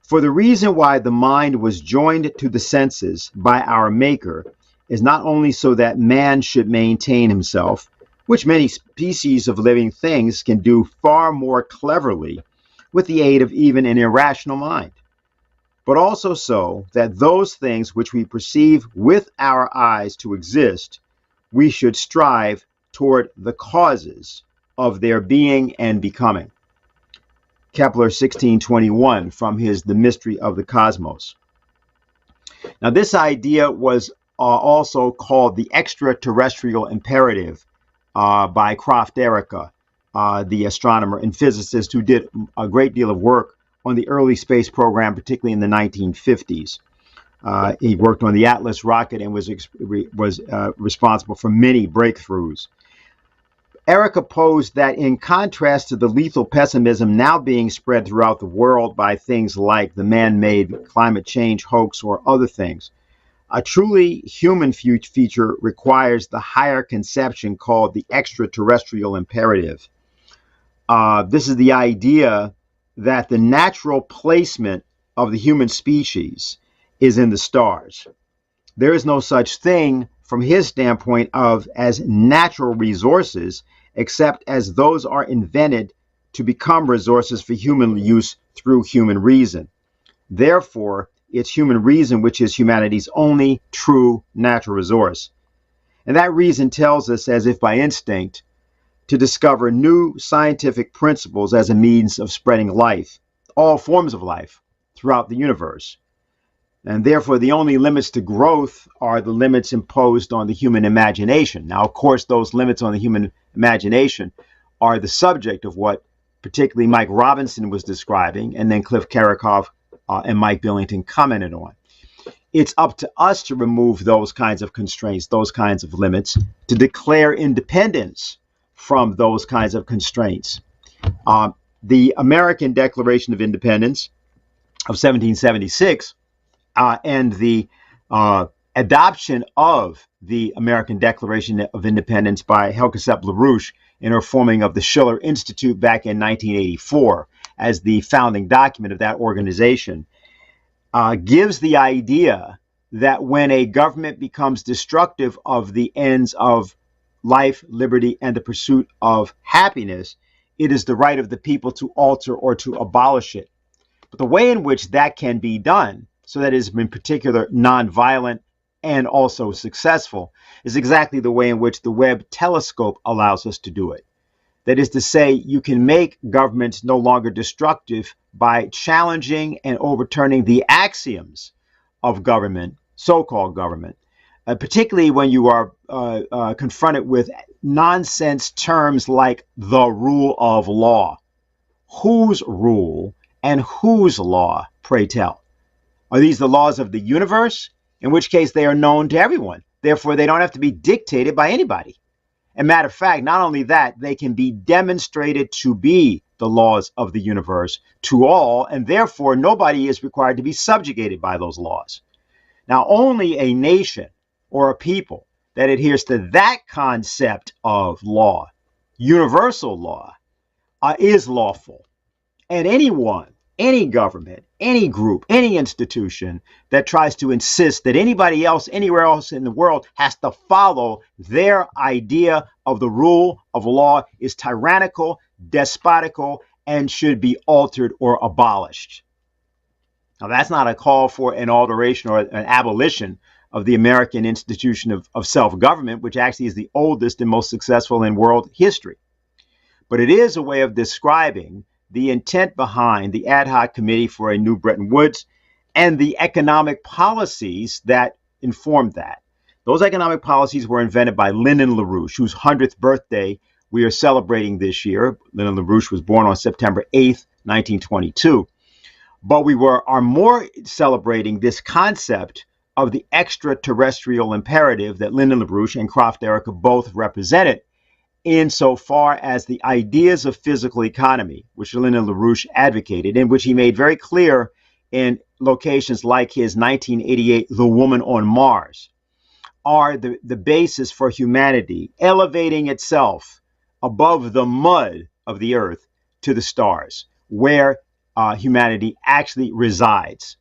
For the reason why the mind was joined to the senses by our Maker is not only so that man should maintain himself, which many species of living things can do far more cleverly with the aid of even an irrational mind, but also so that those things which we perceive with our eyes to exist, we should strive toward the causes of their being and becoming. Kepler 1621, from his The Mystery of the Cosmos. Now, this idea was also called the extraterrestrial imperative by Clifford Kiracofe, the astronomer and physicist who did a great deal of work on the early space program, particularly in the 1950s. He worked on the Atlas rocket and was responsible for many breakthroughs. Erica posed that in contrast to the lethal pessimism now being spread throughout the world by things like the man-made climate change hoax or other things, A truly human feature requires the higher conception called the extraterrestrial imperative. This is the idea that the natural placement of the human species is in the stars. There is no such thing from his standpoint as natural resources, except as those are invented to become resources for human use through human reason. Therefore, it's human reason which is humanity's only true natural resource. And that reason tells us, as if by instinct, to discover new scientific principles as a means of spreading life, all forms of life, throughout the universe. And therefore, the only limits to growth are the limits imposed on the human imagination. Now, of course, those limits on the human imagination are the subject of what particularly Mike Robinson was describing, and then Cliff Kiracofe and Mike Billington commented on. It's up to us to remove those kinds of constraints, those kinds of limits, to declare independence from those kinds of constraints. The American Declaration of Independence of 1776 and the adoption of the American Declaration of Independence by Zepp-LaRouche in her forming of the Schiller Institute back in 1984 as the founding document of that organization gives the idea that when a government becomes destructive of the ends of life, liberty, and the pursuit of happiness, it is the right of the people to alter or to abolish it. But the way in which that can be done, so that it is in particular nonviolent and also successful, is exactly the way in which the Webb telescope allows us to do it. That is to say, you can make governments no longer destructive by challenging and overturning the axioms of government, so-called government, particularly when you are confronted with nonsense terms like the rule of law. Whose rule and whose law, pray tell? Are these the laws of the universe? In which case they are known to everyone. Therefore, they don't have to be dictated by anybody. And matter of fact, not only that, they can be demonstrated to be the laws of the universe to all, and therefore nobody is required to be subjugated by those laws. Now, only a nation or a people that adheres to that concept of law, universal law, is lawful. And anyone, any government, any group, any institution that tries to insist that anybody else, anywhere else in the world has to follow their idea of the rule of law is tyrannical, despotical, and should be altered or abolished. Now, that's not a call for an alteration or an abolition of the American institution of self-government, which actually is the oldest and most successful in world history. But it is a way of describing the intent behind the ad hoc committee for a new Bretton Woods and the economic policies that informed that. Those economic policies were invented by Lyndon LaRouche, whose 100th birthday we are celebrating this year. Lyndon LaRouche was born on September 8th, 1922. But we are more celebrating this concept of the extraterrestrial imperative that Lyndon LaRouche and Kraft-Ericka both represented, insofar as the ideas of physical economy, which Lyndon LaRouche advocated, and which he made very clear in locations like his 1988 The Woman on Mars, are the basis for humanity elevating itself above the mud of the earth to the stars, where humanity actually resides,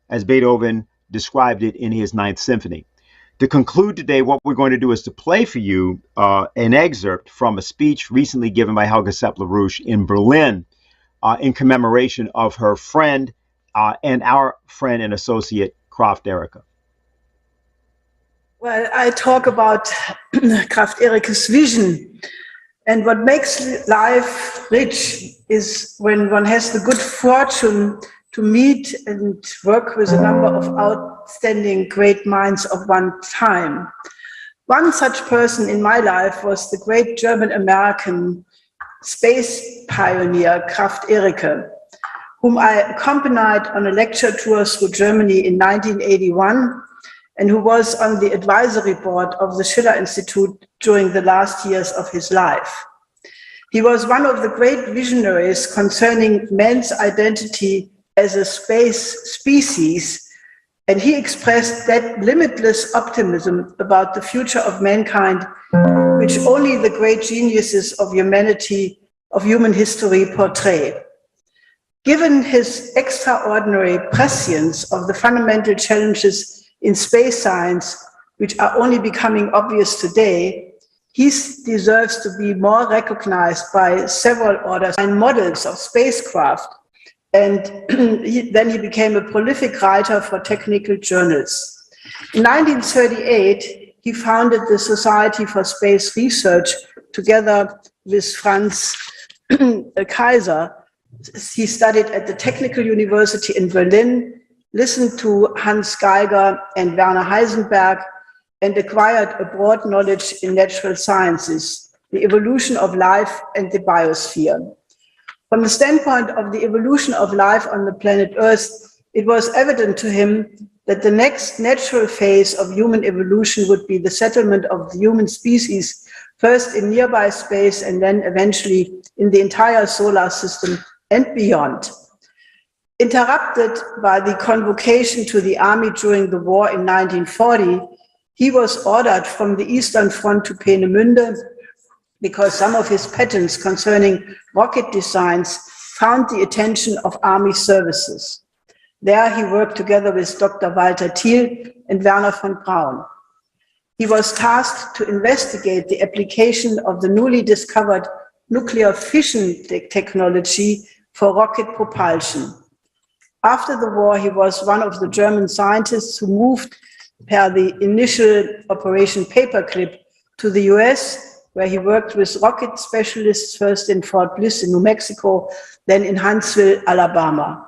as Beethoven described it in his Ninth Symphony. To conclude today, what we're going to do is to play for you an excerpt from a speech recently given by Helga Zepp-LaRouche in Berlin in commemoration of her friend and our friend and associate, Kraft-Ericka. Well, I talk about Kraft-Ericka's vision. And what makes life rich is when one has the good fortune to meet and work with a number of outstanding great minds of one time. One such person in my life was the great German-American space pioneer Kraft-Ericka, whom I accompanied on a lecture tour through Germany in 1981, and who was on the advisory board of the Schiller Institute during the last years of his life. He was one of the great visionaries concerning man's identity as a space species And he expressed that limitless optimism about the future of mankind, which only the great geniuses of humanity, of human history portray. Given his extraordinary prescience of the fundamental challenges in space science, which are only becoming obvious today, he deserves to be more recognized by several orders and models of spacecraft. And then he became a prolific writer for technical journals. In 1938, he founded the Society for Space Research together with Franz Kaiser. He studied at the Technical University in Berlin, listened to Hans Geiger and Werner Heisenberg, and acquired a broad knowledge in natural sciences, the evolution of life and the biosphere. From the standpoint of the evolution of life on the planet Earth, it was evident to him that the next natural phase of human evolution would be the settlement of the human species, first in nearby space and then eventually in the entire solar system and beyond. Interrupted by the convocation to the army during the war in 1940, he was ordered from the Eastern Front to Peenemünde because some of his patents concerning rocket designs found the attention of army services. There he worked together with Dr. Walter Thiel and Werner von Braun. He was tasked to investigate the application of the newly discovered nuclear fission technology for rocket propulsion. After the war, he was one of the German scientists who moved per the initial Operation Paperclip to the US, where he worked with rocket specialists, first in Fort Bliss in New Mexico, then in Huntsville, Alabama.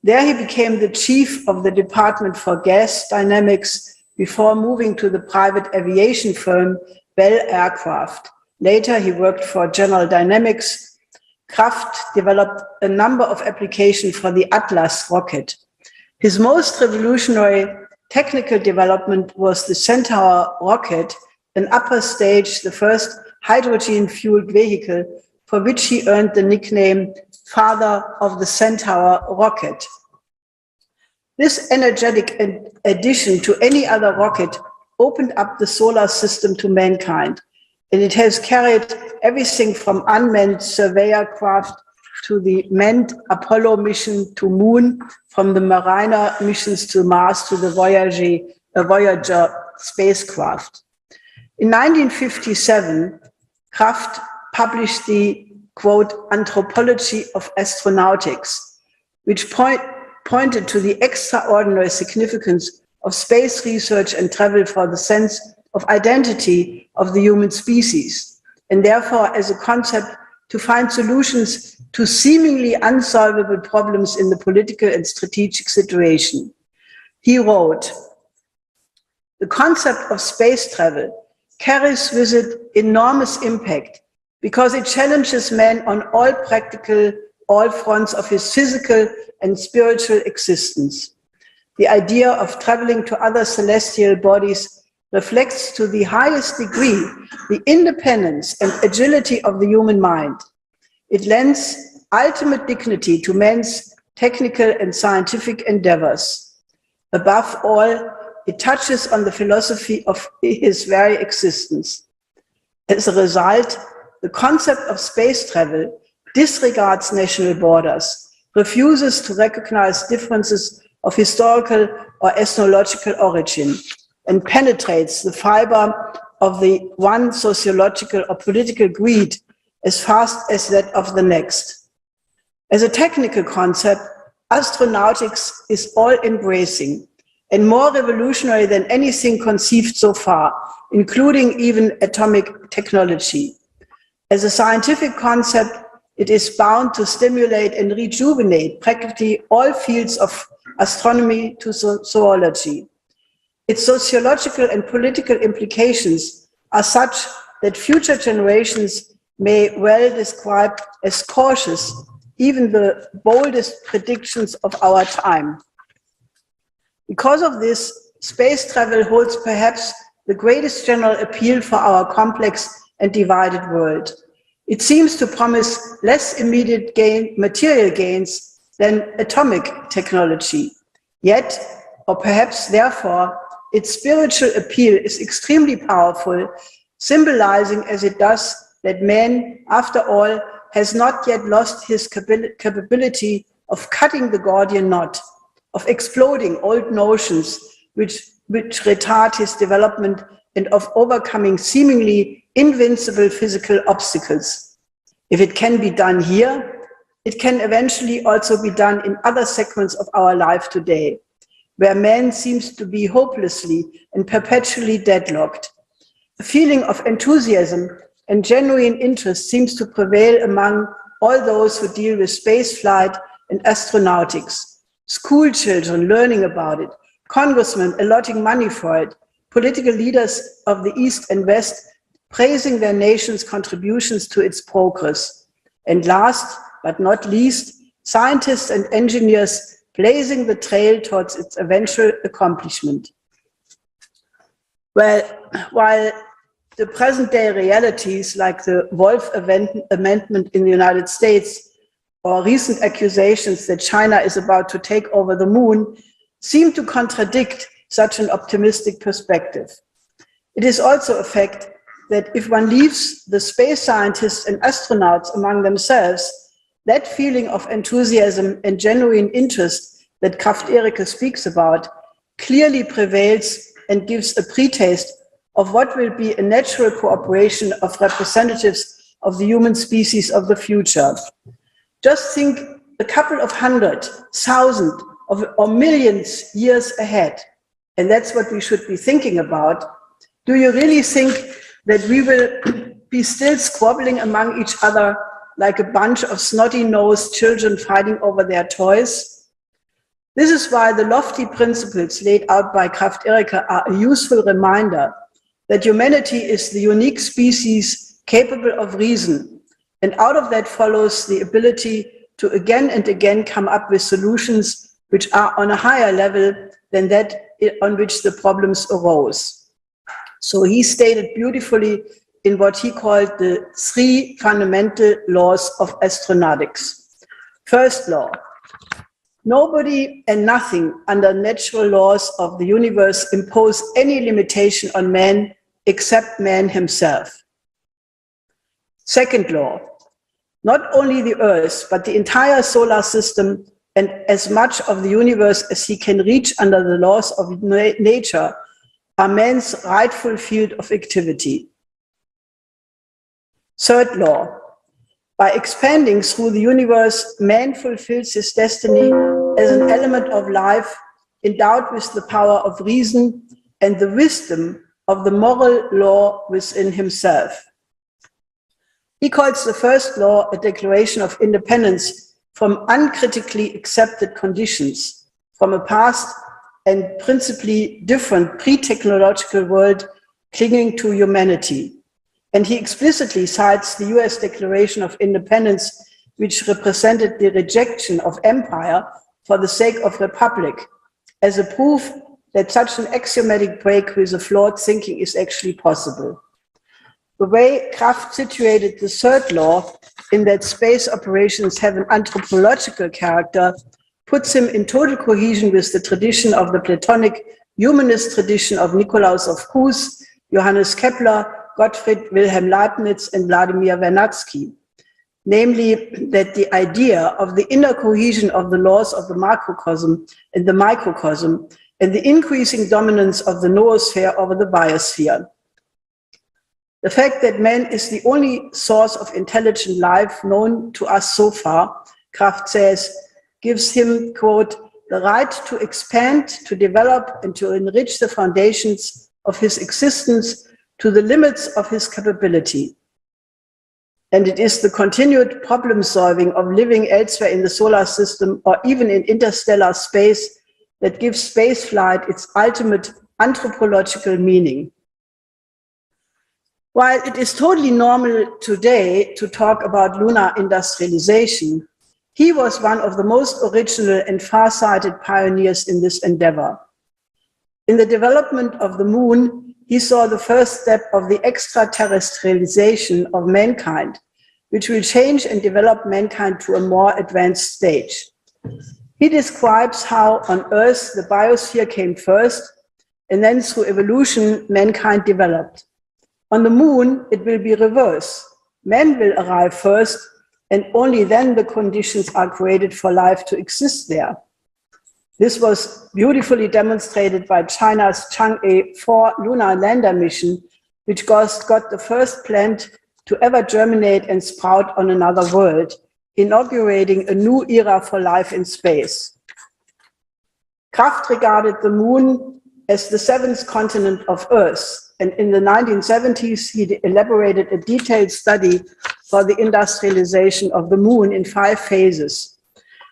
There he became the chief of the Department for Gas Dynamics before moving to the private aviation firm Bell Aircraft. Later, he worked for General Dynamics. Kraft developed a number of applications for the Atlas rocket. His most revolutionary technical development was the Centaur rocket, an upper stage, the first hydrogen-fueled vehicle, for which he earned the nickname Father of the Centaur rocket. This energetic addition to any other rocket opened up the solar system to mankind, and it has carried everything from unmanned surveyor craft to the manned Apollo mission to Moon, from the Mariner missions to Mars to the Voyager spacecraft. In 1957, Kraft published the, quote, Anthropology of Astronautics, which pointed to the extraordinary significance of space research and travel for the sense of identity of the human species, and therefore as a concept to find solutions to seemingly unsolvable problems in the political and strategic situation. He wrote, "The concept of space travel carries with it enormous impact because it challenges man on all fronts of his physical and spiritual existence. The idea of traveling to other celestial bodies reflects to the highest degree the independence and agility of the human mind. It lends ultimate dignity to man's technical and scientific endeavors. Above all, it touches on the philosophy of his very existence. As a result, the concept of space travel disregards national borders, refuses to recognize differences of historical or ethnological origin, and penetrates the fiber of the one sociological or political greed as fast as that of the next. As a technical concept, astronautics is all-embracing and more revolutionary than anything conceived so far, including even atomic technology. As a scientific concept, it is bound to stimulate and rejuvenate practically all fields of astronomy to zoology. Its sociological and political implications are such that future generations may well describe as cautious even the boldest predictions of our time. Because of this, space travel holds perhaps the greatest general appeal for our complex and divided world. It seems to promise less immediate material gains than atomic technology. Yet, or perhaps therefore, its spiritual appeal is extremely powerful, symbolizing as it does that man, after all, has not yet lost his capability of cutting the Gordian knot, of exploding old notions which retard his development, and of overcoming seemingly invincible physical obstacles. If it can be done here, it can eventually also be done in other segments of our life today, where man seems to be hopelessly and perpetually deadlocked. A feeling of enthusiasm and genuine interest seems to prevail among all those who deal with spaceflight and astronautics. School children learning about it, congressmen allotting money for it, political leaders of the East and West praising their nation's contributions to its progress. And last but not least, scientists and engineers blazing the trail towards its eventual accomplishment. Well, while the present day realities like the Wolf Amendment in the United States or recent accusations that China is about to take over the moon seem to contradict such an optimistic perspective. It is also a fact that if one leaves the space scientists and astronauts among themselves, that feeling of enthusiasm and genuine interest that Kraft-Erike speaks about clearly prevails and gives a pre-taste of what will be a natural cooperation of representatives of the human species of the future. Just think a couple of 100, 1,000 or millions years ahead, and that's what we should be thinking about. Do you really think that we will be still squabbling among each other like a bunch of snotty-nosed children fighting over their toys? This is why the lofty principles laid out by Kraft-Erike are a useful reminder that humanity is the unique species capable of reason, and out of that follows the ability to again and again come up with solutions which are on a higher level than that on which the problems arose. So he stated beautifully in what he called the 3 fundamental laws of astronautics. First law: nobody and nothing under natural laws of the universe impose any limitation on man except man himself. Second law: not only the Earth, but the entire solar system and as much of the universe as he can reach under the laws of nature are man's rightful field of activity. Third law: by expanding through the universe, man fulfills his destiny as an element of life endowed with the power of reason and the wisdom of the moral law within himself. He calls the first law a declaration of independence from uncritically accepted conditions, from a past and principally different pre-technological world clinging to humanity. And he explicitly cites the US Declaration of Independence, which represented the rejection of empire for the sake of republic, as a proof that such an axiomatic break with a flawed thinking is actually possible. The way Kraft situated the third law, in that space operations have an anthropological character, puts him in total cohesion with the tradition of the Platonic humanist tradition of Nikolaus of Kues, Johannes Kepler, Gottfried Wilhelm Leibniz, and Vladimir Vernadsky. Namely, that the idea of the inner cohesion of the laws of the macrocosm and the microcosm, and the increasing dominance of the noosphere over the biosphere. The fact that man is the only source of intelligent life known to us so far, Kraft says, gives him, quote, the right to expand, to develop, and to enrich the foundations of his existence to the limits of his capability. And it is the continued problem solving of living elsewhere in the solar system or even in interstellar space that gives spaceflight its ultimate anthropological meaning. While it is totally normal today to talk about lunar industrialization, he was one of the most original and far-sighted pioneers in this endeavor. In the development of the moon, he saw the first step of the extraterrestrialization of mankind, which will change and develop mankind to a more advanced stage. He describes how on Earth the biosphere came first, and then through evolution, mankind developed. On the moon, it will be reversed. Man will arrive first, and only then the conditions are created for life to exist there. This was beautifully demonstrated by China's Chang'e 4 lunar lander mission, which got the first plant to ever germinate and sprout on another world, inaugurating a new era for life in space. Kraft regarded the moon as the seventh continent of Earth, and in the 1970s, he elaborated a detailed study for the industrialization of the moon in 5 phases.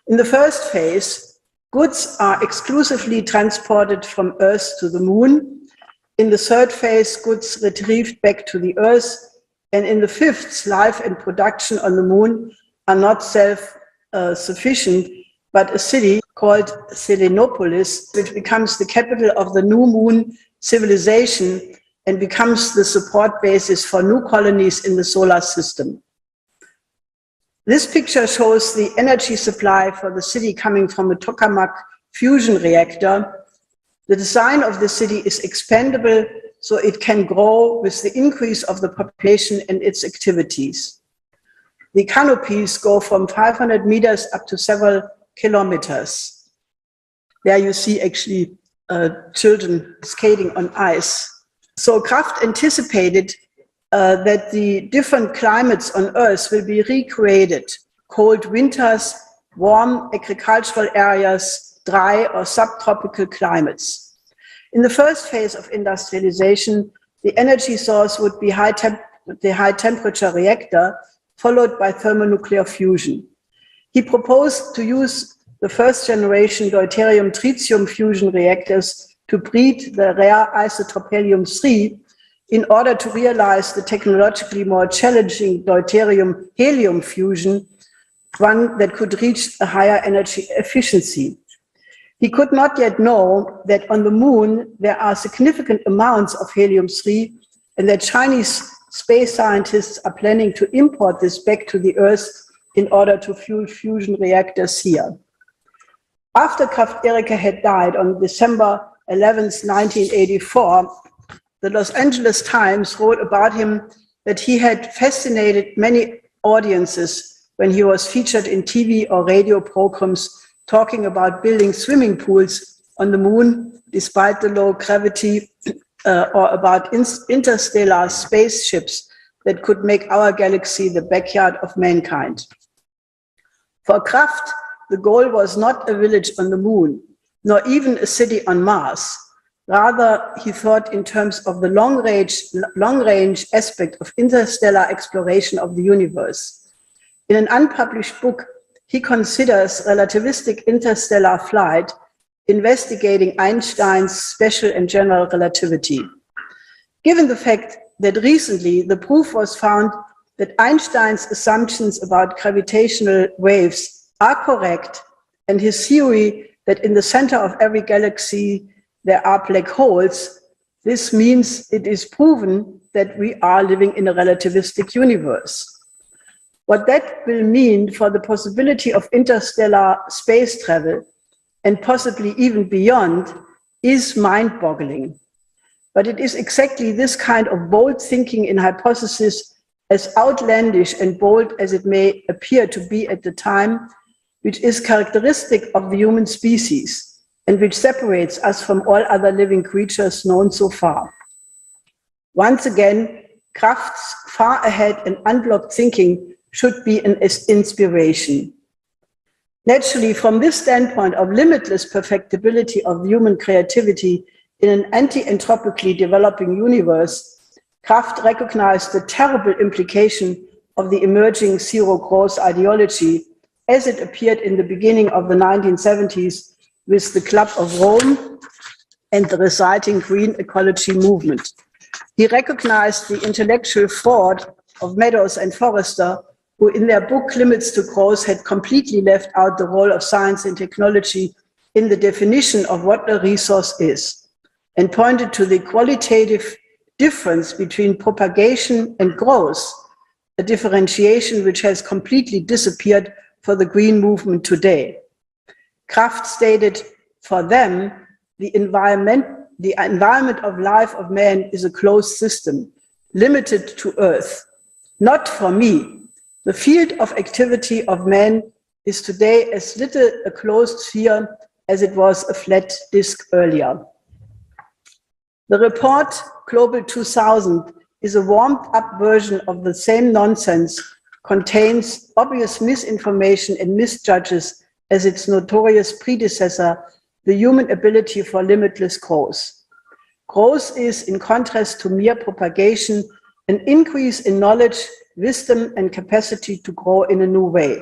In the first phase, goods are exclusively transported from Earth to the moon. In the third phase, goods retrieved back to the Earth. And in the fifth, life and production on the moon are not self-sufficient, but a city called Selenopolis, which becomes the capital of the new moon civilization and becomes the support basis for new colonies in the solar system. This picture shows the energy supply for the city coming from a tokamak fusion reactor. The design of the city is expandable, so it can grow with the increase of the population and its activities. The canopies go from 500 meters up to several kilometers. There you see actually children skating on ice. So Kraft anticipated that the different climates on Earth will be recreated: cold winters, warm agricultural areas, dry or subtropical climates. In the first phase of industrialization, the energy source would be the high temperature reactor, followed by thermonuclear fusion. He proposed to use the first generation deuterium-tritium fusion reactors to breed the rare isotope helium-3 in order to realize the technologically more challenging deuterium-helium fusion, one that could reach a higher energy efficiency. He could not yet know that on the moon there are significant amounts of helium-3 and that Chinese space scientists are planning to import this back to the Earth in order to fuel fusion reactors here. After Kraft-Ericke had died on December 11, 1984, the Los Angeles Times wrote about him that he had fascinated many audiences when he was featured in TV or radio programs talking about building swimming pools on the moon despite the low gravity, or about interstellar spaceships that could make our galaxy the backyard of mankind. For Kraft, the goal was not a village on the moon, nor even a city on Mars. Rather, he thought in terms of the long-range aspect of interstellar exploration of the universe. In an unpublished book, he considers relativistic interstellar flight, investigating Einstein's special and general relativity. Given the fact that recently the proof was found that Einstein's assumptions about gravitational waves are correct, and his theory that in the center of every galaxy there are black holes, this means it is proven that we are living in a relativistic universe. What that will mean for the possibility of interstellar space travel, and possibly even beyond, is mind-boggling. But it is exactly this kind of bold thinking in hypothesis, as outlandish and bold as it may appear to be at the time, which is characteristic of the human species and which separates us from all other living creatures known so far. Once again, Kraft's far ahead and unblocked thinking should be an inspiration. Naturally, from this standpoint of limitless perfectibility of human creativity in an anti-entropically developing universe, Kraft recognized the terrible implication of the emerging zero-growth ideology as it appeared in the beginning of the 1970s with the Club of Rome and the resulting green ecology movement. He recognized the intellectual fraud of Meadows and Forrester, who in their book Limits to Growth had completely left out the role of science and technology in the definition of what a resource is, and pointed to the qualitative difference between propagation and growth, a differentiation which has completely disappeared for the green movement today. Kraft stated, for them, the environment of life of man is a closed system, limited to Earth. Not for me. The field of activity of man is today as little a closed sphere as it was a flat disk earlier. The report, Global 2000, is a warmed-up version of the same nonsense, contains obvious misinformation and misjudges as its notorious predecessor, the human ability for limitless growth. Growth is, in contrast to mere propagation, an increase in knowledge, wisdom, and capacity to grow in a new way.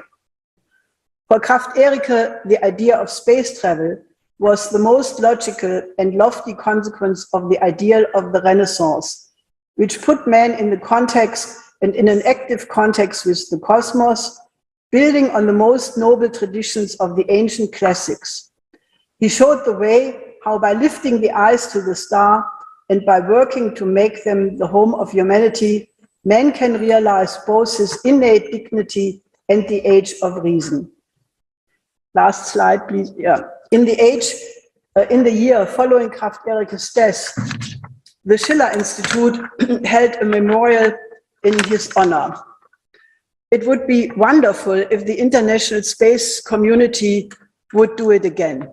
For Kraft-Erike, the idea of space travel was the most logical and lofty consequence of the ideal of the Renaissance, which put man in the context and in an active context with the cosmos, building on the most noble traditions of the ancient classics. He showed the way how by lifting the eyes to the star and by working to make them the home of humanity, man can realize both his innate dignity and the age of reason. Last slide, please. Yeah. In the year following Kraft-Erike's death, the Schiller Institute held a memorial in his honor. It would be wonderful if the international space community would do it again.